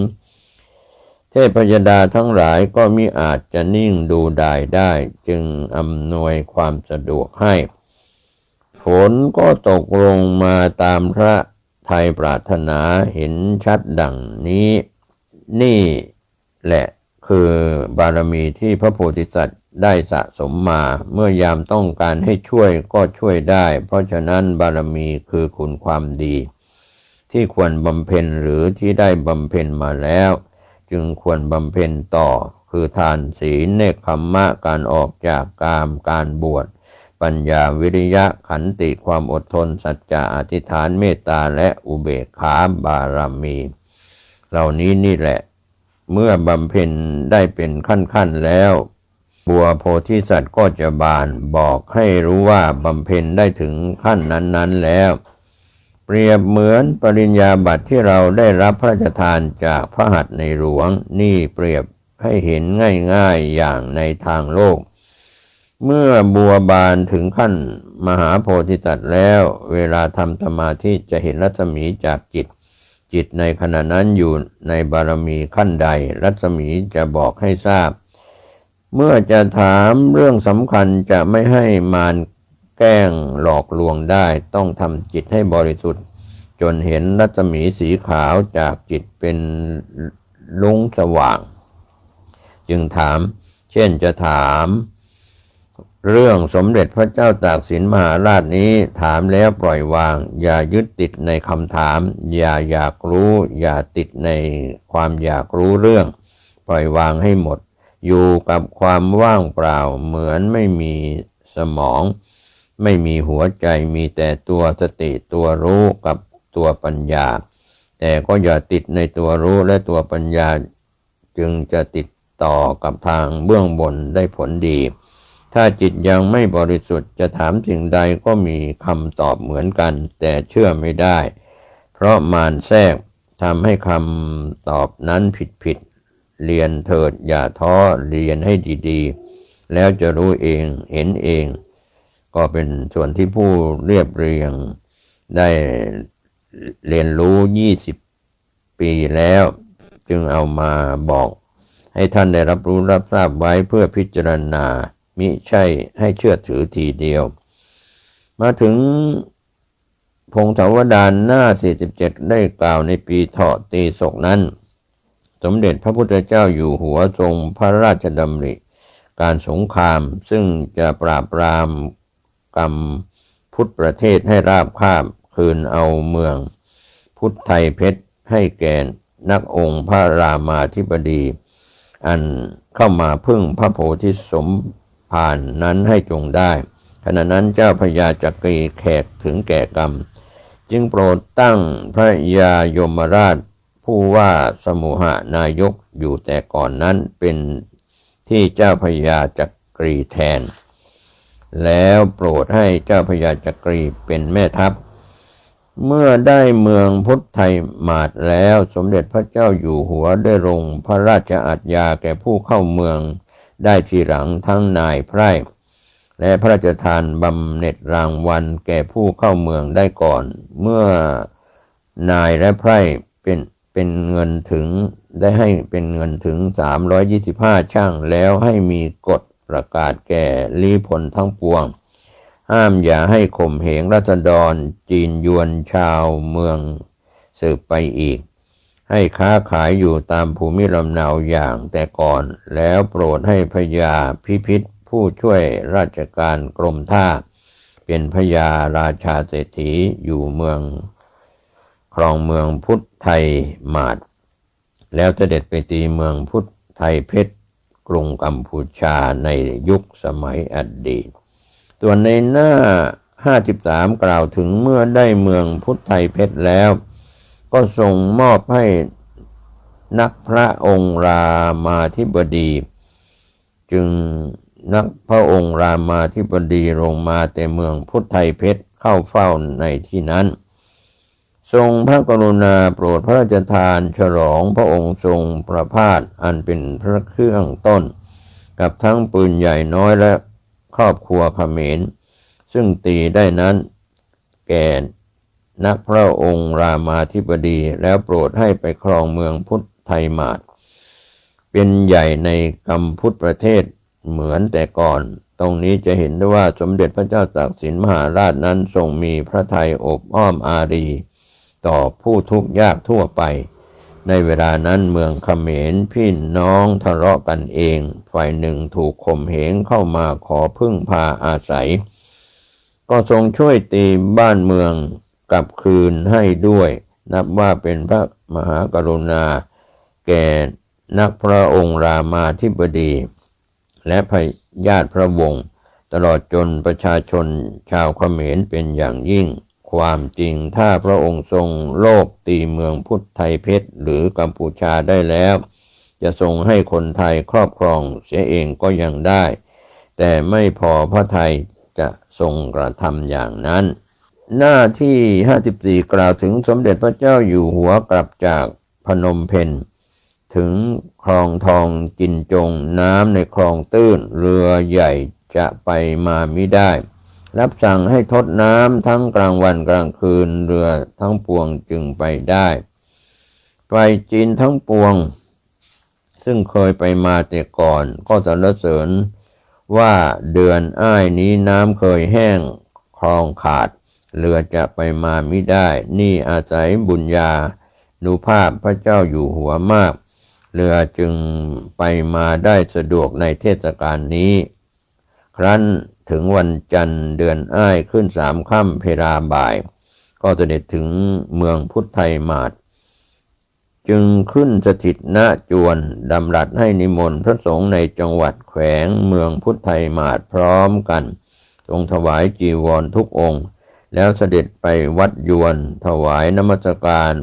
เทพยดาทั้งหลายก็มิอาจจะนิ่งดูดายได้จึงอำนวยความสะดวกให้ฝนก็ตกลงมาตามพระทัยปรารถนาเห็นชัดดังนี้นี่แหละคือบารมีที่พระโพธิสัตว์ได้สะสมมาเมื่อยามต้องการให้ช่วยก็ช่วยได้เพราะฉะนั้นบารมีคือคุณความดีที่ควรบำเพ็ญหรือที่ได้บำเพ็ญมาแล้วจึงควรบำเพ็ญต่อคือทานศีลเนกขัมมะการออกจากกามการบวชปัญญาวิริยะขันติความอดทนสัจจะอธิษฐานเมตตาและอุเบกขาบารมีเหล่านี้นี่แหละเมื่อบำเพ็ญได้เป็นขั้นแล้วบัวโพธิสัตว์ก็จะบานบอกให้รู้ว่าบำเพ็ญได้ถึงขั้นนั้นแล้วเปรียบเหมือนปริญญาบัตรที่เราได้รับพระราชทานจากพระหัตถ์ในหลวงนี่เปรียบให้เห็นง่ายๆอย่างในทางโลกเมื่อบัวบานถึงขั้นมหาโพธิสัตว์แล้วเวลาทำสมาธิจะเห็นรัศมีจากจิตในขณะนั้นอยู่ในบารมีขั้นใดรัศมีจะบอกให้ทราบเมื่อจะถามเรื่องสำคัญจะไม่ให้มารแกล้งหลอกลวงได้ต้องทำจิตให้บริสุทธิ์จนเห็นรัศมีสีขาวจากจิตเป็นลุงสว่างจึงถามเช่นจะถามเรื่องสมเด็จพระเจ้าตากสินมหาราชนี้ถามแล้วปล่อยวางอย่ายึดติดในคำถามอย่าอยากรู้อย่าติดในความอยากรู้เรื่องปล่อยวางให้หมดอยู่กับความว่างเปล่าเหมือนไม่มีสมองไม่มีหัวใจมีแต่ตัวสติตัวรู้กับตัวปัญญาแต่ก็อย่าติดในตัวรู้และตัวปัญญาจึงจะติดต่อกับทางเบื้องบนได้ผลดีถ้าจิตยังไม่บริสุทธิ์จะถามสิ่งใดก็มีคำตอบเหมือนกันแต่เชื่อไม่ได้เพราะมารแทรกทำให้คำตอบนั้นผิดเรียนเถิดอย่าท้อเรียนให้ดีๆแล้วจะรู้เองเห็นเองก็เป็นส่วนที่ผู้เรียบเรียงได้เรียนรู้20 ปีแล้วจึงเอามาบอกให้ท่านได้รับรู้รับทราบไว้เพื่อพิจารณามิใช่ให้เชื่อถือทีเดียวมาถึงพงศาวดารหน้า47ได้กล่าวในปีเถาะตีศกนั้นสมเด็จพระพุทธเจ้าอยู่หัวทรงพระราชดำริการสงครามซึ่งจะปราบปรามกรรมพุทธประเทศให้ราบคาบคืนเอาเมืองพุทธไทยเพชรให้แก่นักองค์พระรามาธิบดีอันเข้ามาพึ่งพระโพธิสมภารนั้นให้จงได้ขณะนั้นเจ้าพญาจักรีแขกถึงแก่กรรมจึงโปรดตั้งพระยายมราชผู้ว่าสมุหนายกอยู่แต่ก่อนนั้นเป็นที่เจ้าพญาจักรีแทนแล้วโปรดให้เจ้าพญาจักรีเป็นแม่ทัพเมื่อได้เมืองพุทธไทยมาศแล้วสมเด็จพระเจ้าอยู่หัวได้ลงพระราชอาญาแก่ผู้เข้าเมืองได้ทีหลังทั้งนายไพร่และพระราชทานบำเหน็จรางวัลแก่ผู้เข้าเมืองได้ก่อนเมื่อนายและไพร่เป็นเงินถึงได้ให้เป็นเงินถึง325ช่างแล้วให้มีกฎประกาศแก่ลี้พลทั้งปวงห้ามอย่าให้ข่มเหงราษฎรจีนยวนชาวเมืองสืบไปอีกให้ค้าขายอยู่ตามภูมิลำเนาอย่างแต่ก่อนแล้วโปรดให้พญาพิพิธผู้ช่วยราชการกรมท่าเป็นพญาราชาเศรษฐีอยู่เมืองครองเมืองพุทธไทยมาศแล้วเสด็จไปตีเมืองพุทธไทยเพชรกรุงกัมพูชาในยุคสมัยอดีตส่วนในหน้า53กล่าวถึงเมื่อได้เมืองพุทธไทยเพชรแล้วก็ทรงมอบให้นักพระองค์รามาธิบดีจึงนักพระองค์รามาธิบดีลงมาแต่เมืองพุทธไทยเพชรเข้าเฝ้าในที่นั้นทรงพระกรุณาโปรดพระราชทานฉลองพระองค์ทรงประพาสอันเป็นพระเครื่องต้นกับทั้งปืนใหญ่น้อยและครอบครัวเขมรซึ่งตีได้นั้นแก่นักพระองค์รามาธิบดีแล้วโปรดให้ไปครองเมืองพุทธไทยมาศ เป็นใหญ่ในกัมพูชประเทศเหมือนแต่ก่อน ตรงนี้จะเห็นได้ว่าสมเด็จพระเจ้าตากสินมหาราชนั้นทรงมีพระทัยอบอ้อมอารีต่อผู้ทุกข์ยากทั่วไปในเวลานั้นเมืองเขมรพี่น้องทะเลาะกันเองฝ่ายหนึ่งถูกข่มเหงเข้ามาขอพึ่งพาอาศัยก็ทรงช่วยตีบ้านเมืองกลับคืนให้ด้วยนับว่าเป็นพระมหากรุณาแก่นักพระองค์รามาธิบดีและพญาติพระวงศ์ตลอดจนประชาชนชาวเขมรเป็นอย่างยิ่งความจริงถ้าพระองค์ทรงโลภตีเมืองพุทธไทยเพชรหรือกัมพูชาได้แล้วจะทรงให้คนไทยครอบครองเสียเองก็ยังได้แต่ไม่พอพระไทยจะทรงกระทำอย่างนั้นหน้าที่54กล่าวถึงสมเด็จพระเจ้าอยู่หัวกลับจากพนมเพ็ญถึงคลองทองกินจงน้ำในคลองตื้นเรือใหญ่จะไปมามิได้รับสั่งให้ทดน้ำทั้งกลางวันกลางคืนเรือทั้งปวงจึงไปได้ฝ่ายจีนทั้งปวงซึ่งเคยไปมาแต่ก่อนก็สรรเสริญว่าเดือนอ้ายนี้น้ำเคยแห้งคลองขาดเรือจะไปมามิได้นี่อาศัยบุญญานุภาพพระเจ้าอยู่หัวมากเรือจึงไปมาได้สะดวกในเทศกาลนี้ครั้นถึงวันจันทร์เดือนอ้ายขึ้น3 ค่ำเพลาบ่ายก็เสด็จถึงเมืองพุทธไทยมาศจึงขึ้นสถิตณจวนดำรัสให้นิมนต์พระสงฆ์ในจังหวัดแขวงเมืองพุทธไทยมาศพร้อมกันทรงถวายจีวรทุกองค์แล้วเสด็จไปวัดยวนถวายนมัสการ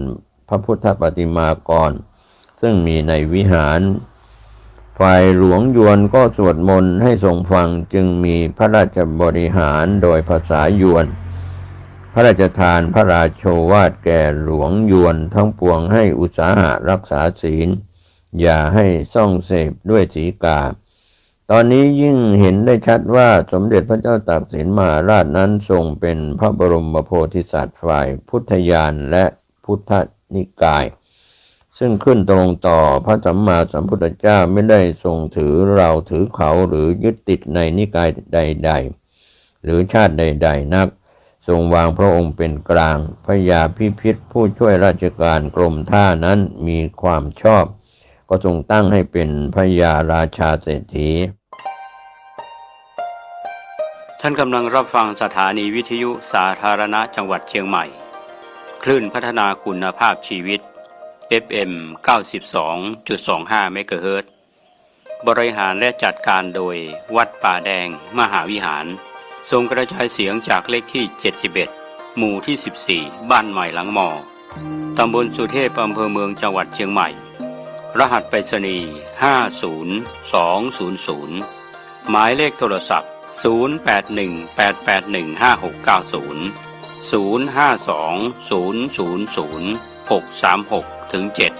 พระพุทธปฏิมากรซึ่งมีในวิหารฝ่ายหลวงยวนก็สวดมนต์ให้ทรงฟังจึงมีพระราชบริหารโดยภาษายวนพระราชทานพระราโชวาทแก่หลวงยวนทั้งปวงให้อุตสาหะรักษาศีลอย่าให้ส่องเสพด้วยสีกาตอนนี้ยิ่งเห็นได้ชัดว่าสมเด็จพระเจ้าตากสินมหาราชนั้นทรงเป็นพระบรมโพธิสัตว์ฝ่ายพุทธญาณและพุทธนิกายซึ่งขึ้นตรงต่อพระสัมมาสัมพุทธเจ้าไม่ได้ทรงถือเราถือเขาหรือยึดติดในนิกายใดๆหรือชาติใดๆนักทรงวางพระองค์เป็นกลางพญาพิพิธผู้ช่วยราชการกรมท่านั้นมีความชอบก็ทรงตั้งให้เป็นพญาราชาเศรษฐีท่านกำลังรับฟังสถานีวิทยุสาธารณะจังหวัดเชียงใหม่คลื่นพัฒนาคุณภาพชีวิต FM 92.25 เมกะเฮิรตซ์บริหารและจัดการโดยวัดป่าแดงมหาวิหารส่งกระจายเสียงจากเลขที่71หมู่ที่14บ้านใหม่หลังมอตำบลสุเทพอำเภอเมืองจังหวัดเชียงใหม่รหัสไปรษณีย์50200หมายเลขโทรศัพท์0818818539 052000636-7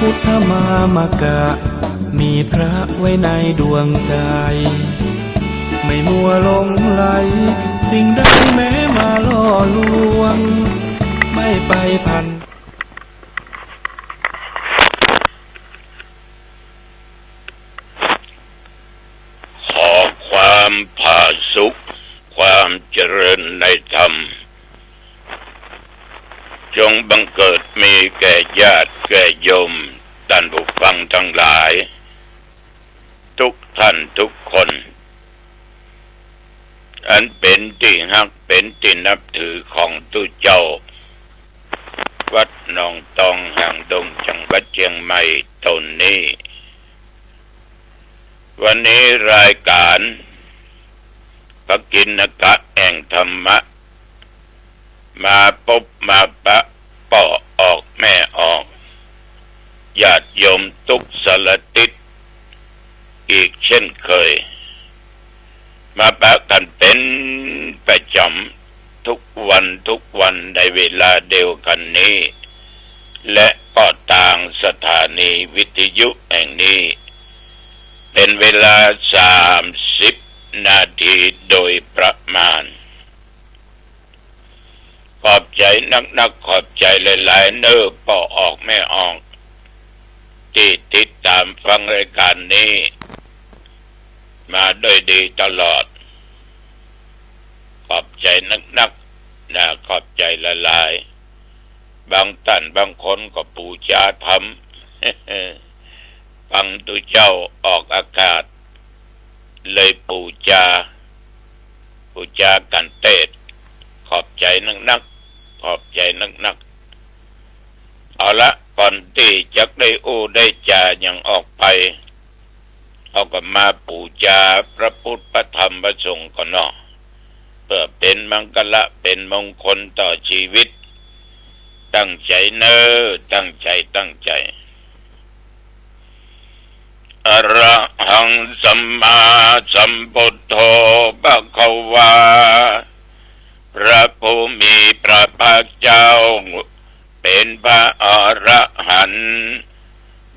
พุทธมามกะมีพระไว้ในดวงใจไม่มัวหลงไหลสิ่งใดแม้มาล่อลวงไม่ไปพันขอความผาสุกความเจริญในธรรมจงบังเกิดมีแก่ญาติแก่โยมท่านผู้ฟังทั้งหลายทุกท่านทุกคนอันเป็นที่ฮักเป็นที่นับถือของตุเจ้าวัดหนองตองห่างดงจังหวัดเชียงใหม่ตนนี้วันนี้รายการปกิณกะแห่งธรรมะมาพบมาปะป่อออกแม่ออกญาติโยมทุกสารทิศ เวลาเดียวกันนี้และก็ต่างสถานีวิทยุแห่งนี้เป็นเวลา30 นาทีโดยประมาณขอบใจนักขอบใจหลายๆเนอปอออกไม่ออกที่ติดตามฟังรายการนี้มาโดยดีตลอดขอบใจนักนะขอบใจหลายๆบางท่านบางคนก็ปูชาธรรม ฟังตุเจ้าออกอากาศเลยปูจากันเทศขอบใจนักขอบใจนักเอาละก่อนที่จะได้ได้จาอย่างออกไปเอาก็มาปูจาพระพุทธพระธรรมพระสงฆ์ก่อนเนาะเพื่อเป็นมังคละเป็นมงคลต่อชีวิตตั้งใจตั้งใจอะระหังสัมมาสัมพุทโธภะคะวาพระผู้มีพระภาคเจ้าเป็นพระอรหันต์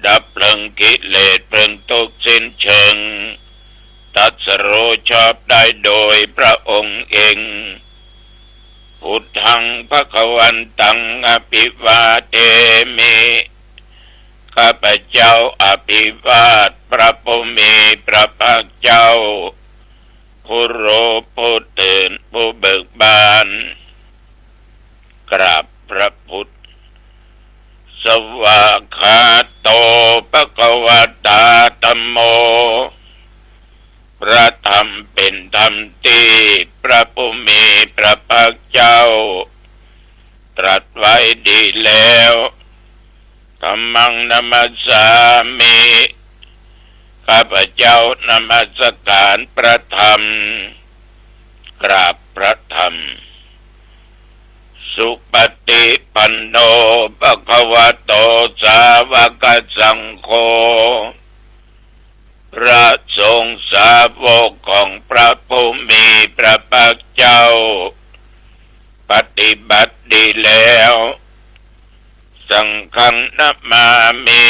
ดับเพลิงกิเลสเพลิงทุกข์สิ้นเชิงตรัสรู้ชอบได้โดยพระองค์เองพุทธังภคะวันตังอภิวาเทมิข้าพเจ้าอภิวาทพระผู้มีพระภาคเจ้าผู้รู้ผู้ตื่นผู้เบิกบานกราบพระพุทธสวากขาโตภควตาธัมโมพระธรรมเป็นธรรมที่พระผู้มีพระภาคเจ้าตรัสไว้ดีแล้วธัมมังนัมสสามิข้าพเจ้านมัสการพระธรรมกราบพระธรรมสุปฏิปันโนภควโตสาวกสังโฆพระสงฆ์สาวกของพระผู้มีพระภาคเจ้าปฏิบัติดีแล้วสังฆังนัมมามิ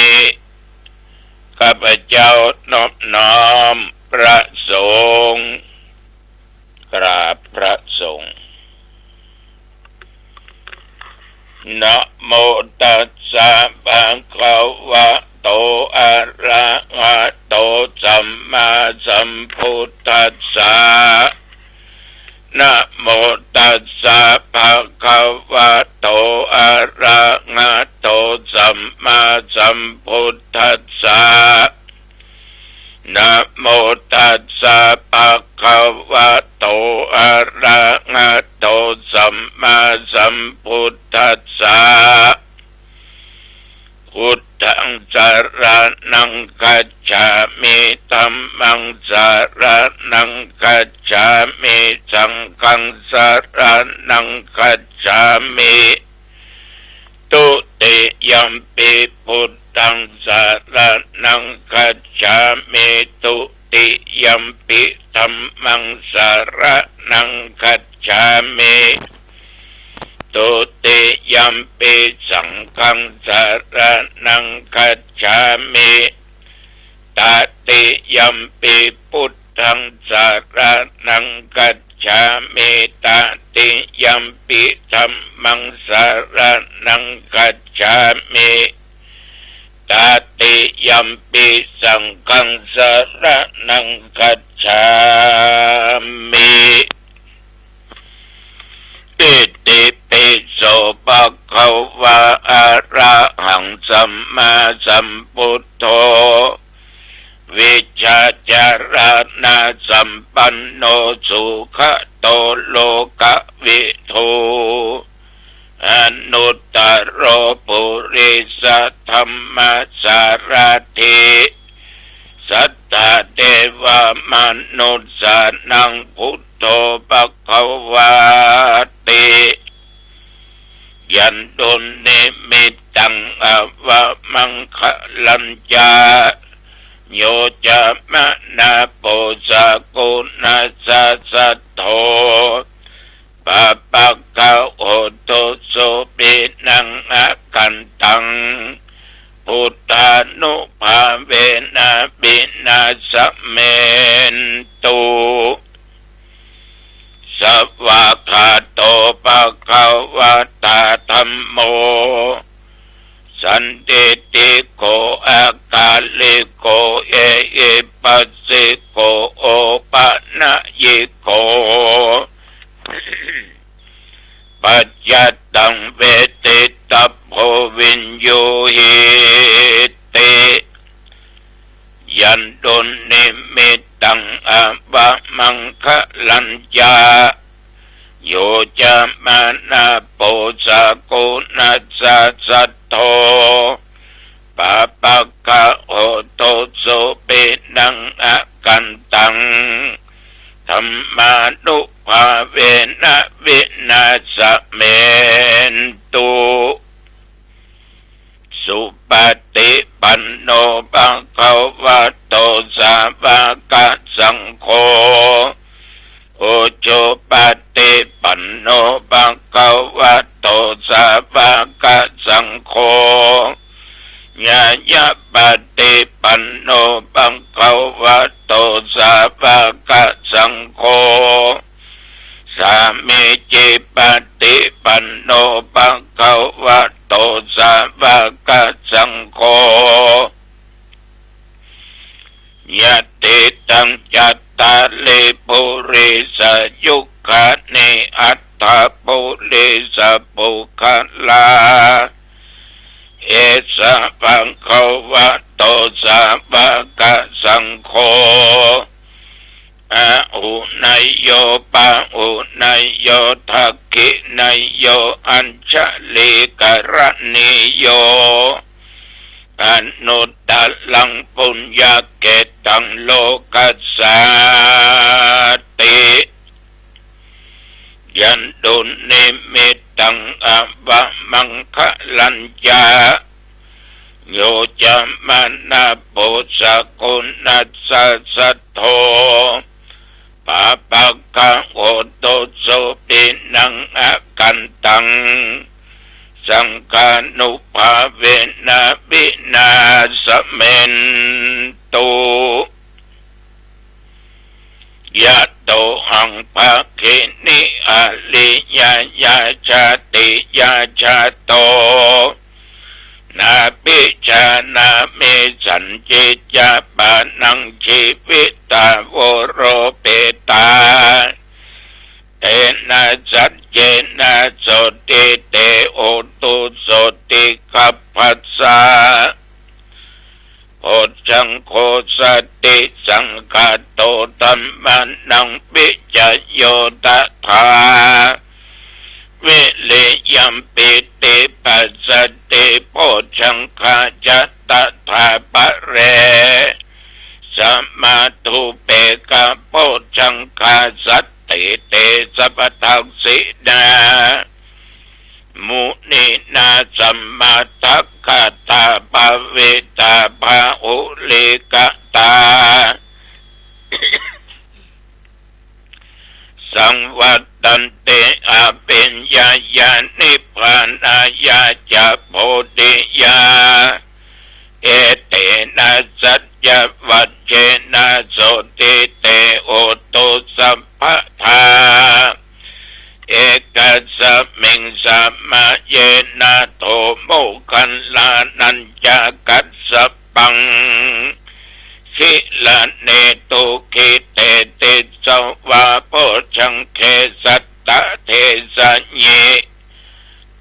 ข้าพเจ้านอบน้อมพระสงฆ์กราบพระสงฆ์นะโมตัสสะภะคะวะโตอะระหะโตสัมมาสัมพุทธัสสะนะโมตัสสะภะคะวะโตอะระหะโตสัมมาสัมพุทธัสสะนะโมตัสสะภะคะวะโตอะระหะโตสัมมาสัมพุทธัสสะพุทธังสรณังคัจฉามิธัมมังสรณังคัจฉามิสังฆังสรณังคัจฉามิตุติยัมปิพุทธังสรณังคัจฉามิตุติยัมปิธัมมังสรณังคัจฉามิตุติยัมปิสังฆังสรณังคัจฉามิตติยัมปิพุทธังสรณังคัจฉามิตติยัมปิธัมมังสรณังคัจฉามิตติยัมปิสังฆังสรณังคัจฉามิอิติปิโสภะคะวะอะระหังสัมมาสัมพุทโธวิชชาจารณะสัมปันโนสุขโตโลกวิทูอนุตตโรปุริสธรรมสารถิสัทธาเทวมนุษย์สานังพุทโธภควาติยันตุนิมิตังอวมังคลัญจาโยจะมะนาโปสะกุณาสัสสะโธ ปะปะกะโอโตโสปินังอากันตังพุทธานุภาเวนะปินาสเมนตุสัพพะคาโตภะคะวะตาธัมโมสันติติโกอากาลิโกเอหิปัสสิโกโอปะนะยิโกปัจจัตตังเวติตัพโพวินโยหิติยันตุนิมิตตังอะบะมังคะลัญญาโยจะมานาโปสะโกนัสสะสัทโธปะปะกะโอโตโสปินังอะกันตังธัมมานุภาเวนะวินาสเมนตุสุปฏิปันโนภะคะวะโตสาวกสังโฆโอโจปฏิปันโนภะคะวะโตสาวกสังโฆญาญาปฏิปันโนภะคะวะโตสาวกสังโฆสามิจิปฏิปันโนภะคะวะโตสาวกสังโฆยะติตังจัตตาลิปุริสยุคานิอัตถปุริสปุคลาเอสะภะคะวะโตสาวกสังโฆอะอุนัยโยปะอุนัยโยทักขินัยโยอัญชลิกรณิโยอนุตตลังปุญญเกตังโลกัสสาติยันตุนิมิตตังอะบะมังคะลัญญาโยจะมานาโปสะโกนัสสะสัทโธปะปะกะโอโตโสปินังอะกันตังสังฆานุภาเวนะวินาสเมนตุยะโตหังภะคินิอะลิยายาชาติยาชาโตนาปิชานาเมสันจิจาปานังชีวิตาวโรเปตาเตนะสัจเจนะโสติเตโอตุโสติกัปปัสสะโพชังโคสติสังฆาโตธัมมานังปิจโยตถาวิริยัมปิติปัสสติโพชังคาจัตตถาปะเรสัมมาตุเปกะโพชังคาสัตติเตสัพทังสินามุนีนาสัมมาทัคคาตาภเวตาภาอุลิกตาสังวัตตันเตอาปิญญาญาณิพพานายาจะโพธิยาเอเตนะสัจจวัจเจนะโสติเตโอตุสัพพทาเอกัสสมิงสัมมาเยนะโทโมคันลานัญจกัสสปังขิลาเนตุกิเตติสวะโพชังเคสัตตะเทสะเย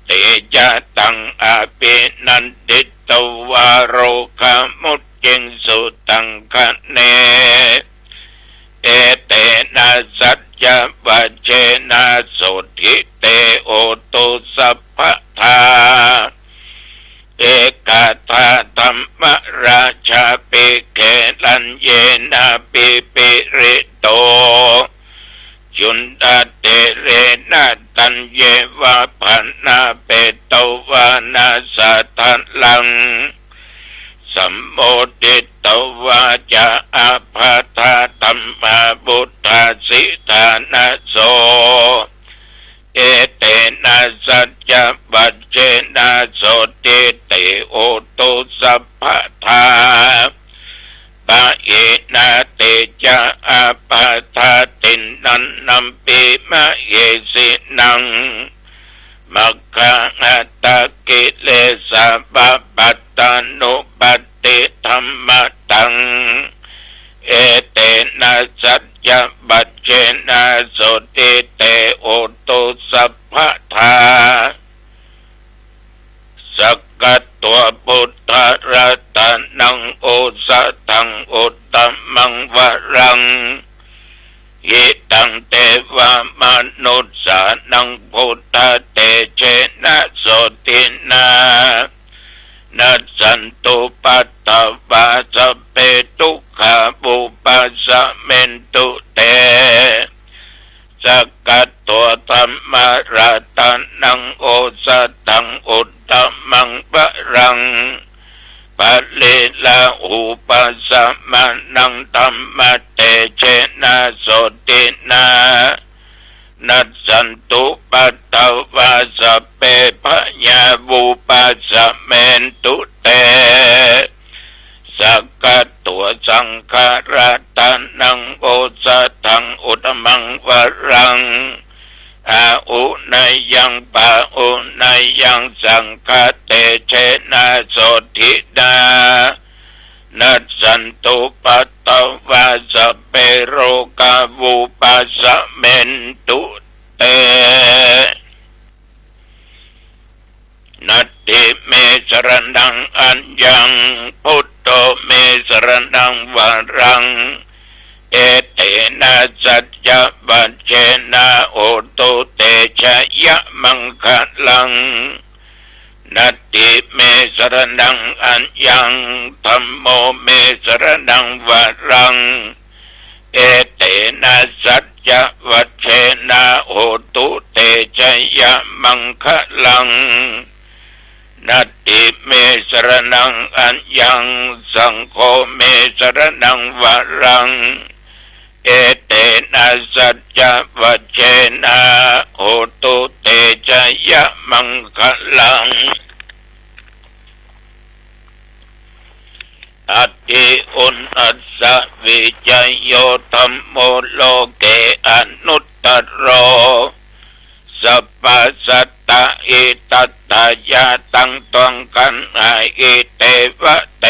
เตจตังอาปินันติตวาโรคามุตจิงสุตังคะเนเอเตนะสัจจวัจเจนะโสทิเตโอตุสัพพทาเอกาทาธัมมราชาปิเกลัญเยนะปิปิริโตจุนดาเตเรนะตัญเยวะพันนาเปโตวานาสัทธัลลังสัมโมทิตวาจาอาภาธาธัมมาบุตตาสิธานะโส เอเตนะสัจจะปัจเจนะโสติเตโอตุสัพพทาปะเอนะเตจะอาปาทาตินันนัมปิมะเยสินังมัคคะอัตตกิเลสะปะปัตตานุปัตติธัมมตังเอเตนะสัจจะปัจเจนะโสติเตโอตุสัพพทาสักกัตตัวพุทธรัตนังโอสะทังอุตตมังวรังยิตังเตวามนุสสานังพุทธเตเชนะโสตินานัสสันตุปัตตวาสเปตุขาบุปัสสะเมนตุเตสักกัตตัวธรรมรัตนังโอสะทังอุตตมังวรังปัลเลลาอุปัสสะมานังธัมมะเตเชนะโสตินานัสสันตุปัตตวาสเปพญาบุปัสสะเมนตุเตสักกัตตัวสังฆรัตนังโอสะทังอุตมังวรังอาอุนัยยังปะอุนัยยังสังฆเตเชนะโสทิดานัสสันตุปัตตวาสเปโรกาวุปัสสะเมนตุเตนัตติเมสรณังอัญญังพุทโธเมสรณังวรังเอเตนะสัจจะปัจเจนะโอตุเตชะยะมังคะลังนัตติเมสรณังอัญญังธัมโมเมสรณังวรังเอเตนะสัจจะปัจเจนะโอตุเตชะยะมังคะลังนัตติเมสรณังอัญญังสังโฆเมสรณังวรังเอเตนะสัจจะปัจเจนะโหตุเตชะยะมังคะลังอัตติอุนอัสสะวิจัยโยธัมโมโลเกอนุตตโรสัพพสัตตะอิตัตตายาตังตังกันอาอิเตวะเต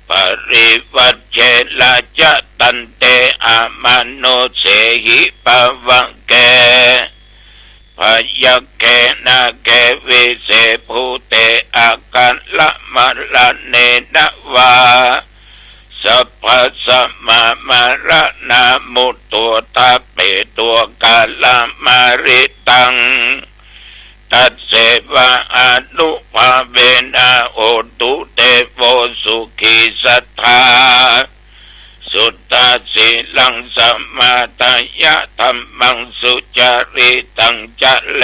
ปริวัจเจลาจะตันเตอามานุเสหิปะวังเกพยเกนะเกวิเสภูเตอาการละมะละเนนะวาสัพพสัมมามาระนามุตตัวตาเปตัวกาลามาริตังตัสเสวะอนุภาเวนะโอตุเตโวสุขีสัทธาสุตตาสิลังสัมมาตายะธัมมังสุจาริตังจะเล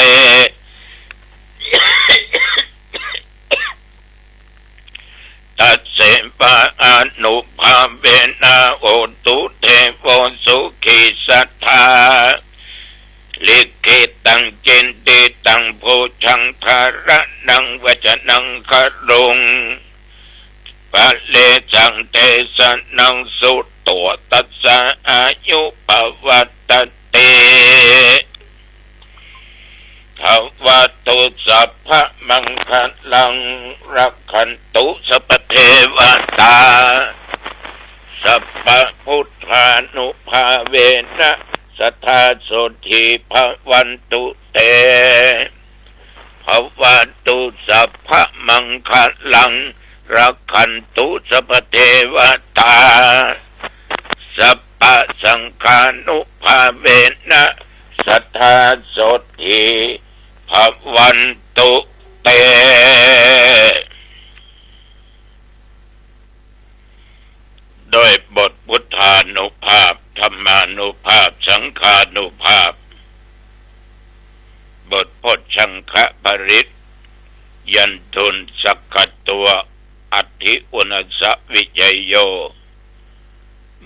ตัสเสวะอนุภาเวนะโอตุเตโวสุขีสัทธาลิขิตังเจนติตังโพชังทาระนังวจนังครุงปะเลจังเตสนังสุตตัวตัสสะอายุปวัตเตทวัตุสัพพะมังคะลังรักขันตุสัพพเทวตาสัพพะพุทธานุภาเวนะสัทธาโสทิภวันตุเตภวันตุสัพพะมังคะลังรักขันตุสัพพเทวตาสัพพะสังฆานุภาเวนะสัทธาโสทิภวันตุเตโดยบทพุทธานุภาพธรรมานุภาพสังฆานุภาพบทพจน์ชังคะปริตยันทุนสักขตัวอัตถิอุณสะวิจัยโย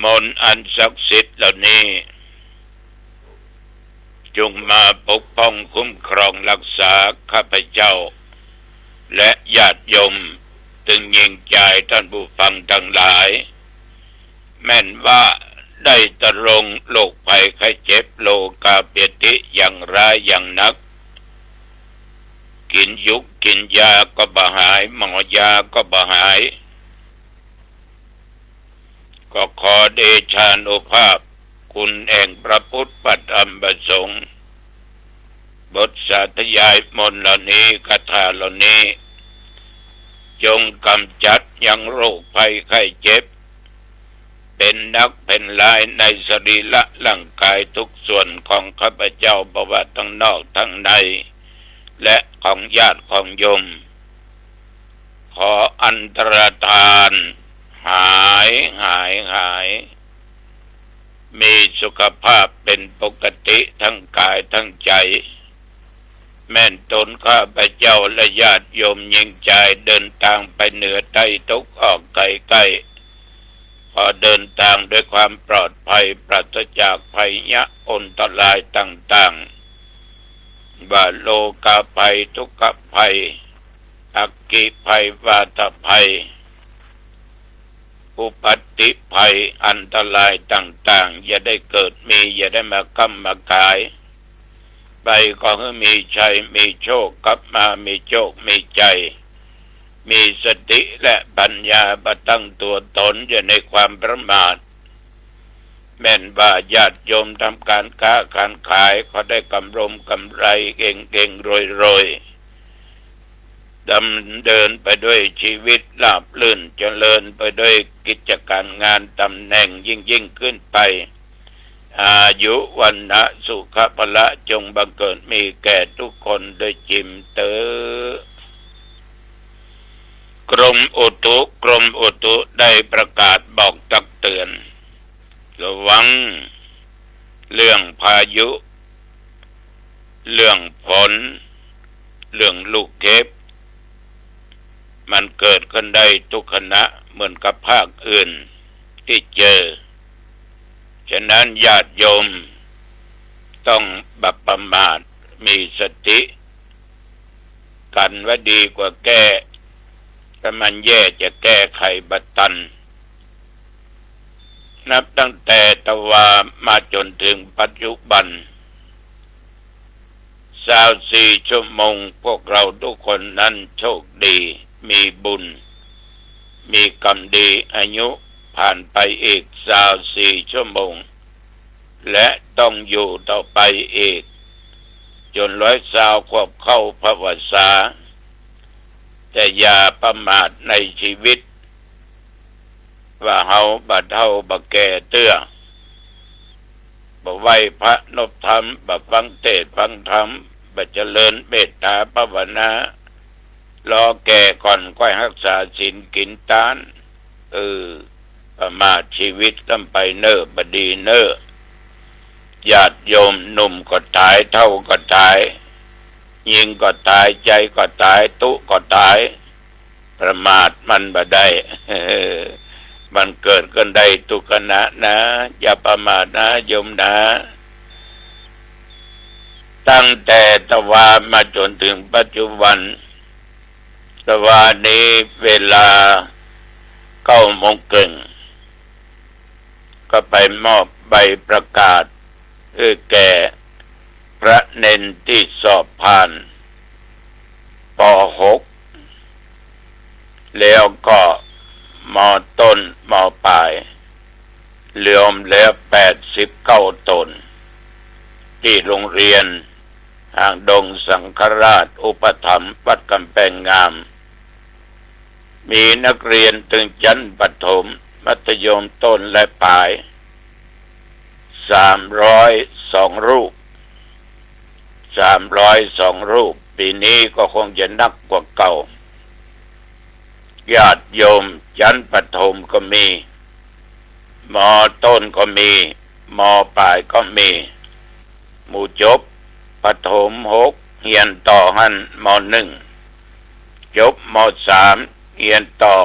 มนต์อันศักดิ์สิทธิ์เหล่านี้จงมา ปกป้องคุ้มครองรักษาข้าพเจ้าและญาติโยมถึงยิ่งใจท่านผู้ฟังทั้งหลายแม่นว่าได้ตะรงโรคภัยไข้เจ็บโลกาเปติอย่างร้ายอย่างนักกินยุกกินยาก็บ่หายหมอยาก็บ่หายก็ขอเดชานุภาพคุณแห่งพระพุทธพระธรรมพระสงฆ์บทสาธยายมนต์เหล่านี้คาถาเหล่านี้จงกำจัดยังโรคภัยไข้เจ็บเป็นนักเป็นลายในสรีระร่างกายทุกส่วนของข้าพเจ้าบ่ว่าทั้งนอกทั้งในและของญาติของโยมขออันตรธานหายมีสุขภาพเป็นปกติทั้งกายทั้งใจแม่นตนข้าพเจ้าและญาติโยมยิ่งใจเดินทางไปเหนือใต้ตกออกไกลๆพอเดินทางด้วยความปลอดภัยปราศจากภัยยะอันตรายต่างๆว่าโลกาภัยทุกขภัยอักขิภัยวาตภัยอุปัฏฐิภัยอันตรายต่างๆอย่าได้เกิดมีอย่าได้มาค้ำมากายไปก็ให้มีชัยมีโชคกลับมามีโชคมีใจมีสติและปัญญาประตั้งตัวตนอยู่ในความประมาทแม่นว่าญาติโยมทำการค้าการขายเขาได้กำไรเก่งรวยดำเดินไปด้วยชีวิตราบรื่นเจริญไปด้วยกิจการงานตำแหน่งยิ่งขึ้นไปอายุวันนะสุขภละจงบังเกิดมีแก่ทุกคนโดยจิมเตอกรมอุตุได้ประกาศบอกตักเตือนระวังเรื่องพายุเรื่องฝนเรื่องลูกเห็บมันเกิดขึ้นได้ทุกขณะเหมือนกับภาคอื่นที่เจอฉะนั้นญาติโยมต้องบัพประมาทมีสติกันว่าดีกว่าแก้ถ้ามันแย่จะแก้ไขบัดตันนับตั้งแต่ตะวามาจนถึงปัจจุบัน24 ชั่วโมงพวกเราทุกคนนั้นโชคดีมีบุญมีกรรมดีอายุผ่านไปอีก24 ชั่วโมงและต้องอยู่ต่อไปอีกจน120ควบเข้าภวสาแต่อย่าประมาทในชีวิตว่าเฮาบ่เฒ่าบ่แก่เตื้อบ่ไหวพระนพธรรมบ่ฟังเทศน์ฟังธรรมบ่เจริญเมตตาภาวนารอแก่ก่อนค่อยรักษาศีลกินทานประมาทชีวิตลำไปเน้อบดีเน้อญาติโยมหนุ่มก็ตายเฒ่าก็ตายยิงก็ตายใจก็ตายตุก็ตายประมาทมันบ่ได้ มันเกิดขึ้นได้ทุกขณะนะอย่าประมาทนะโยมนะตั้งแต่ตะวามาจนถึงปัจจุบันตะวานี้เวลา9 โมงครึ่งก็ไปมอบใบประกาศแก่พระเนนที่สอบผ่านป.6 แล้วก็ม.ต้นม.ปลายรวมแล้ว89 ตนที่โรงเรียนห่างดงสังฆราชอุปถัมภ์วัดกำแพงงามมีนักเรียนถึงชั้นประถมมัธยมต้นและปลาย302 รูปปีนี้ก็คงจะนักกว่าเก่าญาติโยมชั้นประถมก็มีม.ต้นก็มีม.ปลายก็มีหมู่จบประถม6เรียนต่อหันม.1 จบม.3 เรียนต่อ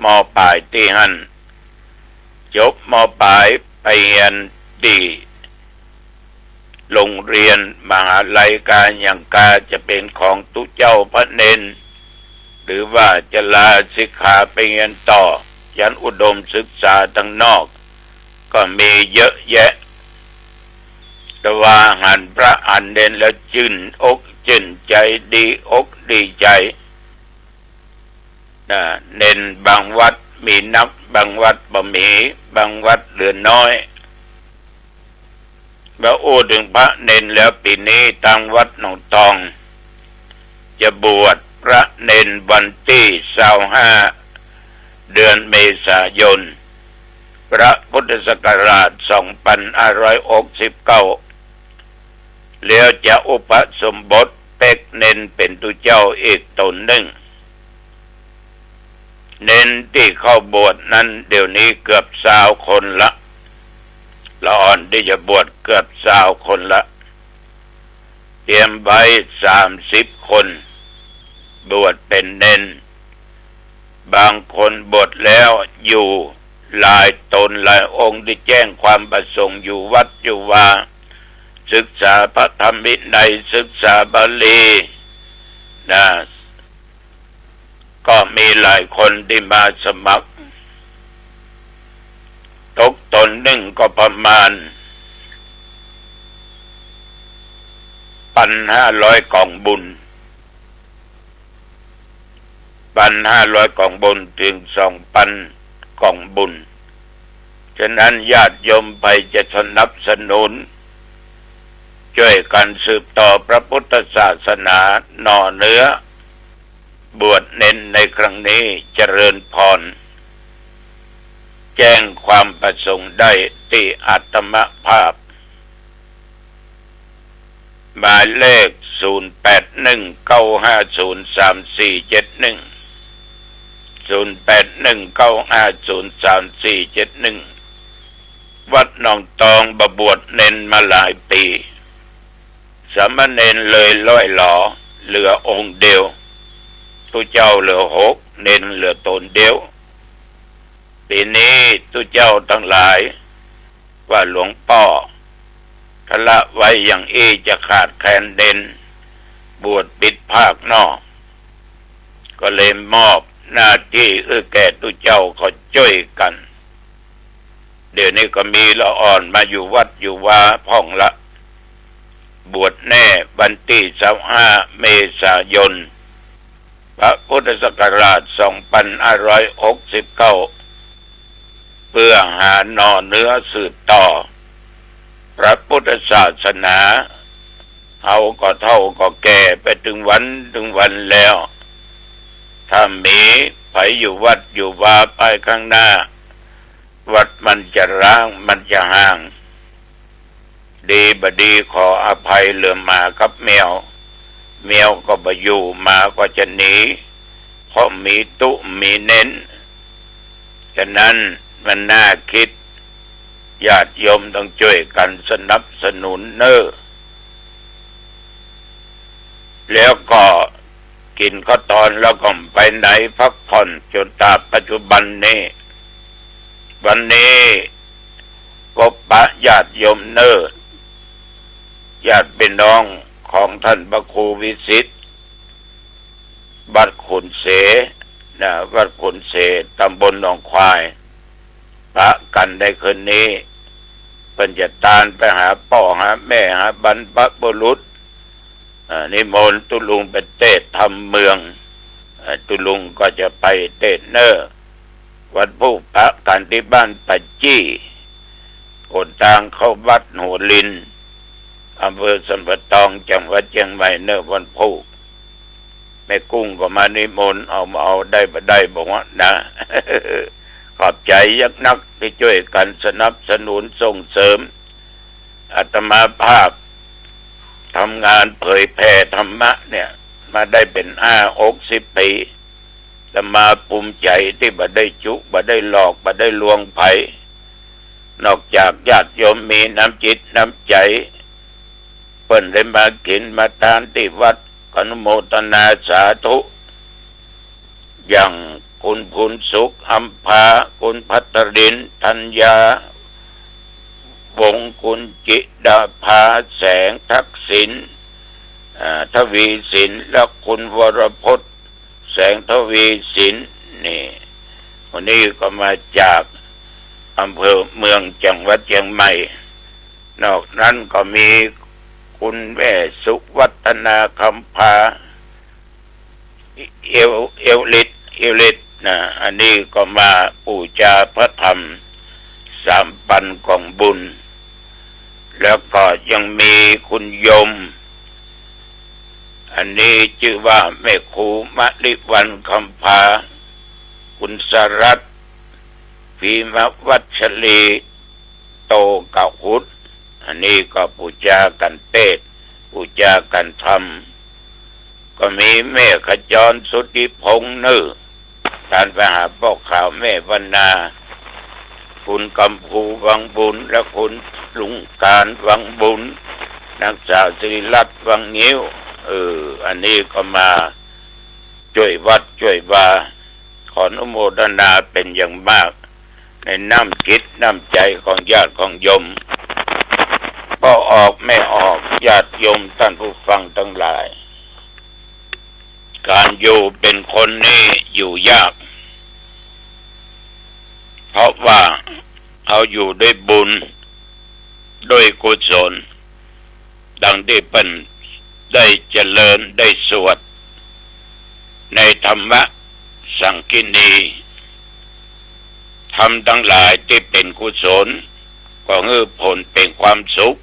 ม.ปลายที่หันจบม.ปลายไปเรียนดี โรงเรียนมหาลัยการอย่างกาจะเป็นของตุเจ้าพระเนนหรือว่าจะลาสิกขาไปเรียนต่อยันอุดมศึกษาทางนอกก็มีเยอะแยะแต่ว่าหันพระอันเด่นแล้วจื่นอกจื่นใจดีอกดีใจเน้นบางวัดมีนับบางวัดบ่มีบางวัดเหลือน้อยเมื่ออู้ถึงพระเน้นแล้วปีนี้ทางวัดหนองตองจะบวชพระเน้นวันที่25 เดือนเมษายนพระพุทธศักราช2569แล้วจะอุปสมบทเป็กเน้นเป็นตุเจ้าอีกตนหนึ่งเน้นที่เข้าบวชนั้นเดี๋ยวนี้เกือบ20 คนละอ่อนที่จะบวชเกือบ20 คนละเตรียมไว้30 คนบวชเป็นเน้นบางคนบวชแล้วอยู่หลายตนหลายองค์ที่แจ้งความประสงค์อยู่วัดอยู่ว่าศึกษาพระธรรมวินัยศึกษาบาลีก็มีหลายคนที่มาสมัครตกตนหนึ่งก็ประมาณ 1,500 กล่องบุญ 1,500 กล่องบุญถึง 2,000 กล่องบุญฉะนั้นญาติโยมไปจะสนับสนุนช่วยกันสืบต่อพระพุทธศาสนาหน่อเนื้อบวชเน้นในครั้งนี้เจริญพรแจ้งความประสงค์ได้ที่อาตมภาพหมายเลข0819503471 0819503471วัดหนองตองบวชเน้นมาหลายปีสามเณรเลยล่อยหลอเหลือองค์เดียวตุเจ้าเหลือ6เน้นเหลือตนเดียวปีนี้ตุเจ้าทั้งหลายว่าหลวงพ่อทละไว้อย่างจะขาดแคลนเด่นบวชปิดภาคนอกก็เลยมอบหน้าที่แก่ตุเจ้าเขาช่วยกันเดี๋ยวนี้ก็มีละอ่อนมาอยู่วัดอยู่ว่าพ่องละบวชแน่วันที่25 เมษายนพระพุทธศักราช2569เพื่อหาหน่อเนื้อสืบต่อพระพุทธศาสนาเอาก็เท่าก็แก่ไปถึงวันแล้วถ้ามีไปอยู่วัดอยู่ว่าไปข้างหน้าวัดมันจะร้างมันจะห่างดีบดีขออภัยเหลือหมากับแมวก็บ่อยู่หมาก็จะหนีเพราะมีตุมีเน้นฉะนั้นมันน่าคิดญาติโยมต้องช่วยกันสนับสนุนแล้วก็กินข้าวตอนแล้วก็ไปไหนพักผ่อนจนตาปัจจุบันนี้วันนี้พบปะญาติโยมญาติเป็นน้องของท่านพระครูวิสิทธิ์วัดขุนเสวัดขุนเสตำบลหนองควายปะกันได้คืนนี้เป็นจะตานไปหาพ่อหาแม่หาบรรพบุรุษนิมนต์ตุลุงเป็นเทศทำเมืองตุลุงก็จะไปเทศวัดผู้ปะกันที่บ้านปัจจี้คนทางเข้าวัดหัวลินอำเภอสันปะตองจังหวัดเชียงใหม่วันพุธแม่กุ้งก็มานิมนต์เอาได้บ่ได้บอกว่านะ ขอบใจยักนักที่ช่วยกันสนับสนุนส่งเสริมอาตมาภาพทำงานเผยแผ่ธรรมะเนี่ยมาได้เป็น60 ปีแต่มาภูมิใจที่บ่ได้จุบ่ได้หลอกบ่ได้ลวงไผนอกจากญาติโยมมีน้ำจิตน้ำใจเพิ่นได้มากินมาทานที่วัดอนุโมทนาสาธุอย่างคุณภูนสุขอัมพาคุณพัตรินธัญญา วงศ์คุณจิดาภาแสงทักษิณทวีสินและคุณวรพจน์แสงทวีสินนี่วันนี้ก็มาจากอำเภอเมืองจังหวัดเชียงใหม่นอกนั้นก็มีคุณแม่สุวัฒนาคำพาเอวลิดนะอันนี้ก็มาปูชาพระธรรม3 ปันกล่องบุญแล้วก็ยังมีคุณโยมอันนี้ชื่อว่าแม่ครูมะลิวันคำพาคุณสรัตน์พีมวัชรีโตกะหุดอันนี้ก็ปูชากันเทศปูชากันธรรมก็มีแม่ขจรสุทธิพงษ์การไปหาพ่อข่าวแม่วรรณาคุณกำพูวังบุญและคุณลุงการวังบุญนางสาวสิริรัตน์วังงิ้วอันนี้ก็มาช่วยวัดช่วยวาขออนุโมทนาเป็นอย่างมากในน้ำจิตน้ำใจของญาติของโยมก็ออกไม่ออกญาติโยมท่านผู้ฟังทั้งหลายการอยู่เป็นคนนี่อยู่ยากเพราะว่าเอาอยู่ด้วยบุญด้วยกุศลดังที่เป็นได้เจริญได้สวดในธรรมะสังคีนีทำทั้งหลายที่เป็นกุศลก็เงือผลเป็นความสุข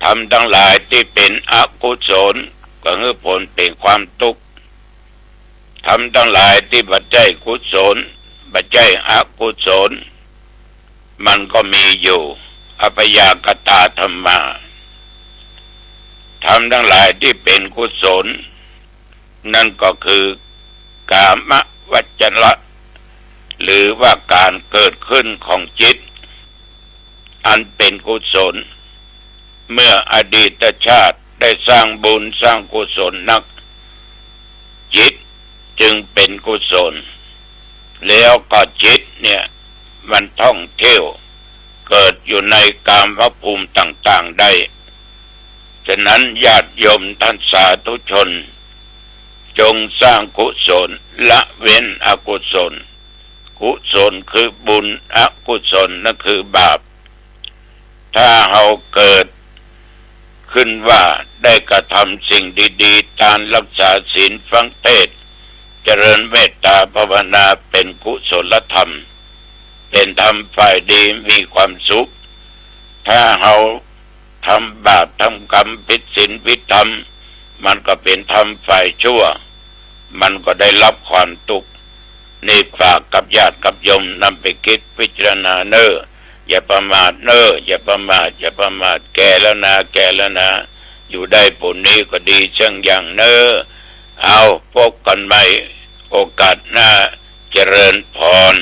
ทำทั้งหลายที่เป็นอกุศลก็เงือผลเป็นความทุกข์ทำทั้งหลายที่บัจจัยกุศลบัจจัยอกุศลมันก็มีอยู่อภยากตาธรรมาทำทั้งหลายที่เป็นกุศลนั่นก็คือกามวจระหรือว่าการเกิดขึ้นของจิตอันเป็นกุศลเมื่ออดีตชาติได้สร้างบุญสร้างกุศลนักจิตจึงเป็นกุศลแล้วก็จิตเนี่ยมันท่องเที่ยวเกิดอยู่ในกามภูมิต่างๆได้ฉะนั้นญาติโยมท่านสาธุชนจงสร้างกุศลละเว้นอกุศลกุศลคือบุญอกุศลนั่นคือบาปถ้าเราเกิดขึ้นว่าได้กระทำสิ่งดีๆทานรักษาศีลฟังเทศน์เจริญเมตตาภาวนาเป็นกุศลธรรมเป็นธรรมฝ่ายดีมีความสุขถ้าเราทำบาปทำกรรมผิดศีลผิดธรรมมันก็เป็นธรรมฝ่ายชั่วมันก็ได้รับความทุกข์นี่ฝากกับญาติกับโยมนำไปคิดพิจารณาอย่าประมาทอย่าประมาทแก่แล้วนะอยู่ได้ผลนี้ก็ดีเช่นอย่างเอาพบกันใหม่โอกาสหน้าเจริญพร